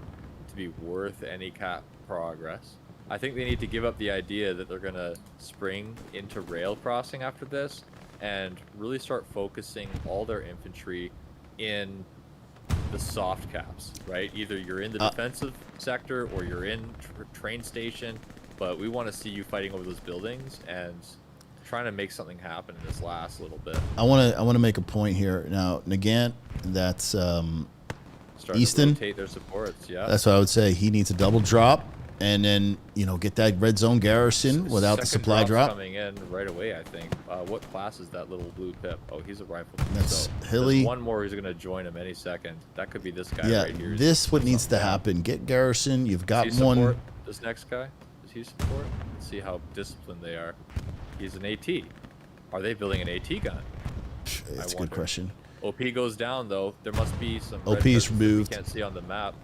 Speaker 4: to be worth any cap progress. I think they need to give up the idea that they're gonna spring into rail crossing after this and really start focusing all their infantry in the soft caps, right? Either you're in the defensive sector or you're in train station, but we want to see you fighting over those buildings and trying to make something happen in this last little bit.
Speaker 3: I want to make a point here now. Nagant, that's
Speaker 4: Starting
Speaker 3: Easton.
Speaker 4: to rotate their supports, yeah.
Speaker 3: That's what I would say. He needs a double drop, and then get that red zone garrison without the
Speaker 4: Second
Speaker 3: supply
Speaker 4: drop's
Speaker 3: drop.
Speaker 4: coming in right away, I think. What class is that little blue pip? Oh, he's a rifleman.
Speaker 3: That's
Speaker 4: so
Speaker 3: Hilly.
Speaker 4: there's one more who's going to join him any second. That could be this guy
Speaker 3: Yeah,
Speaker 4: right here.
Speaker 3: this what needs to happen. Get garrison. You've got
Speaker 4: Does he
Speaker 3: one.
Speaker 4: support this next guy? Does he support? Let's see how disciplined they are. He's an AT. Are they building an AT gun?
Speaker 3: That's a good
Speaker 4: wonder.
Speaker 3: question.
Speaker 4: OP goes down though. There must be some
Speaker 3: OP
Speaker 4: red
Speaker 3: is
Speaker 4: curtains that
Speaker 3: removed.
Speaker 4: We can't see on the map.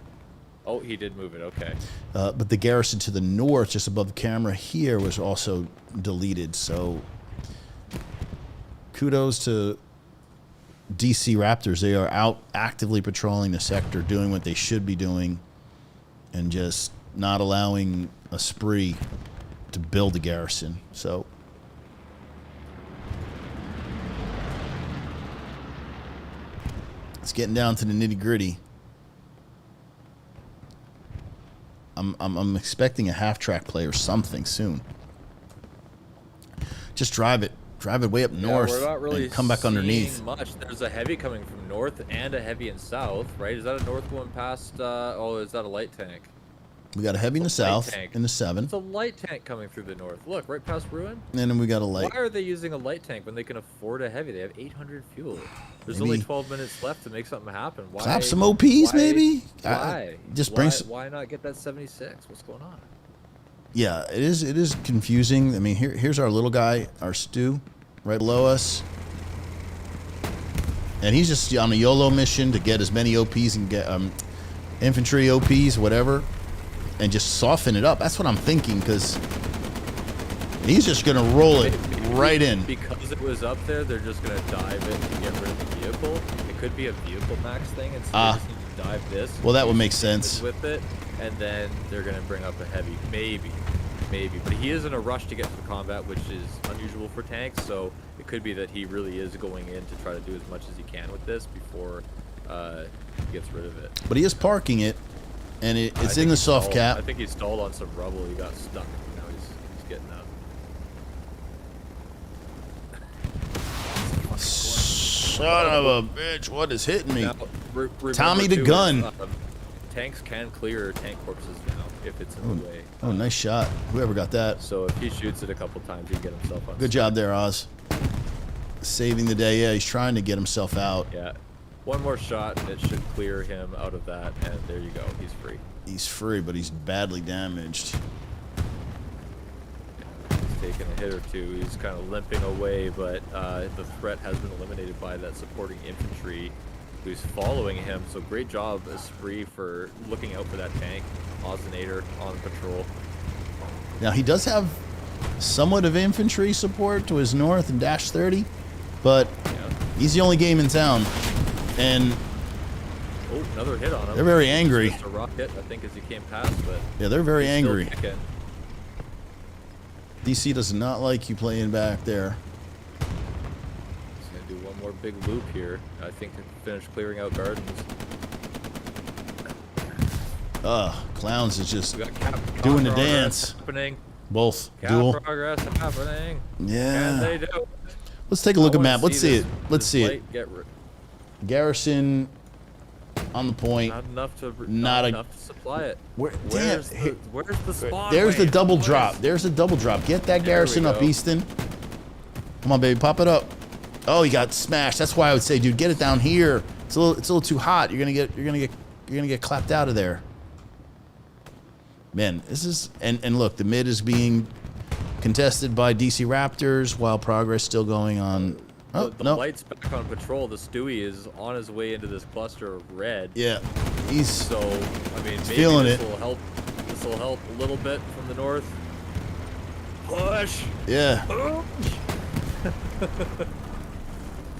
Speaker 4: Oh, he did move it. Okay.
Speaker 3: But the garrison to the north, just above the camera here, was also deleted. So kudos to DC Raptors. They are out actively patrolling the sector, doing what they should be doing, and just not allowing a spree to build a garrison. So it's getting down to the nitty gritty. I'm expecting a half-track play or something soon. Just drive it way up north,
Speaker 4: we're not really
Speaker 3: and come back underneath.
Speaker 4: much. There's a heavy coming from north and a heavy in south, right? Is that a north one past? Oh, is that a light tank?
Speaker 3: We got a heavy in the
Speaker 4: It's a light
Speaker 3: south,
Speaker 4: tank.
Speaker 3: in the 7,
Speaker 4: It's a light tank coming through the north. Look, right past Ruin.
Speaker 3: and then we got a light.
Speaker 4: Why are they using a light tank when they can afford a heavy? They have 800 fuel. There's only
Speaker 3: Maybe
Speaker 4: 12 minutes left to make something happen. Why?
Speaker 3: Clap some OPs,
Speaker 4: why-
Speaker 3: maybe?
Speaker 4: Why?
Speaker 3: Just
Speaker 4: why,
Speaker 3: bring some.
Speaker 4: Why not get that 76? What's going on?
Speaker 3: Yeah, it is confusing. I mean, here's our little guy, our Stu, right below us. And he's just on a YOLO mission to get as many OPs and get infantry OPs, whatever, and just soften it up. That's what I'm thinking, because he's just going to roll it right in.
Speaker 4: Because it was up there, they're just going to dive it and get rid of the vehicle. It could be a vehicle max thing, and so they just need to dive this.
Speaker 3: Well, that would make sense.
Speaker 4: With it, and then they're going to bring up a heavy. Maybe. But he is in a rush to get to the combat, which is unusual for tanks, so it could be that he really is going in to try to do as much as he can with this before he gets rid of it.
Speaker 3: But he is parking it, and it's
Speaker 4: I
Speaker 3: in
Speaker 4: think
Speaker 3: the
Speaker 4: he
Speaker 3: soft
Speaker 4: stalled.
Speaker 3: cap.
Speaker 4: I think he stalled on some rubble. He got stuck. Now he's getting up.
Speaker 3: Son of a bitch, what is hitting me?
Speaker 4: Now,
Speaker 3: Tommy the
Speaker 4: too,
Speaker 3: gun.
Speaker 4: Tanks can clear tank corpses now if it's in the way.
Speaker 3: Oh, nice shot. Whoever got that.
Speaker 4: So if he shoots it a couple times, he can get himself on.
Speaker 3: Good job there, Oz. Saving the day. Yeah, he's trying to get himself out.
Speaker 4: Yeah. One more shot and it should clear him out of that, and there you go. He's free.
Speaker 3: He's free, but he's badly damaged.
Speaker 4: He's taken a hit or two. He's kind of limping away, but the threat has been eliminated by that supporting infantry who's following him. So great job, Esprit, for looking out for that tank. Ozinator on patrol.
Speaker 3: Now, he does have somewhat of infantry support to his north and dash 30, but
Speaker 4: Yeah.
Speaker 3: he's the only game in town. And
Speaker 4: Oh, another hit on him.
Speaker 3: they're very angry.
Speaker 4: Just a rocket, I think, as he came past, but
Speaker 3: Yeah, they're very
Speaker 4: he's still
Speaker 3: angry.
Speaker 4: kicking.
Speaker 3: DC does not like you playing back there.
Speaker 4: He's gonna do one more big loop here. I think to finish clearing out gardens.
Speaker 3: Clowns is just
Speaker 4: We got cap
Speaker 3: doing the
Speaker 4: progress
Speaker 3: dance.
Speaker 4: happening.
Speaker 3: Both.
Speaker 4: Cap
Speaker 3: Duel.
Speaker 4: progress happening. Can
Speaker 3: Yeah.
Speaker 4: they do it?
Speaker 3: Let's take a look
Speaker 4: I
Speaker 3: at
Speaker 4: wanna
Speaker 3: map. Let's see
Speaker 4: this-
Speaker 3: it. Let's
Speaker 4: this
Speaker 3: see it.
Speaker 4: light get
Speaker 3: Garrison on the point.
Speaker 4: not enough to
Speaker 3: Not
Speaker 4: not
Speaker 3: a-
Speaker 4: enough to supply it.
Speaker 3: Where's
Speaker 4: Where's the spawn?
Speaker 3: There's the
Speaker 4: ramp?
Speaker 3: double
Speaker 4: What
Speaker 3: drop.
Speaker 4: is-
Speaker 3: There's the double drop. Get that
Speaker 4: There we
Speaker 3: garrison up,
Speaker 4: go.
Speaker 3: Easton. Come on, baby, pop it up. Oh, he got smashed. That's why I would say, dude, get it down here. It's a little too hot. You're gonna get clapped out of there. Man, this is and look, the mid is being Contested by DC Raptors while progress still going on. Oh,
Speaker 4: The
Speaker 3: no.
Speaker 4: light's back on patrol. The Stewie is on his way into this cluster of red.
Speaker 3: Yeah. He's
Speaker 4: So, I mean, maybe
Speaker 3: feeling
Speaker 4: this
Speaker 3: it.
Speaker 4: will help. This will help a little bit from the north. Push.
Speaker 3: yeah.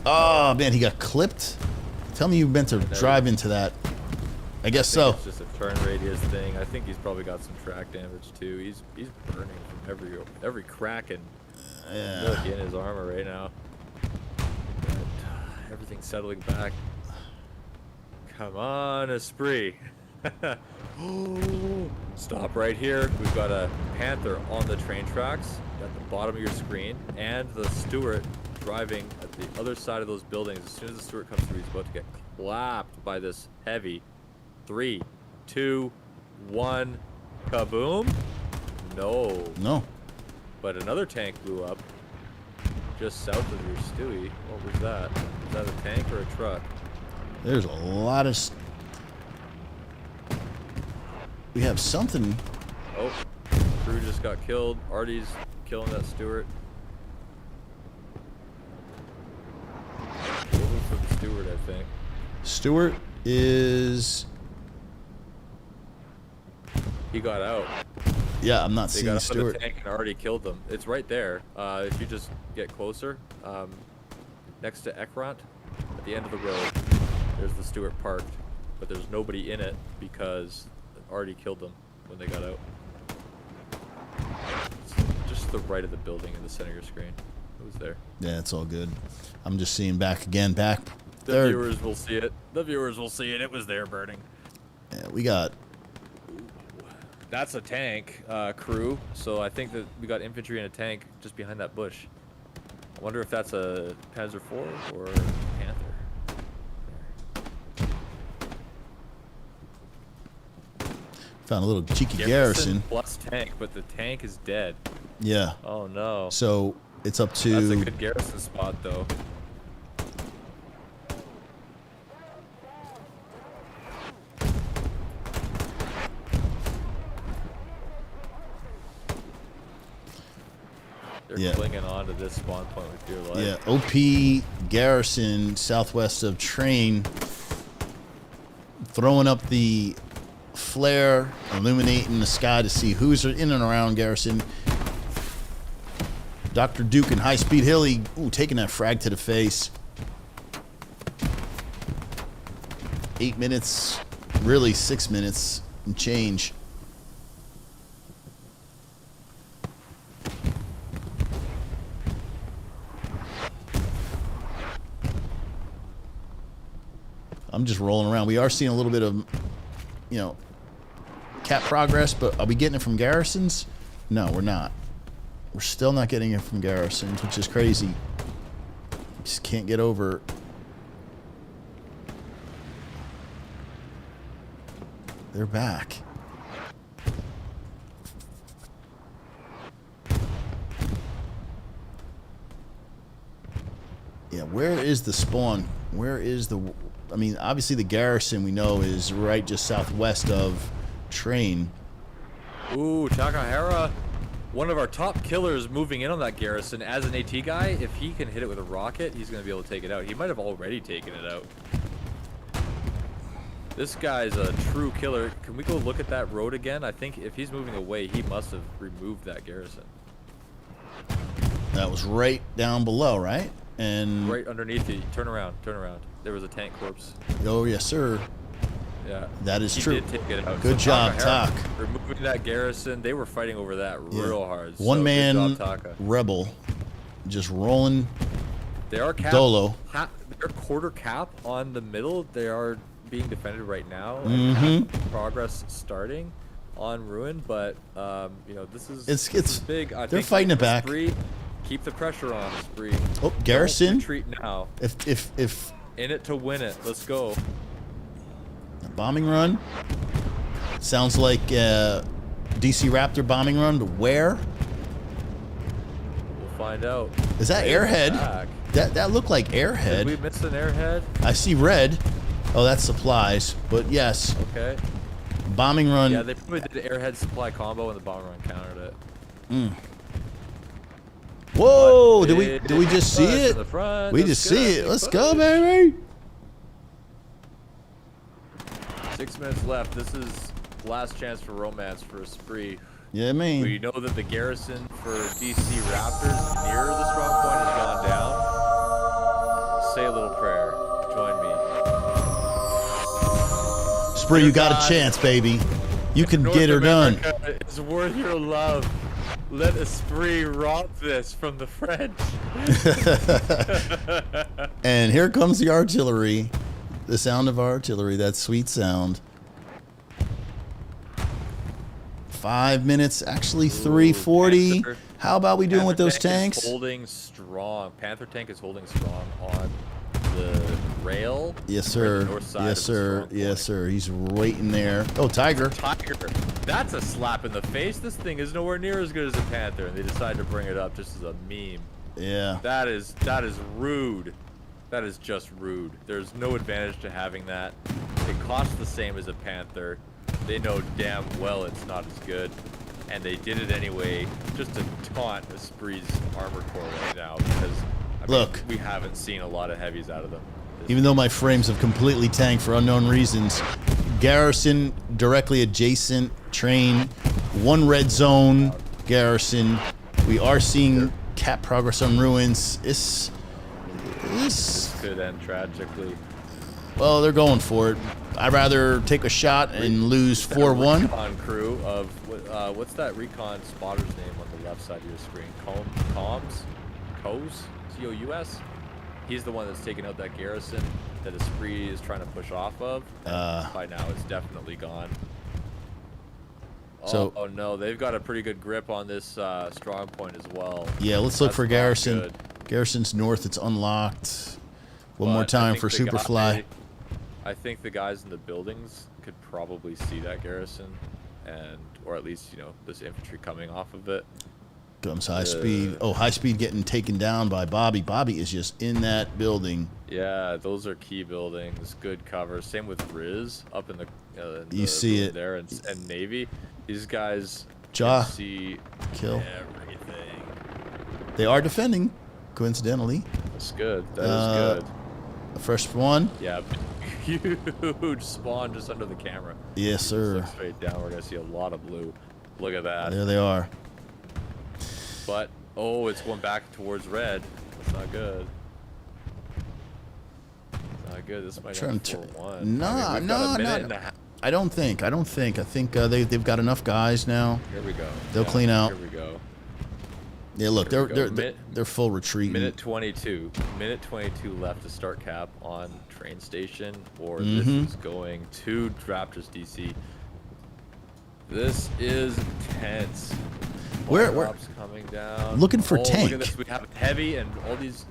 Speaker 3: Oh man, he got clipped. Tell me you meant to drive into that. I guess so.
Speaker 4: It's just a turn radius thing. I think he's probably got some track damage too. He's burning from every crack and nook in his armor right now. But, everything's settling back. Come on, Esprit. Stop right here. We've got a Panther on the train tracks at the bottom of your screen, and the Stewart driving at the other side of those buildings. As soon as the Stewart comes through, he's about to get clapped by this heavy. 3, 2, 1, kaboom. No. But another tank blew up just south of your Stewie. What was that? Was that a tank or a truck?
Speaker 3: There's a lot of. We have something.
Speaker 4: Oh, crew just got killed. Artie's killing that Stewart. Moving for the Stewart, I think.
Speaker 3: Stewart is.
Speaker 4: He got out.
Speaker 3: Yeah, I'm not
Speaker 4: They
Speaker 3: seeing
Speaker 4: got out of
Speaker 3: Stewart.
Speaker 4: the tank and already killed them. It's right there. If you just get closer, next to Ekrant, at the end of the road, there's the Stewart parked, but there's nobody in it because already killed them when they got out. It's just to the right of the building in the center of your screen. It was there.
Speaker 3: Yeah, it's all good. I'm just seeing back again. Back.
Speaker 4: The
Speaker 3: Third.
Speaker 4: viewers will see it. The viewers will see it. It was there burning.
Speaker 3: Yeah, we got.
Speaker 4: That's a tank crew, so I think that we got infantry in a tank just behind that bush. I wonder if that's a Panzer IV or Panther.
Speaker 3: Found a little cheeky garrison.
Speaker 4: Plus tank, but the tank is dead.
Speaker 3: Yeah.
Speaker 4: Oh no.
Speaker 3: So it's up to.
Speaker 4: That's a good garrison spot though. They're
Speaker 3: Yeah.
Speaker 4: clinging on to this spawn point with dear life.
Speaker 3: Yeah, OP garrison southwest of train, throwing up the flare, illuminating the sky to see who's in and around garrison. Dr. Duke and High Speed Hilly, ooh, taking that frag to the face. 8 minutes, really 6 minutes and change. I'm just rolling around. We are seeing a little bit of, cap progress, but are we getting it from garrisons? No, we're not. We're still not getting it from garrisons, which is crazy. Just can't get over. They're back. Yeah, where is the spawn? Where is the... I mean, obviously the garrison we know is right just southwest of train.
Speaker 4: Ooh, Takahara, one of our top killers moving in on that garrison as an AT guy. If he can hit it with a rocket, he's going to be able to take it out. He might have already taken it out. This guy's a true killer. Can we go look at that road again? I think if he's moving away, he must have removed that garrison.
Speaker 3: That was right down below, right? And
Speaker 4: Right underneath you. Turn around, turn around. There was a tank corpse.
Speaker 3: oh yes, sir.
Speaker 4: Yeah.
Speaker 3: That is
Speaker 4: He
Speaker 3: true.
Speaker 4: did take it out.
Speaker 3: Good job,
Speaker 4: Takahara,
Speaker 3: Tak.
Speaker 4: Removing that garrison. They were fighting over that real hard.
Speaker 3: One
Speaker 4: so
Speaker 3: man
Speaker 4: good job, Taka.
Speaker 3: rebel, just rolling.
Speaker 4: They are cap.
Speaker 3: Dolo.
Speaker 4: They're quarter cap on the middle. They are being defended right now. Progress starting on Ruin, but this is
Speaker 3: It's
Speaker 4: this is big. I
Speaker 3: they're
Speaker 4: think
Speaker 3: fighting it back.
Speaker 4: Spree, keep the pressure on, Spree.
Speaker 3: Oh, garrison.
Speaker 4: Don't retreat now.
Speaker 3: If
Speaker 4: In it to win it. Let's go.
Speaker 3: a bombing run sounds like DC Raptor bombing run to where?
Speaker 4: We'll find out.
Speaker 3: Is that
Speaker 4: They're
Speaker 3: Airhead?
Speaker 4: back.
Speaker 3: That looked like Airhead.
Speaker 4: Did we miss an Airhead?
Speaker 3: I see red. Oh, that's supplies. But yes,
Speaker 4: Okay.
Speaker 3: bombing run.
Speaker 4: Yeah, they probably did the Airhead supply combo and the bomber run countered it.
Speaker 3: Whoa!
Speaker 4: But
Speaker 3: Did we just see
Speaker 4: push to
Speaker 3: it?
Speaker 4: the front.
Speaker 3: We
Speaker 4: That's
Speaker 3: just see
Speaker 4: good.
Speaker 3: it. Let's
Speaker 4: Push.
Speaker 3: go, baby.
Speaker 4: 6 minutes left. This is last chance for romance for a spree.
Speaker 3: Yeah, man.
Speaker 4: We know that the garrison for DC Raptors near the strong point has gone down. Say a little prayer. Join me.
Speaker 3: Spree, you got a chance, baby. You can
Speaker 4: North
Speaker 3: get her done.
Speaker 4: America is worth your love. Let a spree romp this from the French.
Speaker 3: And here comes the artillery. The sound of artillery, that sweet sound. 5 minutes, actually 3:40.
Speaker 4: Panther-
Speaker 3: How about we doing with
Speaker 4: Panther
Speaker 3: those
Speaker 4: tank is
Speaker 3: tanks?
Speaker 4: holding strong. Panther tank is holding strong on the rail.
Speaker 3: Yes,
Speaker 4: or the
Speaker 3: sir.
Speaker 4: north side
Speaker 3: Yes,
Speaker 4: of the
Speaker 3: sir.
Speaker 4: strong
Speaker 3: Yes,
Speaker 4: point.
Speaker 3: sir. He's waiting there. Oh, Tiger.
Speaker 4: Tiger. That's a slap in the face. This thing is nowhere near as good as a Panther, and they decide to bring it up just as a meme.
Speaker 3: Yeah.
Speaker 4: That is rude. That is just rude. There's no advantage to having that. It costs the same as a Panther. They know damn well it's not as good, and they did it anyway just to taunt Esprit's armor core right now because I mean,
Speaker 3: Look.
Speaker 4: we haven't seen a lot of heavies out of them.
Speaker 3: Even though my frames have completely tanked for unknown reasons, garrison directly adjacent, train, one red zone, garrison. We are seeing cap progress on ruins.
Speaker 4: This could end tragically.
Speaker 3: Well, they're going for it. I'd rather take a shot and lose 4-1.
Speaker 4: Recon crew of what's that recon spotter's name on the left side of your screen? Coes? C-O-U-S? He's the one that's taking out that garrison that Esprit is trying to push off of. By now, it's definitely gone.
Speaker 3: So-
Speaker 4: oh no, they've got a pretty good grip on this strong point as well.
Speaker 3: Yeah, let's look
Speaker 4: That's
Speaker 3: for
Speaker 4: not
Speaker 3: garrison.
Speaker 4: good.
Speaker 3: Garrison's north. It's unlocked. One
Speaker 4: But
Speaker 3: more
Speaker 4: I
Speaker 3: time
Speaker 4: think
Speaker 3: for
Speaker 4: the
Speaker 3: Superfly.
Speaker 4: I think the guys in the buildings could probably see that garrison, or at least this infantry coming off of it.
Speaker 3: Comes high speed. Oh, high speed getting taken down by Bobby. Bobby is just in that building.
Speaker 4: Yeah, those are key buildings. Good cover. Same with Riz up in the.
Speaker 3: You see it.
Speaker 4: there, and Navy. These guys
Speaker 3: Ja.
Speaker 4: can see
Speaker 3: Kill.
Speaker 4: everything.
Speaker 3: They are defending, coincidentally.
Speaker 4: That's good. That is good.
Speaker 3: A fresh one.
Speaker 4: Yeah, huge spawn just under the camera.
Speaker 3: Yes,
Speaker 4: Just
Speaker 3: sir.
Speaker 4: look straight down. We're gonna see a lot of blue. Look at that.
Speaker 3: There they are.
Speaker 4: But oh, it's going back towards red. That's not good. Not good. This might
Speaker 3: Trying
Speaker 4: end
Speaker 3: to-
Speaker 4: 4-1.
Speaker 3: Nah,
Speaker 4: we've got
Speaker 3: nah,
Speaker 4: a minute
Speaker 3: nah.
Speaker 4: and a half.
Speaker 3: I don't think. I think they've got enough guys now.
Speaker 4: Here we go.
Speaker 3: They'll clean out.
Speaker 4: Here we go.
Speaker 3: Yeah, look,
Speaker 4: Here we
Speaker 3: they're
Speaker 4: go.
Speaker 3: they're full retreat.
Speaker 4: Minute 22. Minute 22 left to start cap on train station, or
Speaker 3: Mm-hmm.
Speaker 4: this is going to Raptors DC. This is tense.
Speaker 3: We're
Speaker 4: Drops coming down.
Speaker 3: looking for
Speaker 4: Look
Speaker 3: tank.
Speaker 4: at this. We have heavy and all these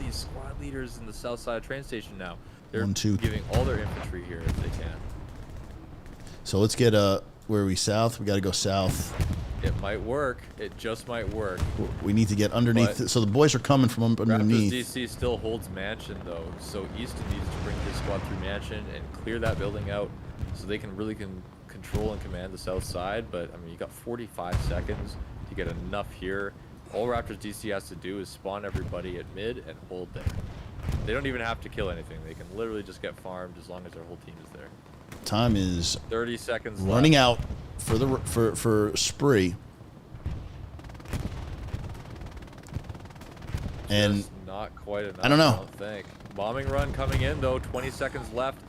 Speaker 4: squad leaders in the south side of train station now. They're
Speaker 3: 1, 2.
Speaker 4: giving all their infantry here if they can.
Speaker 3: So let's get where are we south? We got to go south.
Speaker 4: It might work. It just might work.
Speaker 3: We need to get underneath.
Speaker 4: But-
Speaker 3: So the boys are coming from underneath.
Speaker 4: Raptors DC still holds Mansion though, so Easton needs to bring his squad through Mansion and clear that building out, so they can really control and command the south side. But I mean, you got 45 seconds to get enough here. All Raptors DC has to do is spawn everybody at mid and hold there. They don't even have to kill anything. They can literally just get farmed as long as their whole team is there.
Speaker 3: Time is
Speaker 4: 30 seconds
Speaker 3: running
Speaker 4: left.
Speaker 3: out for Spree. And
Speaker 4: Just not quite enough.
Speaker 3: I don't know.
Speaker 4: I don't think. Bombing run coming in though. 20 seconds left.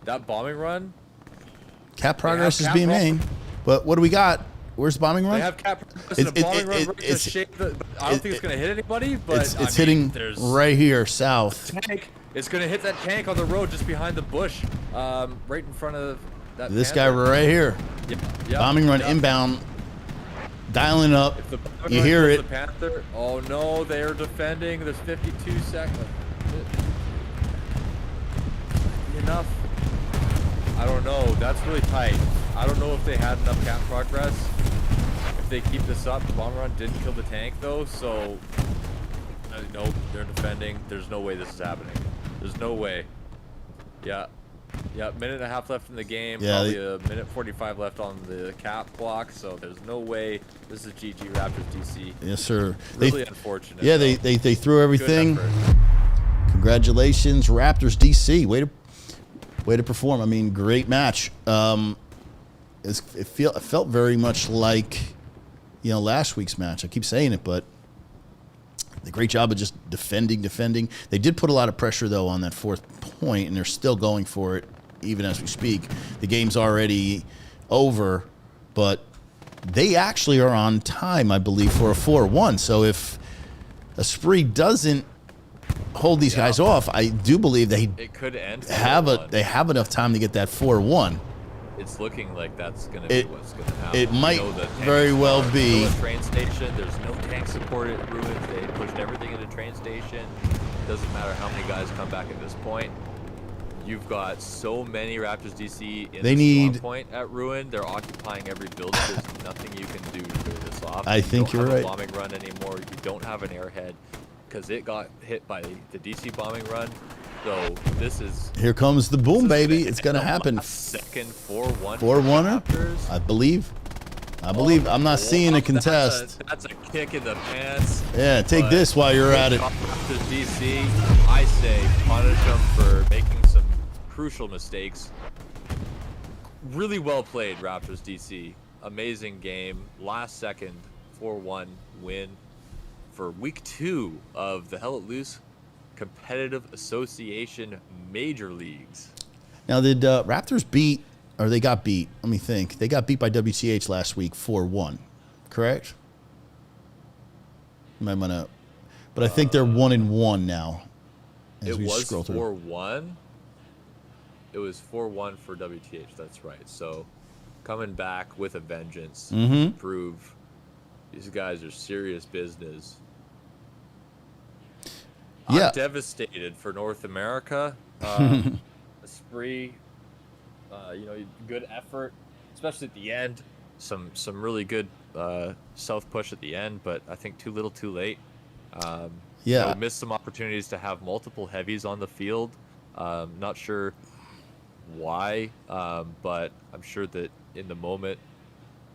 Speaker 4: That bombing run.
Speaker 3: cap progress is
Speaker 4: cap
Speaker 3: being
Speaker 4: pro-
Speaker 3: made. But what do we got? Where's the bombing run?
Speaker 4: They have cap. Listen,
Speaker 3: It-
Speaker 4: a bombing run
Speaker 3: it-
Speaker 4: right to
Speaker 3: it's-
Speaker 4: shape the, I don't think it's going to hit anybody, but
Speaker 3: it's
Speaker 4: I mean,
Speaker 3: hitting
Speaker 4: there's
Speaker 3: right here south.
Speaker 4: tank. It's going to hit that tank on the road just behind the bush, right in front of that.
Speaker 3: This guy
Speaker 4: Panther.
Speaker 3: right here.
Speaker 4: Yep, yep,
Speaker 3: Bombing run
Speaker 4: yep.
Speaker 3: inbound. Dialing up.
Speaker 4: If the bombing
Speaker 3: You
Speaker 4: run
Speaker 3: hear
Speaker 4: kills
Speaker 3: it.
Speaker 4: The Panther. Oh no, they are defending. There's 52 seconds. Enough. I don't know. That's really tight. I don't know if they had enough cap progress. If they keep this up, the bomb run didn't kill the tank though, so nope, they're defending. There's no way this is happening. There's no way. Yeah. Yeah, minute and a half left in the game.
Speaker 3: Yeah,
Speaker 4: Probably a minute 45 left on the cap clock. So there's no way this is GG Raptors DC.
Speaker 3: Yes, sir.
Speaker 4: Really unfortunate.
Speaker 3: Yeah,
Speaker 4: though.
Speaker 3: they threw everything.
Speaker 4: Good effort.
Speaker 3: Congratulations, Raptors DC. Way to perform. I mean, great match. It felt very much like, last week's match. I keep saying it, but the great job of just defending. They did put a lot of pressure, though, on that fourth point, and they're still going for it even as we speak. The game's already over, but they actually are on time, I believe, for a 4-1. So if Esprit doesn't hold these guys off, I do believe
Speaker 4: it could end.
Speaker 3: They have enough time to get that 4-1.
Speaker 4: It's looking like that's going to be what's going to happen.
Speaker 3: It might very well be.
Speaker 4: Train station. There's no tank support at Ruins. They pushed everything into train station. Doesn't matter how many guys come back at this point. You've got so many Raptors DC in the spawn point at Ruin. They're occupying every building. There's nothing you can do to clear this off.
Speaker 3: I think you're right.
Speaker 4: You don't have a bombing run anymore. You don't have an airhead because it got hit by the DC bombing run. So this is...
Speaker 3: Here comes the boom, baby. It's going to happen.
Speaker 4: Second 4-1.
Speaker 3: 4-1er? I believe. I'm not seeing a contest.
Speaker 4: That's a kick in the pants.
Speaker 3: Yeah, take this while you're at it.
Speaker 4: To DC, I say punish them for making some crucial mistakes. Really well played, Raptors DC. Amazing game. Last second 4-1 win for week 2 of the Hell It Loose Competitive Association Major Leagues.
Speaker 3: Now, did Raptors beat, or they got beat? Let me think. They got beat by WCH last week 4-1, correct? But I think they're 1-1 now.
Speaker 4: It was 4-1. It was 4-1 for WTH. That's right. So coming back with a vengeance to prove these guys are serious business.
Speaker 3: Yeah.
Speaker 4: I'm devastated for North America. Esprit, good effort, especially at the end. Some really good south push at the end, but I think too little, too late. Missed some opportunities to have multiple heavies on the field. Not sure why, but I'm sure that in the moment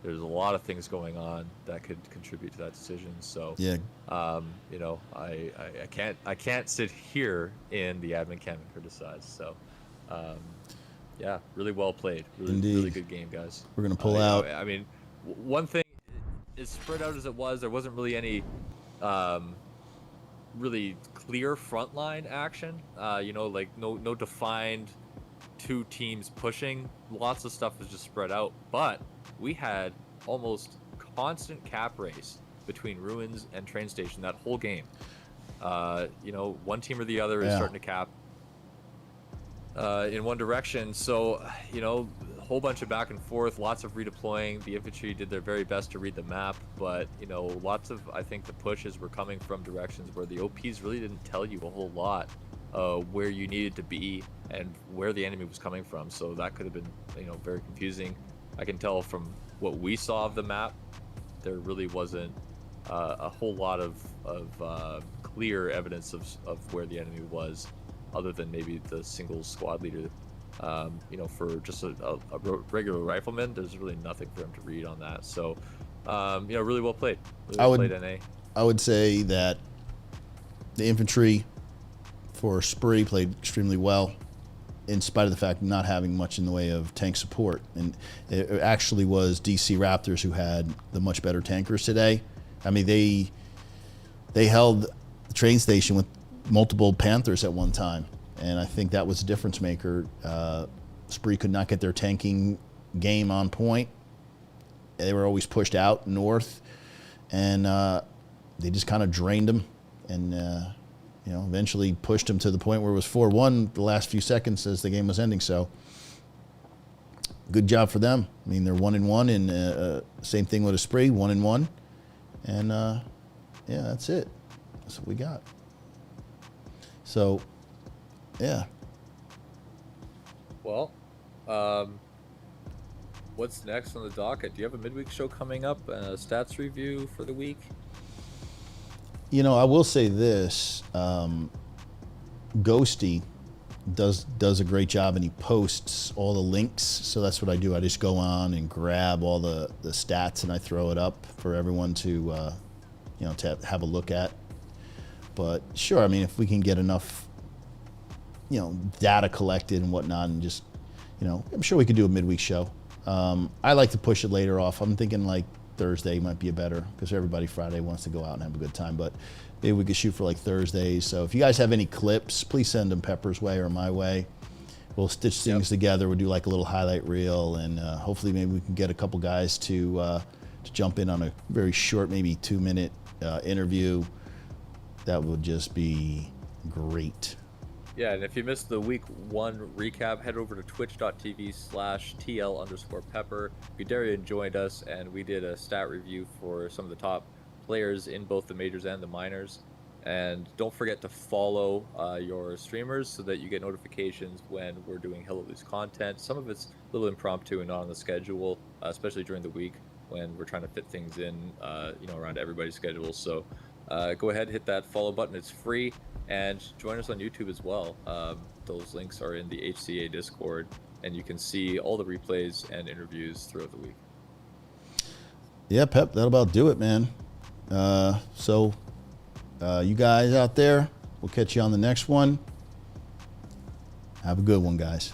Speaker 4: there's a lot of things going on that could contribute to that decision. So
Speaker 3: yeah,
Speaker 4: I can't sit here in the admin camp and criticize. So really well played. Really good game, guys.
Speaker 3: We're gonna pull out.
Speaker 4: I mean, one thing, as spread out as it was, there wasn't really any really clear frontline action. Like no defined two teams pushing. Lots of stuff was just spread out, but we had almost constant cap race between Ruins and Train Station that whole game. One team or the other is starting to cap in one direction. So, a whole bunch of back and forth, lots of redeploying. The infantry did their very best to read the map, but, lots of, I think the pushes were coming from directions where the OPs really didn't tell you a whole lot where you needed to be and where the enemy was coming from. So that could have been, very confusing. I can tell from what we saw of the map, there really wasn't a whole lot of clear evidence of where the enemy was, other than maybe the single squad leader. For just a regular rifleman, there's really nothing for him to read on that. So, really well played. Played NA.
Speaker 3: I would say that the infantry for Spree played extremely well, in spite of the fact of not having much in the way of tank support. And it actually was DC Raptors who had the much better tankers today. I mean, they held the train station with multiple Panthers at one time, and I think that was a difference maker. Spree could not get their tanking game on point. They were always pushed out north, and they just kind of drained them, and eventually pushed them to the point where it was 4-1 the last few seconds as the game was ending. So good job for them. I mean, they're 1-1, and same thing with a Spree, 1-1, and that's it. That's what we got. So, yeah.
Speaker 4: Well, what's next on the docket? Do you have a midweek show coming up, a stats review for the week?
Speaker 3: I will say this. Ghosty does a great job, and he posts all the links. So that's what I do. I just go on and grab all the stats and I throw it up for everyone to to have a look at. But sure, I mean, if we can get enough data collected and whatnot, and just I'm sure we could do a midweek show. I like to push it later off. I'm thinking like Thursday might be a better, because everybody Friday wants to go out and have a good time, but maybe we could shoot for like Thursdays. So if you guys have any clips, please send them Pepper's way or my way. We'll stitch things together. We'll do like a little highlight reel, and hopefully maybe we can get a couple guys to jump in on a very short, maybe 2-minute interview. That would just be great.
Speaker 4: Yeah, and if you missed the week 1 recap, head over to twitch.tv/TL_Pepper. Darian joined us, and we did a stat review for some of the top players in both the majors and the minors. And don't forget to follow your streamers so that you get notifications when we're doing Hell Loose content. Some of it's a little impromptu and not on the schedule, especially during the week when we're trying to fit things in, around everybody's schedule. So go ahead, hit that follow button. It's free. And join us on YouTube as well. Those links are in the HCA Discord, and you can see all the replays and interviews throughout the week.
Speaker 3: Yeah, Pep, that'll about do it, man. So you guys out there, we'll catch you on the next one. Have a good one, guys.